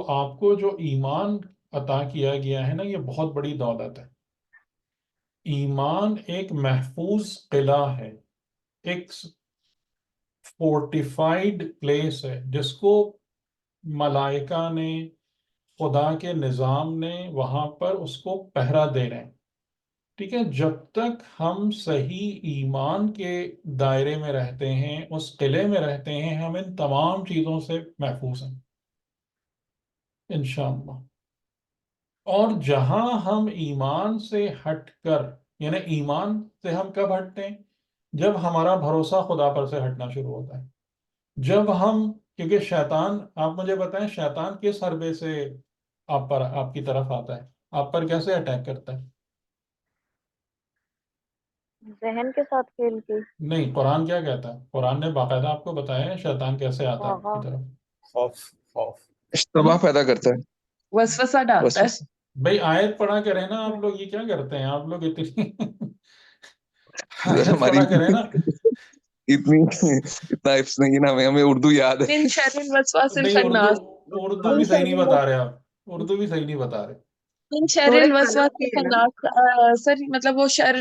Speaker 1: آپ کو جو ایمان عطا کیا گیا ہے نا، یہ بہت بڑی دولت ہے. ایمان ایک محفوظ قلعہ ہے، ایک فورٹیفائڈ پلیس ہے، جس کو ملائکہ نے، خدا کے نظام نے وہاں پر اس کو پہرا دے رہے ہیں. ٹھیک ہے، جب تک ہم صحیح ایمان کے دائرے میں رہتے ہیں، اس قلعے میں رہتے ہیں، ہم ان تمام چیزوں سے محفوظ ہیں انشاءاللہ. اور جہاں ہم ایمان سے ہٹ کر، یعنی ایمان سے ہم کب ہٹتے ہیں؟ جب ہمارا بھروسہ خدا پر سے ہٹنا شروع ہوتا ہے. جب ہم، کیونکہ شیطان، آپ مجھے بتائیں شیطان کس حربے سے آپ کی طرف آتا ہے، آپ پر کیسے اٹیک کرتا ہے؟
Speaker 4: ذہن کے ساتھ کھیل کے.
Speaker 1: نہیں، قرآن کیا کہتا ہے؟ قرآن نے باقاعدہ آپ کو بتایا ہے شیطان کیسے آتا ہے آپ کی طرف.
Speaker 6: خوف
Speaker 5: اشتباہ پیدا کرتا ہے،
Speaker 8: وسوسہ ڈالتا ہے.
Speaker 5: وسوسہ.
Speaker 1: بھئی آیت پڑھا کریں نا آپ لوگ، یہ کیا کرتے ہیں آپ لوگ اتنی
Speaker 5: ذرا
Speaker 1: آیت
Speaker 5: ہماری
Speaker 1: پڑھا کریں نا.
Speaker 5: اتنا حفظ نہیں نا ہمیں اردو یاد ہے.
Speaker 8: من شر الوسواس
Speaker 1: نہیں،
Speaker 8: الخناس.
Speaker 1: اردو
Speaker 8: من
Speaker 1: بھی صحیح
Speaker 8: شر
Speaker 1: نہیں بتا رہے آپ، اردو بھی صحیح نہیں بتا رہے.
Speaker 8: من شر
Speaker 7: سورہ
Speaker 8: الوسواس
Speaker 7: قلم کی ہے نا؟
Speaker 8: الخناس. سر مطلب وہ شر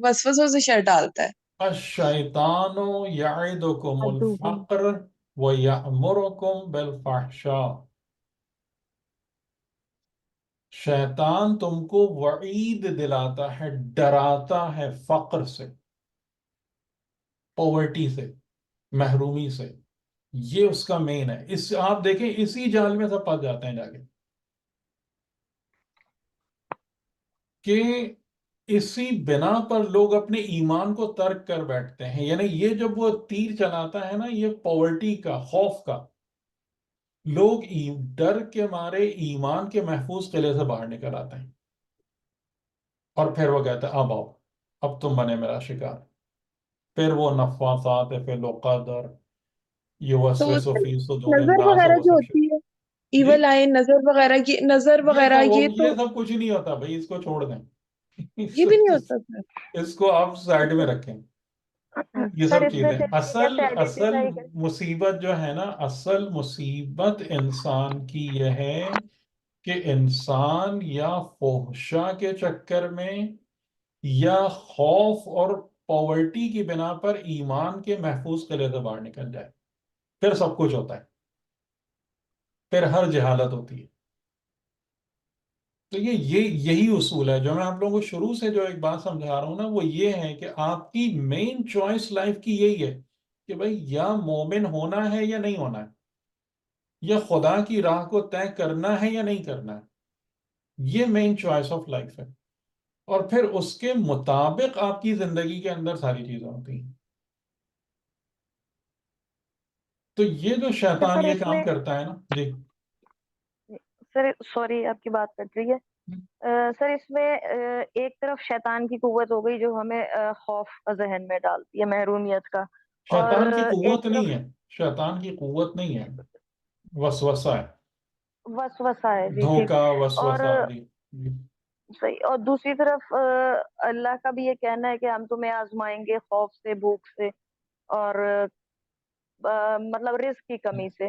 Speaker 8: وسوسوں سے شر ڈالتا ہے.
Speaker 1: الشیطان یعدکم
Speaker 3: عدو
Speaker 1: الفقر ویأمرکم بالفحشاء. شیطان تم کو وعید دلاتا ہے، ڈراتا ہے فقر سے، پاورٹی سے، محرومی سے. یہ اس کا مین ہے. آپ دیکھیں اسی جال میں سب پھنس جاتے ہیں جا کے، کہ اسی بنا پر لوگ اپنے ایمان کو ترک کر بیٹھتے ہیں. یعنی یہ جب وہ تیر چلاتا ہے نا، یہ پاورٹی کا، خوف کا، لوگ ڈر کے مارے ایمان کے محفوظ قلعے سے باہر نکل آتے ہیں، اور پھر وہ کہتے ہیں اب آؤ، اب تم بنے میرا شکار. پھر وہ نفاثات فی العقد،
Speaker 8: تو
Speaker 1: یوسوس فی صدور
Speaker 8: نظر
Speaker 1: الناس،
Speaker 8: وغیرہ
Speaker 1: وہ
Speaker 8: جو
Speaker 1: سب
Speaker 8: ہوتی ہے،
Speaker 1: جی.
Speaker 8: ایول آئی، نظر وغیرہ، یہ نظر وغیرہ
Speaker 1: یہ سب کچھ نہیں ہوتا بھائی، اس کو چھوڑ دیں.
Speaker 8: یہ بھی نہیں ہوتا سر.
Speaker 1: اس کو آپ سائڈ میں رکھیں. یہ
Speaker 4: سر
Speaker 1: سب
Speaker 4: اس میں
Speaker 1: چیزیں،
Speaker 4: سے
Speaker 1: اصل
Speaker 4: کیسے آئیڈینٹیفائی کر؟
Speaker 1: مصیبت جو ہے نا، اصل مصیبت انسان کی یہ ہے کہ انسان یا فحشا کے چکر میں، یا خوف اور پاورٹی کی بنا پر ایمان کے محفوظ قلعے سے باہر نکل جائے. پھر سب کچھ ہوتا ہے، پھر ہر جہالت ہوتی ہے. تو یہی اصول ہے جو میں آپ لوگوں کو شروع سے جو ایک بات سمجھا رہا ہوں نا، وہ یہ ہے کہ آپ کی مین چوائس لائف کی یہی ہے کہ بھئی یا مومن ہونا ہے یا نہیں ہونا ہے، یا خدا کی راہ کو طے کرنا ہے یا نہیں کرنا ہے. یہ مین چوائس آف لائف ہے، اور پھر اس کے مطابق آپ کی زندگی کے اندر ساری چیزیں ہوتی ہیں. تو یہ جو
Speaker 4: اچھا
Speaker 1: شیطان
Speaker 4: سر
Speaker 1: یہ
Speaker 4: اس
Speaker 1: کام
Speaker 4: میں،
Speaker 1: کرتا ہے نا جی.
Speaker 4: سر سوری آپ کی بات کٹ رہی ہے. سر اس میں ایک طرف شیطان کی قوت ہو گئی جو ہمیں خوف ذہن میں ڈالتی ہے، محرومیت کا، اور
Speaker 1: شیطان کی
Speaker 4: ایک
Speaker 1: قوت
Speaker 4: طرف
Speaker 1: نہیں ہے، شیطان کی قوت نہیں ہے، وسوسہ ہے،
Speaker 4: وسوسہ ہے. جی ٹھیک.
Speaker 1: دھوکہ،
Speaker 4: اور
Speaker 1: وسوسہ. جی جی.
Speaker 4: صحیح. اور دوسری طرف اللہ کا بھی یہ کہنا ہے کہ ہم تمہیں آزمائیں گے خوف سے، بھوک سے، اور مطلب رزق کی کمی سے.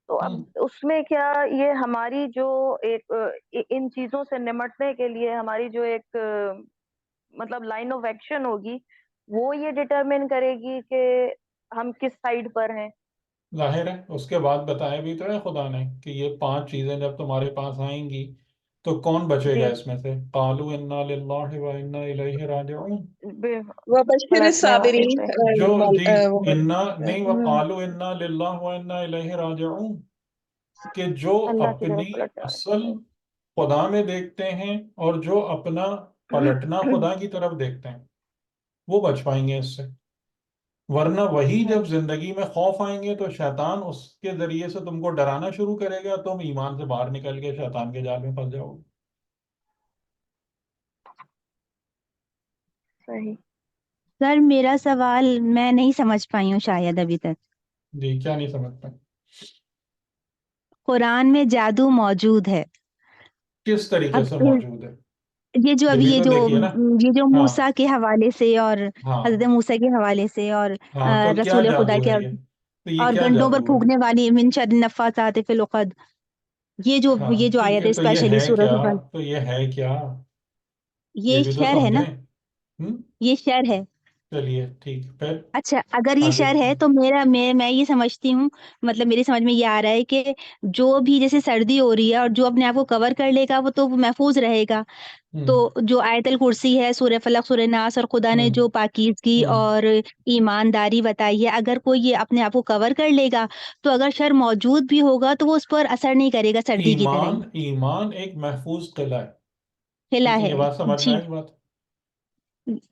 Speaker 4: تو اب اس میں کیا یہ ہماری جو ایک ان چیزوں سے نمٹنے کے لیے ہماری جو ایک مطلب لائن آف ایکشن ہوگی، وہ یہ ڈٹرمن کرے گی کہ ہم کس سائڈ پر ہیں؟
Speaker 1: ظاہر ہے، اس کے بعد بتایا بھی تو ہے خدا نے کہ یہ 5 چیزیں جب تمہارے پاس آئیں گی تو کون بچے گا
Speaker 4: جی
Speaker 1: اس میں سے؟ قالوا انا للہ و انا الیہ راجعون.
Speaker 8: وبشر
Speaker 4: پلٹنے والے
Speaker 8: الصابرین.
Speaker 4: سے.
Speaker 1: جو جی، انا نہیں، وقالوا انا للہ و انا الیہ راجعون، کہ جو
Speaker 4: اللہ کی
Speaker 1: اپنی
Speaker 4: طرف پلٹنے
Speaker 1: اصل
Speaker 4: والے.
Speaker 1: خدا میں دیکھتے ہیں اور جو اپنا پلٹنا خدا کی طرف دیکھتے ہیں، وہ بچ پائیں گے اس سے. ورنہ وہی جب زندگی میں خوف آئیں گے تو شیطان اس کے ذریعے سے تم کو ڈرانا شروع کرے گا، تم ایمان سے باہر نکل کے شیطان کے جال میں پھنس جاؤ گے.
Speaker 4: صحیح.
Speaker 3: سر میرا سوال میں نہیں سمجھ پائی ہوں شاید ابھی تک.
Speaker 1: جی کیا نہیں سمجھ پائے؟
Speaker 3: قرآن میں جادو موجود ہے.
Speaker 1: کس طریقے
Speaker 3: اب
Speaker 1: سے موجود ہے؟
Speaker 3: یہ جو ابھی
Speaker 1: بھی تو دیکھیے نا.
Speaker 3: یہ جو
Speaker 1: ہاں
Speaker 3: موسیٰ کے حوالے سے اور
Speaker 1: ہاں
Speaker 3: حضرت موسیٰ کے حوالے سے اور
Speaker 1: ہاں تو کیا
Speaker 3: رسول خدا
Speaker 1: جادو
Speaker 3: کے
Speaker 1: ہے یہ؟ تو یہ
Speaker 3: اور
Speaker 1: کیا
Speaker 3: گنڈوں پر
Speaker 1: جادو ہے؟
Speaker 3: پھونکنے والی من شر النفاثات فی العقد، یہ
Speaker 1: ہاں
Speaker 3: جو
Speaker 1: ٹھیک
Speaker 3: آیت
Speaker 1: ہے،
Speaker 3: ہے
Speaker 1: تو یہ
Speaker 3: اسپیشلی
Speaker 1: ہے
Speaker 3: سورہ
Speaker 1: کیا؟
Speaker 3: الفل،
Speaker 1: تو یہ ہے کیا؟ یہ
Speaker 3: یہ
Speaker 1: بھی تو
Speaker 3: شر ہے نا،
Speaker 1: سمجھیں.
Speaker 3: یہ شر ہے.
Speaker 1: چلیے ٹھیک، پھر
Speaker 3: اچھا اگر یہ
Speaker 1: آگے.
Speaker 3: شر ہے تو میں یہ سمجھتی ہوں، مطلب میری سمجھ میں یہ آ رہا ہے کہ جو بھی جیسے سردی ہو رہی ہے اور جو اپنے آپ کو کور کر لے گا وہ تو محفوظ رہے گا. تو جو آیت الکرسی ہے، سورہ فلق، سورہ ناس، اور خدا نے جو پاکیزگی اور ایمانداری بتائی ہے، اگر کوئی یہ اپنے آپ کو کور کر لے گا تو اگر شر موجود بھی ہوگا تو وہ اس پر اثر نہیں کرے گا سردی کی طرح ہی.
Speaker 1: ایمان ایک محفوظ قلعہ ہے.
Speaker 3: قلعہ
Speaker 1: ٹھیک ہے،
Speaker 3: ہے.
Speaker 1: یہ بات سمجھ میں
Speaker 3: جی
Speaker 1: آئی بات.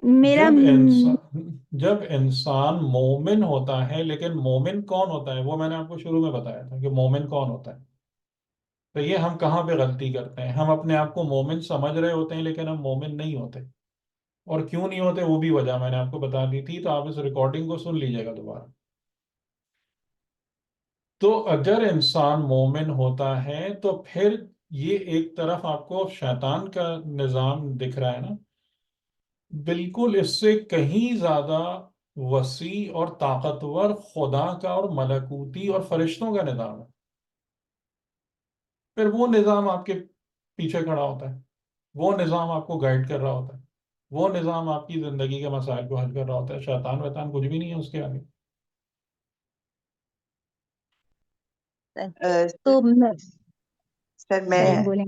Speaker 3: میرا
Speaker 1: جب انسان مومن ہوتا ہے، لیکن مومن کون ہوتا ہے وہ میں نے آپ کو شروع میں بتایا تھا کہ مومن کون ہوتا ہے. تو یہ ہم کہاں پہ غلطی کرتے ہیں؟ ہم اپنے آپ کو مومن سمجھ رہے ہوتے ہیں لیکن ہم مومن نہیں ہوتے. اور کیوں نہیں ہوتے وہ بھی وجہ میں نے آپ کو بتا دی تھی، تو آپ اس ریکارڈنگ کو سن لیجیے گا دوبارہ. تو اگر انسان مومن ہوتا ہے تو پھر یہ ایک طرف آپ کو شیطان کا نظام دکھ رہا ہے نا، بالکل اس سے کہیں زیادہ وسیع اور طاقتور خدا کا اور ملکوتی اور فرشتوں کا نظام ہے. پھر وہ نظام آپ کے پیچھے کھڑا ہوتا ہے، وہ نظام آپ کو گائیڈ کر رہا ہوتا ہے، وہ نظام آپ کی زندگی کے مسائل کو حل کر رہا ہوتا ہے. شیطان ویطان کچھ بھی نہیں ہے اس کے آگے.
Speaker 3: تو
Speaker 7: سر میں
Speaker 3: بولیں.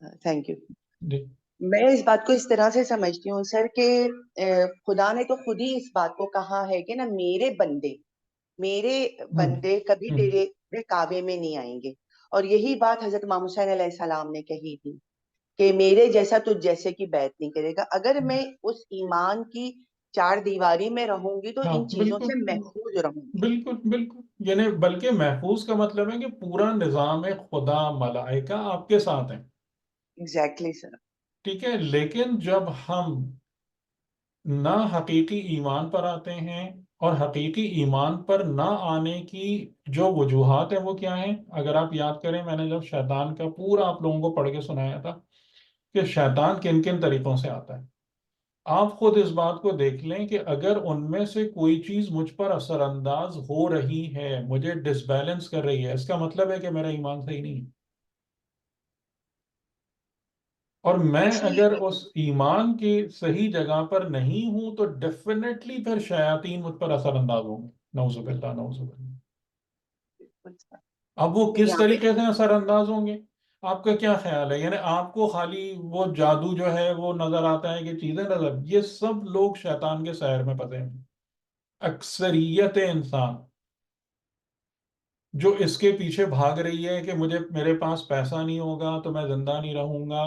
Speaker 7: Thank you.
Speaker 1: جی
Speaker 7: میں اس بات کو اس طرح سے سمجھتی ہوں سر کہ خدا نے تو خود ہی اس بات کو کہا ہے کہ نا میرے بندے کبھی تیرے کعبے میں نہیں آئیں گے. اور یہی بات حضرت امام حسین علیہ السلام نے کہی تھی کہ میرے جیسا تجھ جیسے کی بیعت نہیں کرے گا. اگر میں اس ایمان کی چار دیواری میں رہوں گی تو
Speaker 1: ہاں
Speaker 7: ان چیزوں
Speaker 1: بالکل
Speaker 7: سے محفوظ رہوں گی.
Speaker 1: بالکل بالکل، یعنی بلکہ محفوظ کا مطلب ہے کہ پورا نظام خدا ملائکہ آپ کے ساتھ ہیں.
Speaker 7: ایگزیکٹلی سر.
Speaker 1: ٹھیک ہے، لیکن جب ہم نہ حقیقی ایمان پر آتے ہیں، اور حقیقی ایمان پر نہ آنے کی جو وجوہات ہیں وہ کیا ہیں؟ اگر آپ یاد کریں، میں نے جب شیطان کا پورا آپ لوگوں کو پڑھ کے سنایا تھا کہ شیطان کن کن طریقوں سے آتا ہے، آپ خود اس بات کو دیکھ لیں کہ اگر ان میں سے کوئی چیز مجھ پر اثر انداز ہو رہی ہے، مجھے ڈس بیلنس کر رہی ہے، اس کا مطلب ہے کہ میرا ایمان صحیح نہیں ہے. اور میں اگر اس ایمان کی صحیح جگہ پر نہیں ہوں تو ڈیفینیٹلی پھر شیاطین مجھ پر اثر انداز ہوں گے. نعوذ باللہ نعوذ باللہ. اب وہ کس
Speaker 7: یہاں پہ
Speaker 1: طریقے سے اثر انداز ہوں گے؟ آپ کا کیا خیال ہے؟ یعنی آپ کو خالی وہ جادو جو ہے وہ نظر آتا ہے کہ چیزیں نظر، یہ سب لوگ شیطان کے سحر میں پھنسے ہیں. اکثریت انسان جو اس کے پیچھے بھاگ رہی ہے کہ میرے پاس پیسہ نہیں ہوگا تو میں زندہ نہیں رہوں گا،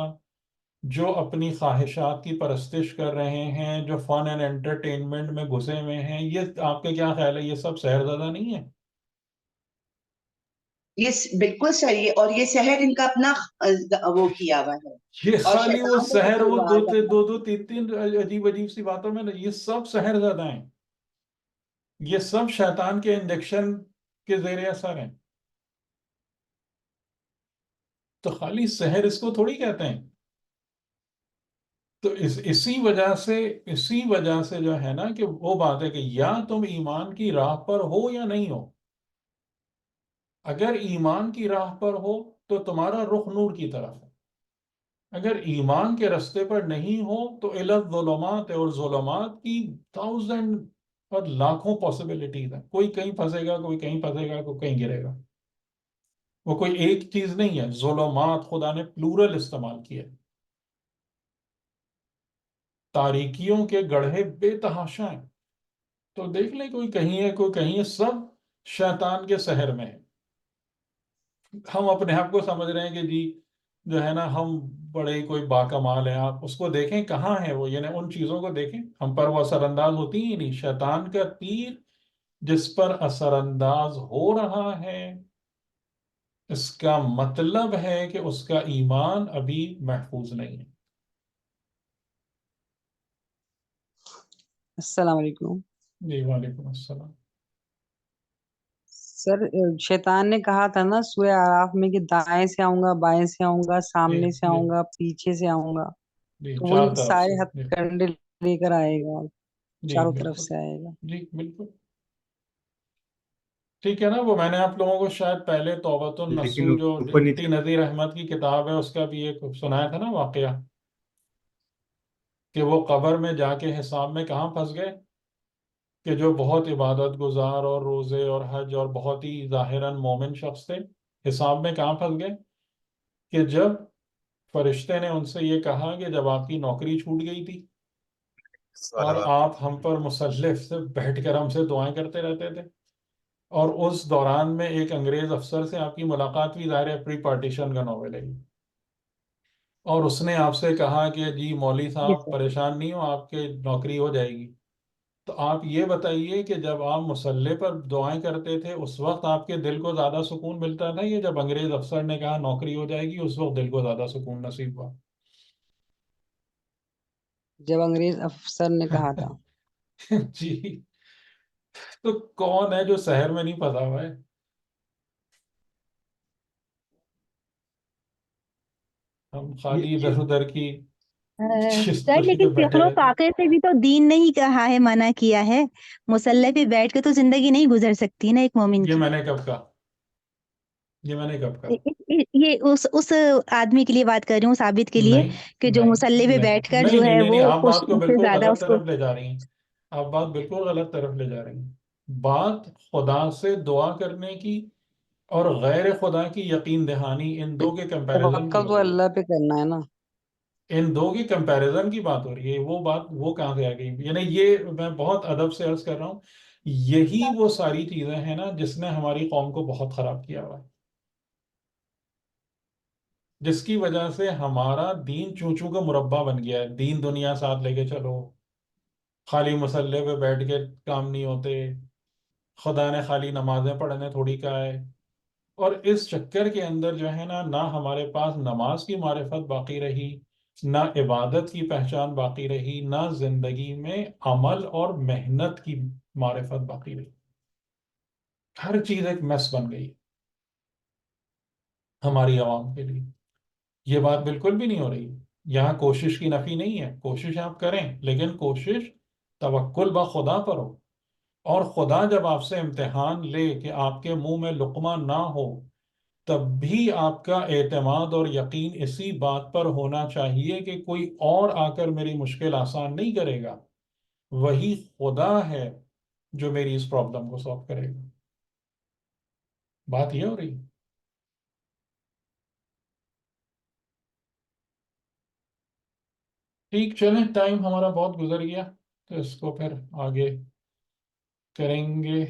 Speaker 1: جو اپنی خواہشات کی پرستش کر رہے ہیں، جو فن اینڈ انٹرٹینمنٹ میں گھسے ہوئے ہیں، یہ آپ کا کیا خیال ہے یہ سب سحر زدہ نہیں ہے؟
Speaker 7: یہ بالکل صحیح ہے. اور یہ شہر ان کا اپنا وہ کیا ہوا ہے.
Speaker 1: یہ
Speaker 7: اور
Speaker 1: خالی وہ
Speaker 7: شیطان نے
Speaker 1: سحر، وہ
Speaker 7: کھلواڑ کرنا
Speaker 1: دو تین تین عجیب عجیب سی باتوں میں یہ سب سحر زدہ ہیں. یہ سب شیطان کے انجیکشن کے زیر اثر ہیں. تو خالی سحر اس کو تھوڑی کہتے ہیں. تو اسی وجہ سے جو ہے نا کہ وہ بات ہے کہ یا تم ایمان کی راہ پر ہو یا نہیں ہو. اگر ایمان کی راہ پر ہو تو تمہارا رخ نور کی طرف ہے. اگر ایمان کے رستے پر نہیں ہو تو الی الظلمات، اور ظلمات کی 1000 اور لاکھوں پاسبلٹیز ہیں. کوئی کہیں پھنسے گا، کوئی کہیں پھنسے گا، کوئی کہیں گرے گا. وہ کوئی ایک چیز نہیں ہے. ظلمات خدا نے پلورل استعمال کیا. تاریکیوں کے گڑھے بے تحاشا ہیں. تو دیکھ لیں کوئی کہیں ہے کوئی کہیں ہے، سب شیطان کے سحر میں ہے. ہم اپنے آپ کو سمجھ رہے ہیں کہ جی جو ہے نا ہم بڑے کوئی باکمال ہیں. آپ اس کو دیکھیں کہاں ہے وہ، یعنی ان چیزوں کو دیکھیں ہم پر وہ اثر انداز ہوتی ہی نہیں. شیطان کا تیر جس پر اثر انداز ہو رہا ہے، اس کا مطلب ہے کہ اس کا ایمان ابھی محفوظ نہیں ہے.
Speaker 9: السلام علیکم
Speaker 1: جی وعلیکم السلام.
Speaker 9: سر شیطان نے کہا تھا نا سورہ اعراف میں کہ دائیں سے آؤں گا، بائیں سے آؤں گا،
Speaker 1: جی
Speaker 9: سامنے سے
Speaker 1: جی
Speaker 9: آؤں گا، پیچھے سے آؤں گا،
Speaker 1: جی
Speaker 9: تو
Speaker 1: چار
Speaker 9: وہی
Speaker 1: طرف سے.
Speaker 9: سارے ہتھ
Speaker 1: جی
Speaker 9: کنڈے لے کر آئے گا،
Speaker 1: جی
Speaker 9: چاروں طرف
Speaker 1: بالکل.
Speaker 9: سے آئے گا.
Speaker 1: جی بالکل ٹھیک ہے نا. وہ میں نے آپ لوگوں کو شاید پہلے توبۃ
Speaker 6: لیکن
Speaker 1: النصوح جو
Speaker 6: اوپر
Speaker 1: مفتی
Speaker 6: نیچے
Speaker 1: نذیر احمد کی کتاب ہے اس کا بھی ایک سنایا تھا نا واقعہ کہ وہ قبر میں جا کے حساب میں کہاں پھنس گئے کہ جو بہت عبادت گزار اور روزے اور حج اور بہت ہی ظاہراً مومن شخص تھے، حساب میں کہاں پھنس گئے کہ جب فرشتے نے ان سے یہ کہا کہ جب آپ کی نوکری چھوٹ گئی تھی اور
Speaker 6: سوال
Speaker 1: آپ ہم پر مسلف سے بیٹھ کر ہم سے دعائیں کرتے رہتے تھے، اور اس دوران میں ایک انگریز افسر سے آپ کی ملاقات بھی، ظاہر ہے پری پارٹیشن کا ناول ہے یہ، اور اس نے آپ سے کہا کہ جی مولوی
Speaker 3: یس
Speaker 1: صاحب
Speaker 3: سر.
Speaker 1: پریشان نہیں ہو، آپ کے نوکری ہو جائے گی. تو آپ یہ بتائیے کہ جب آپ مصلے پر دعائیں کرتے تھے اس وقت آپ کے دل کو زیادہ سکون ملتا تھا، یہ جب انگریز افسر نے کہا نوکری ہو جائے گی اس وقت دل کو زیادہ سکون نصیب ہوا؟
Speaker 9: جب انگریز افسر نے کہا تھا.
Speaker 1: جی تو کون ہے جو شہر میں نہیں پھنسا ہوا ہے؟ ہم خالی
Speaker 6: یہ
Speaker 1: ادھر ادھر کی چیز کو
Speaker 3: سر
Speaker 1: لے کے
Speaker 3: لیکن
Speaker 1: بیٹھے
Speaker 3: فقر و
Speaker 1: رہتے ہیں.
Speaker 3: فاقے سے بھی تو دین نے ہی کہا ہے، منع کیا ہے. مسلح پہ بیٹھ کے تو زندگی نہیں گزر سکتی نا ایک مومن
Speaker 1: یہ
Speaker 3: کی.
Speaker 1: میں نے کب کہا؟ یہ میں نے کب کہا؟
Speaker 3: یہ اس آدمی کے لیے بات کر رہی ہوں، ثابت کے لیے
Speaker 1: نہیں
Speaker 3: کہ جو
Speaker 1: نہیں
Speaker 3: مسلح پہ
Speaker 1: نہیں
Speaker 3: بیٹھ کر
Speaker 1: نہیں
Speaker 3: جو
Speaker 1: نہیں
Speaker 3: ہے
Speaker 1: نہیں
Speaker 3: وہ
Speaker 1: نہیں، آپ
Speaker 3: خوش
Speaker 1: بات کو
Speaker 3: سے
Speaker 1: بالکل
Speaker 3: زیادہ
Speaker 1: غلط
Speaker 3: اس کو.
Speaker 1: طرف لے جا رہی ہیں. آپ بات بالکل غلط طرف لے جا رہی ہیں. بات خدا سے دعا کرنے کی اور غیر خدا کی یقین دہانی، ان دو کے کمپیریزن کی
Speaker 9: توکل
Speaker 1: ہو
Speaker 9: تو
Speaker 1: رہی ہے.
Speaker 9: اللہ پہ کرنا ہے نا.
Speaker 1: ان دو کی کمپیریزن کی بات ہو رہی ہے. وہ بات وہ کہاں سے آ گئی؟ یعنی یہ میں بہت ادب سے عرض کر رہا ہوں، یہی وہ ساری چیزیں ہیں نا جس نے ہماری قوم کو بہت خراب کیا ہوا ہے، جس کی وجہ سے ہمارا دین چوں چوں کا مربع بن گیا ہے. دین دنیا ساتھ لے کے چلو، خالی مسلح پہ بیٹھ کے کام نہیں ہوتے، خدا نے خالی نمازیں پڑھنے تھوڑی کہا ہے. اور اس چکر کے اندر جو ہے نا، نہ ہمارے پاس نماز کی معرفت باقی رہی، نہ عبادت کی پہچان باقی رہی، نہ زندگی میں عمل اور محنت کی معرفت باقی رہی. ہر چیز ایک میس بن گئی ہماری عوام کے لیے. یہ بات بالکل بھی نہیں ہو رہی. یہاں کوشش کی نفی نہیں ہے، کوشش آپ کریں، لیکن کوشش توکل بخدا پر ہو. اور خدا جب آپ سے امتحان لے کہ آپ کے منہ میں لقمہ نہ ہو، تب بھی آپ کا اعتماد اور یقین اسی بات پر ہونا چاہیے کہ کوئی اور آ کر میری مشکل آسان نہیں کرے گا، وہی خدا ہے جو میری اس پرابلم کو سالو کرے گا. بات یہ ہو رہی ہے. ٹھیک، چلیں ٹائم ہمارا بہت گزر گیا تو اس کو پھر آگے کریں گے.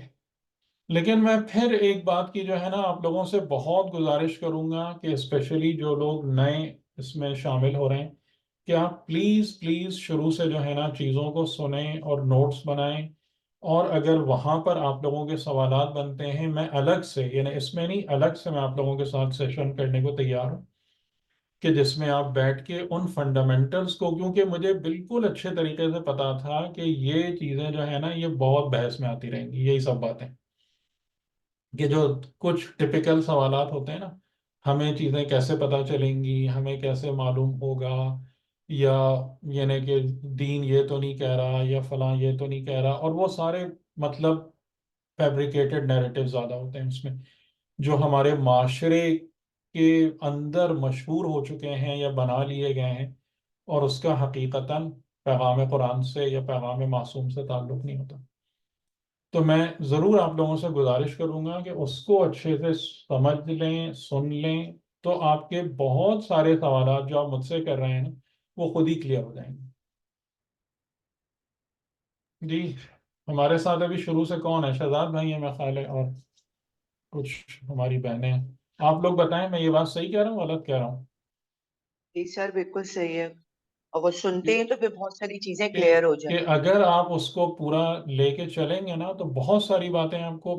Speaker 1: لیکن میں پھر ایک بات کی جو ہے نا آپ لوگوں سے بہت گزارش کروں گا کہ اسپیشلی جو لوگ نئے اس میں شامل ہو رہے ہیں کہ آپ پلیز پلیز شروع سے جو ہے نا چیزوں کو سنیں اور نوٹس بنائیں. اور اگر وہاں پر آپ لوگوں کے سوالات بنتے ہیں، میں الگ سے، یعنی اس میں نہیں، الگ سے میں آپ لوگوں کے ساتھ سیشن کرنے کو تیار ہوں کہ جس میں آپ بیٹھ کے ان فنڈامنٹلز کو، کیونکہ مجھے بالکل اچھے طریقے سے پتا تھا کہ یہ چیزیں جو ہے نا یہ بہت بحث میں آتی رہیں گی، یہی سب باتیں کہ جو کچھ ٹپیکل سوالات ہوتے ہیں نا، ہمیں چیزیں کیسے پتہ چلیں گی، ہمیں کیسے معلوم ہوگا، یا یعنی کہ دین یہ تو نہیں کہہ رہا یا فلاں یہ تو نہیں کہہ رہا، اور وہ سارے مطلب فیبریکیٹڈ نیریٹو زیادہ ہوتے ہیں اس میں، جو ہمارے معاشرے کے اندر مشہور ہو چکے ہیں یا بنا لیے گئے ہیں، اور اس کا حقیقتاً پیغام قرآن سے یا پیغام معصوم سے تعلق نہیں ہوتا. تو میں ضرور آپ لوگوں سے گزارش کروں گا کہ اس کو اچھے سے سمجھ لیں، سن لیں، تو آپ کے بہت سارے سوالات جو آپ مجھ سے کر رہے ہیں نا وہ خود ہی کلیئر ہو جائیں گے. جی ہمارے ساتھ ابھی شروع سے کون ہے؟ شہزاد بھائی ہیں میں خیال ہے، اور کچھ ہماری بہنیں ہیں. آپ لوگ بتائیں میں یہ بات صحیح کہہ رہا ہوں غلط کہہ رہا ہوں؟
Speaker 7: جی سر بالکل صحیح ہے، اور وہ سنتے ہیں تو پھر بہت ساری چیزیں
Speaker 1: کہ
Speaker 7: کلیئر ہو
Speaker 1: کہ
Speaker 7: جائیں گی.
Speaker 1: اگر آپ اس کو پورا لے کے چلیں گے نا تو بہت ساری باتیں آپ کو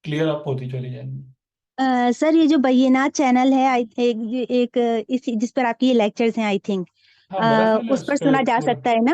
Speaker 1: کلیئر اپ ہوتی چلی جائیں گی.
Speaker 3: سر یہ جو بینات چینل ہے ایک جس پر آپ کی لیکچرز ہیں آئی تھنک
Speaker 1: ہاں میرا خیال ہے
Speaker 3: اس پر
Speaker 1: اس پہ
Speaker 3: سنا جا
Speaker 1: پورا
Speaker 3: سکتا ہے نا؟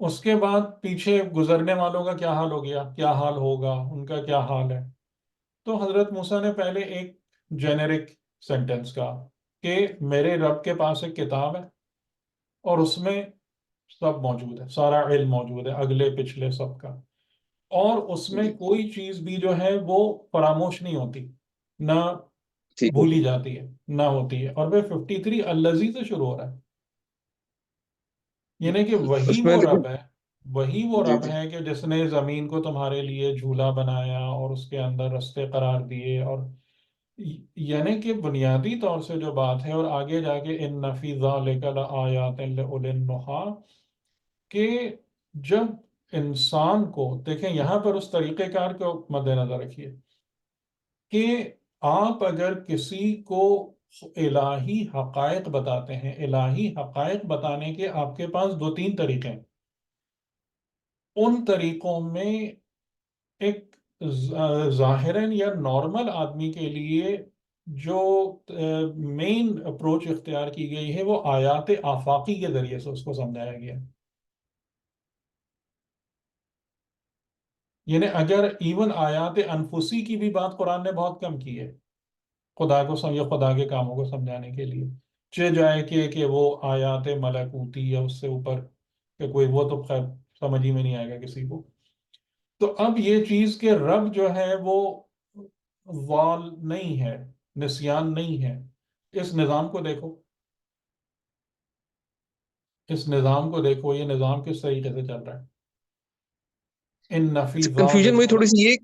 Speaker 1: اس کے بعد پیچھے گزرنے والوں کا کیا حال ہو گیا، کیا حال ہوگا، ان کا کیا حال ہے. تو حضرت موسیٰ نے پہلے ایک جینرک سینٹنس کہا کہ میرے رب کے پاس ایک کتاب ہے اور اس میں سب موجود ہے، سارا علم موجود ہے، اگلے پچھلے سب کا، اور اس میں
Speaker 5: جی
Speaker 1: کوئی چیز بھی جو ہے وہ فراموش نہیں ہوتی، نہ
Speaker 5: ٹھیک ہے
Speaker 1: بھولی جاتی ہے، نہ ہوتی ہے. اور وہ 53 الذی سے شروع ہو رہا ہے، یعنی کہ وہی
Speaker 5: اس میں
Speaker 1: وہ
Speaker 5: لیکن
Speaker 1: رب ہے، وہی وہ
Speaker 5: جی
Speaker 1: رب
Speaker 5: جی
Speaker 1: ہے کہ جس نے زمین کو تمہارے لیے جھولا بنایا اور اس کے اندر رستے قرار دیے. اور یعنی کہ بنیادی طور سے جو بات ہے، اور آگے جا کے ان فی ذالک لآیات لأولی النہی، کہ جب انسان کو دیکھیں، یہاں پر اس طریقہ کار کو مد نظر رکھیے کہ آپ اگر کسی کو الہی حقائق بتاتے ہیں، الہی حقائق بتانے کے آپ کے پاس دو تین طریقے ہیں. ان طریقوں میں ایک ظاہراً یا نارمل آدمی کے لیے جو مین اپروچ اختیار کی گئی ہے وہ آیات آفاقی کے ذریعے سے اس کو سمجھایا گیا. یعنی اگر ایون آیات انفسی کی بھی بات قرآن نے بہت کم کی ہے خدا کو یا خدا کے کاموں کو سمجھانے کے لیے، چہ جائے کہ وہ آیات ملکوتی یا اس سے اوپر کہ کوئی، وہ تو خیر سمجھ ہی میں نہیں آئے گا کسی کو. تو اب یہ چیز کہ رب جو ہے وہ وال نہیں ہے، نسیان نہیں ہے. اس نظام کو دیکھو، اس نظام کو دیکھو، یہ نظام کس طریقے سے چل رہا ہے. ان نفی
Speaker 5: اچھا کنفیوژن
Speaker 1: ذالک،
Speaker 5: میں تھوڑی سی یہ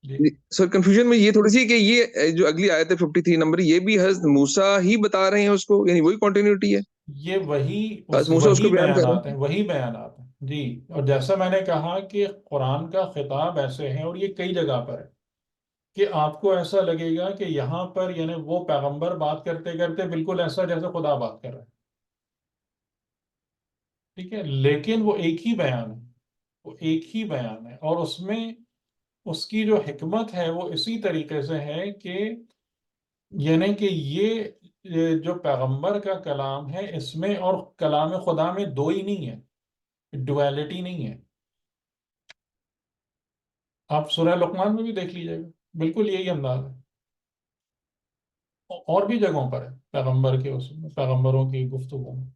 Speaker 1: جی
Speaker 5: سر کنفیوژن میں یہ تھوڑی سی کہ یہ جو اگلی آیت ہے 53 نمبر، یہ بھی حضرت موسیٰ ہی بتا رہے ہیں اس کو، یعنی وہی کنٹینیوٹی ہے،
Speaker 1: یہ
Speaker 5: حضرت موسیٰ اس کو
Speaker 1: وہی
Speaker 5: بیان کر رہے
Speaker 1: بیانات ہیں، وہی بیانات ہیں جی. اور جیسا میں نے کہا کہ قرآن کا خطاب ایسے ہے، اور یہ کئی جگہ پر ہے کہ آپ کو ایسا لگے گا کہ یہاں پر یعنی وہ پیغمبر بات کرتے کرتے بالکل ایسا جیسے خدا بات کر رہا ہے. ٹھیک ہے، لیکن وہ ایک ہی بیان ہے، وہ ایک ہی بیان ہے، اور اس میں اس کی جو حکمت ہے وہ اسی طریقے سے ہے کہ یعنی کہ یہ جو پیغمبر کا کلام ہے، اس میں اور کلام خدا میں دو ہی نہیں ہے، ڈویلٹی نہیں ہے. آپ سورہ لقمان میں بھی دیکھ لیجئے گا، بالکل یہی انداز ہے. اور بھی جگہوں پر ہے پیغمبر کے اس میں، پیغمبروں کی گفتگو میں.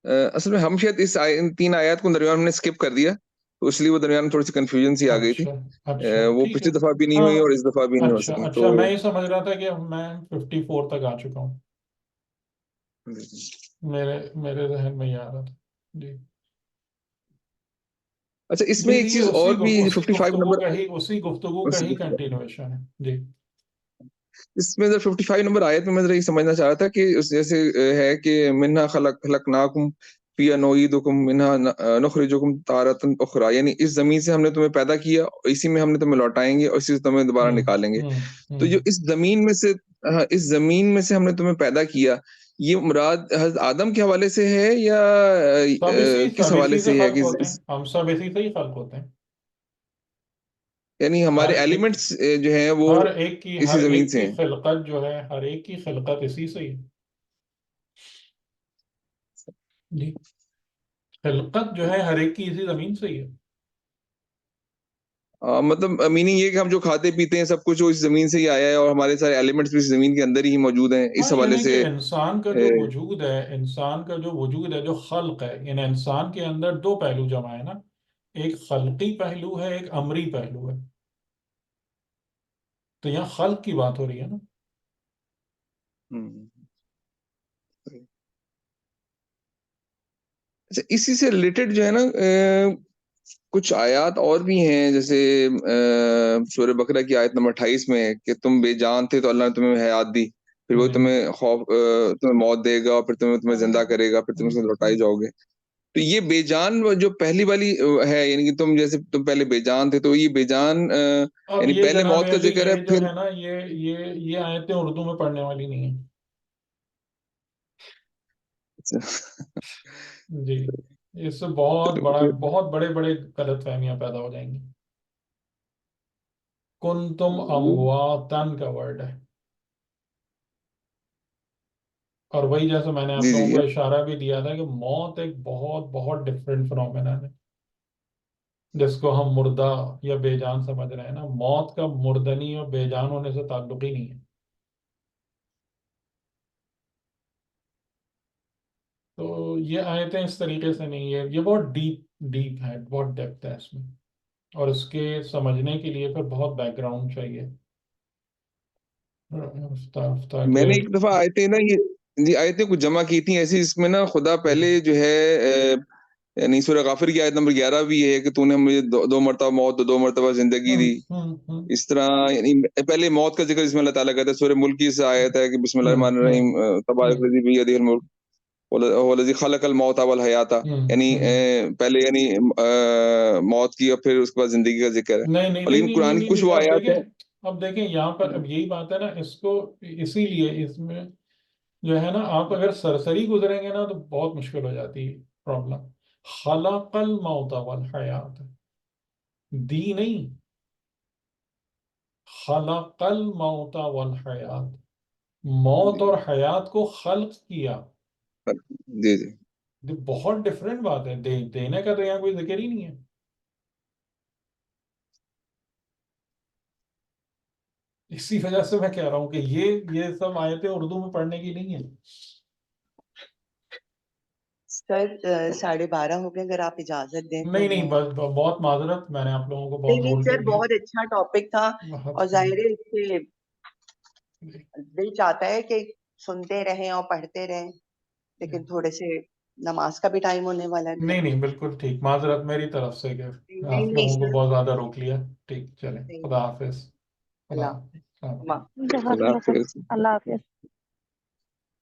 Speaker 5: اصل میں ہم شاید ان 3 آیات کو درمیان میں نے اسکپ کر دیا، تو اس لیے وہ درمیان میں تھوڑی سی کنفیوژن سی آ گئی تھی.
Speaker 1: اچھا اچھا،
Speaker 5: وہ
Speaker 1: ٹھیک ہے.
Speaker 5: پچھلی دفعہ بھی نہیں
Speaker 1: ہاں
Speaker 5: ہوئی اور اس دفعہ بھی نہیں ہو
Speaker 1: اچھا
Speaker 5: سکی تو
Speaker 1: اچھا، میں یہ سمجھ رہا تھا کہ میں 54 تک آ چکا ہوں، میرے ذہن میں یہ آ رہا تھا. جی
Speaker 5: اچھا اس میں
Speaker 1: جی
Speaker 5: ایک
Speaker 1: جی، یہ
Speaker 5: چیز اور بھی
Speaker 1: اسی
Speaker 5: 55
Speaker 1: گفتگو
Speaker 5: نمبر
Speaker 1: کا ہی، اسی گفتگو کا ہی کنٹینویشن ہے. جی
Speaker 5: اس میں 55 نمبر آیت میں ذرا یہ سمجھنا چاہ رہا تھا کہ اس جیسے ہے کہ منہا خلقناکم فی نعیدکم منہا نخرجکم تارۃ اخری، یعنی اس زمین سے ہم نے تمہیں پیدا کیا، اسی میں ہم نے تمہیں لوٹائیں گے اور اسی سے تمہیں دوبارہ
Speaker 1: ہوں
Speaker 5: نکالیں گے.
Speaker 1: ہوں
Speaker 5: تو جو
Speaker 1: ہوں
Speaker 5: اس زمین میں سے اس زمین میں سے ہم نے تمہیں پیدا کیا، یہ مراد حضرت آدم کے حوالے سے ہے یا کس
Speaker 1: سب
Speaker 5: حوالے
Speaker 1: اسی سے
Speaker 5: سے ہے
Speaker 1: خلق
Speaker 5: کہ
Speaker 1: ہوتے ہیں، ہم سب اسی سے ہی خلق ہوتے ہیں.
Speaker 5: یعنی
Speaker 1: ہر
Speaker 5: ہمارے
Speaker 1: ایک
Speaker 5: ایلیمنٹس جو ہیں وہ اسی
Speaker 1: ہر
Speaker 5: زمین
Speaker 1: ایک
Speaker 5: سے
Speaker 1: کی
Speaker 5: ہیں؟
Speaker 1: خلقت جو ہے، ہر ایک کی خلقت اسی سے ہی. جی خلقت جو ہے ہر ایک کی اسی زمین سے ہی ہے.
Speaker 5: مطلب میننگ یہ کہ ہم جو کھاتے پیتے ہیں سب کچھ وہ اس زمین سے ہی آیا ہے، اور ہمارے سارے ایلیمنٹس بھی اس زمین کے اندر ہی موجود ہیں، اس
Speaker 1: ہاں
Speaker 5: حوالے
Speaker 1: یعنی
Speaker 5: سے
Speaker 1: کہ انسان کا جو وجود ہے، انسان کا جو وجود ہے، جو خلق ہے، یعنی انسان کے اندر دو پہلو جمع ہے نا، ایک خلقی پہلو ہے، ایک امری پہلو ہے. تو یہاں خلق کی بات ہو رہی ہے نا.
Speaker 5: اچھا اسی سے ریلیٹڈ جو ہے نا کچھ آیات اور بھی ہیں، جیسے سورہ بقرہ کی آیت نمبر 28 میں کہ تم بے جان تھے تو اللہ نے تمہیں حیات دی، پھر وہ
Speaker 1: جی
Speaker 5: تمہیں موت دے گا، پھر تمہیں زندہ کرے گا، پھر تم سے لوٹائے جاؤ گے. تو یہ بے جان جو پہلی والی ہے، یعنی کہ تم پہلے بے جان تھے، تو یہ بے جان
Speaker 1: اب
Speaker 5: یعنی
Speaker 1: یہ
Speaker 5: پہلے
Speaker 1: جناب
Speaker 5: موت کا
Speaker 1: عالی،
Speaker 5: ذکر ہے
Speaker 1: یہ جو
Speaker 5: پھر
Speaker 1: ہے نا، یہ آیتیں اردو میں پڑھنے والی نہیں ہیں. جی اس سے بہت بڑے بڑے غلط فہمیاں پیدا ہو جائیں گی. کنتم امواتن کا ورڈ ہے. اور وہی جیسے میں نے آپ
Speaker 5: جی
Speaker 1: لوگوں
Speaker 5: جی
Speaker 1: کو اشارہ بھی دیا تھا کہ موت ایک بہت بہت ڈفرینٹ فنومینا ہے، جس کو ہم مردہ یا بے جان سمجھ رہے ہیں نا، موت کا مردنی اور بے جان ہونے سے تعلق ہی نہیں ہے. تو یہ آیتیں اس طریقے سے نہیں ہے، یہ بہت ڈیپ ہے، بہت ڈیپتھ ہے اس میں، اور اس کے سمجھنے کے لیے پھر بہت بیک گراؤنڈ چاہیے
Speaker 5: میں
Speaker 1: تاکہ
Speaker 5: نے ایک دفعہ آیتیں نا یہ آیتیں کچھ جمع کی تھیں ایسی، اس میں نا خدا پہلے جو ہے یعنی سورہ غافر کی آیت نمبر 11 بھی ہے کہ تو نے مجھے دو مرتبہ موت دو مرتبہ زندگی دی. اس طرح یعنی پہلے موت کا ذکر جس میں اللہ تعالیٰ کہتا ہے، سورہ ملک کی سے آیت ہے کہ بسم اللہ الرحمن الرحیم تبارک الذی بیدہ الملک والذی خلق الموت والحیات، یعنی پہلے یعنی موت کی اور پھر اس کے بعد زندگی کا ذکر ہے.
Speaker 1: نہیں نہیں
Speaker 5: لیکن قرآن کی کچھ وہ
Speaker 1: اب
Speaker 5: آیات ہیں.
Speaker 1: دیکھیں، اب دیکھیں یہاں پر اب یہی بات ہے نا، اس کو اسی لیے اس میں جو ہے نا، آپ اگر سرسری گزریں گے نا تو بہت مشکل ہو جاتی ہے پرابلم. خلق الموت والحیات دی نہیں، خلق الموت والحیات، موت اور حیات کو خلق کیا.
Speaker 5: جی جی
Speaker 1: یہ بہت ڈفرینٹ بات ہے، دینے کا تو یہاں کوئی ذکر ہی نہیں ہے. اسی وجہ سے میں کہہ رہا ہوں کہ یہ سب آیتیں اردو میں پڑھنے کی نہیں ہیں.
Speaker 7: سر 12:30 ہو گئے، اگر آپ اجازت دیں تو
Speaker 1: نہیں
Speaker 7: میں
Speaker 1: بس بہت معذرت، میں نے آپ لوگوں کو
Speaker 7: نہیں
Speaker 1: بہت
Speaker 7: نہیں
Speaker 1: ہولڈ
Speaker 7: سر،
Speaker 1: کر دیا.
Speaker 7: بہت اچھا ٹاپک تھا، اور ظاہر ہے اس سے دل چاہتا ہے کہ سنتے رہیں اور پڑھتے رہیں، لیکن تھوڑے سے نماز کا بھی ٹائم ہونے والا ہے.
Speaker 1: نہیں بالکل ٹھیک، معذرت میری طرف سے کہ
Speaker 7: نہیں
Speaker 1: آپ
Speaker 7: نہیں
Speaker 1: لوگوں کو
Speaker 7: سر،
Speaker 1: بہت زیادہ روک لیا. ٹھیک، چلیں،
Speaker 7: نہیں
Speaker 1: خدا حافظ. خدا
Speaker 7: اللہ
Speaker 1: حافظ.
Speaker 4: جزاک
Speaker 5: اللہ
Speaker 4: اللہ خیر.
Speaker 5: حافظ.
Speaker 4: اللہ حافظ.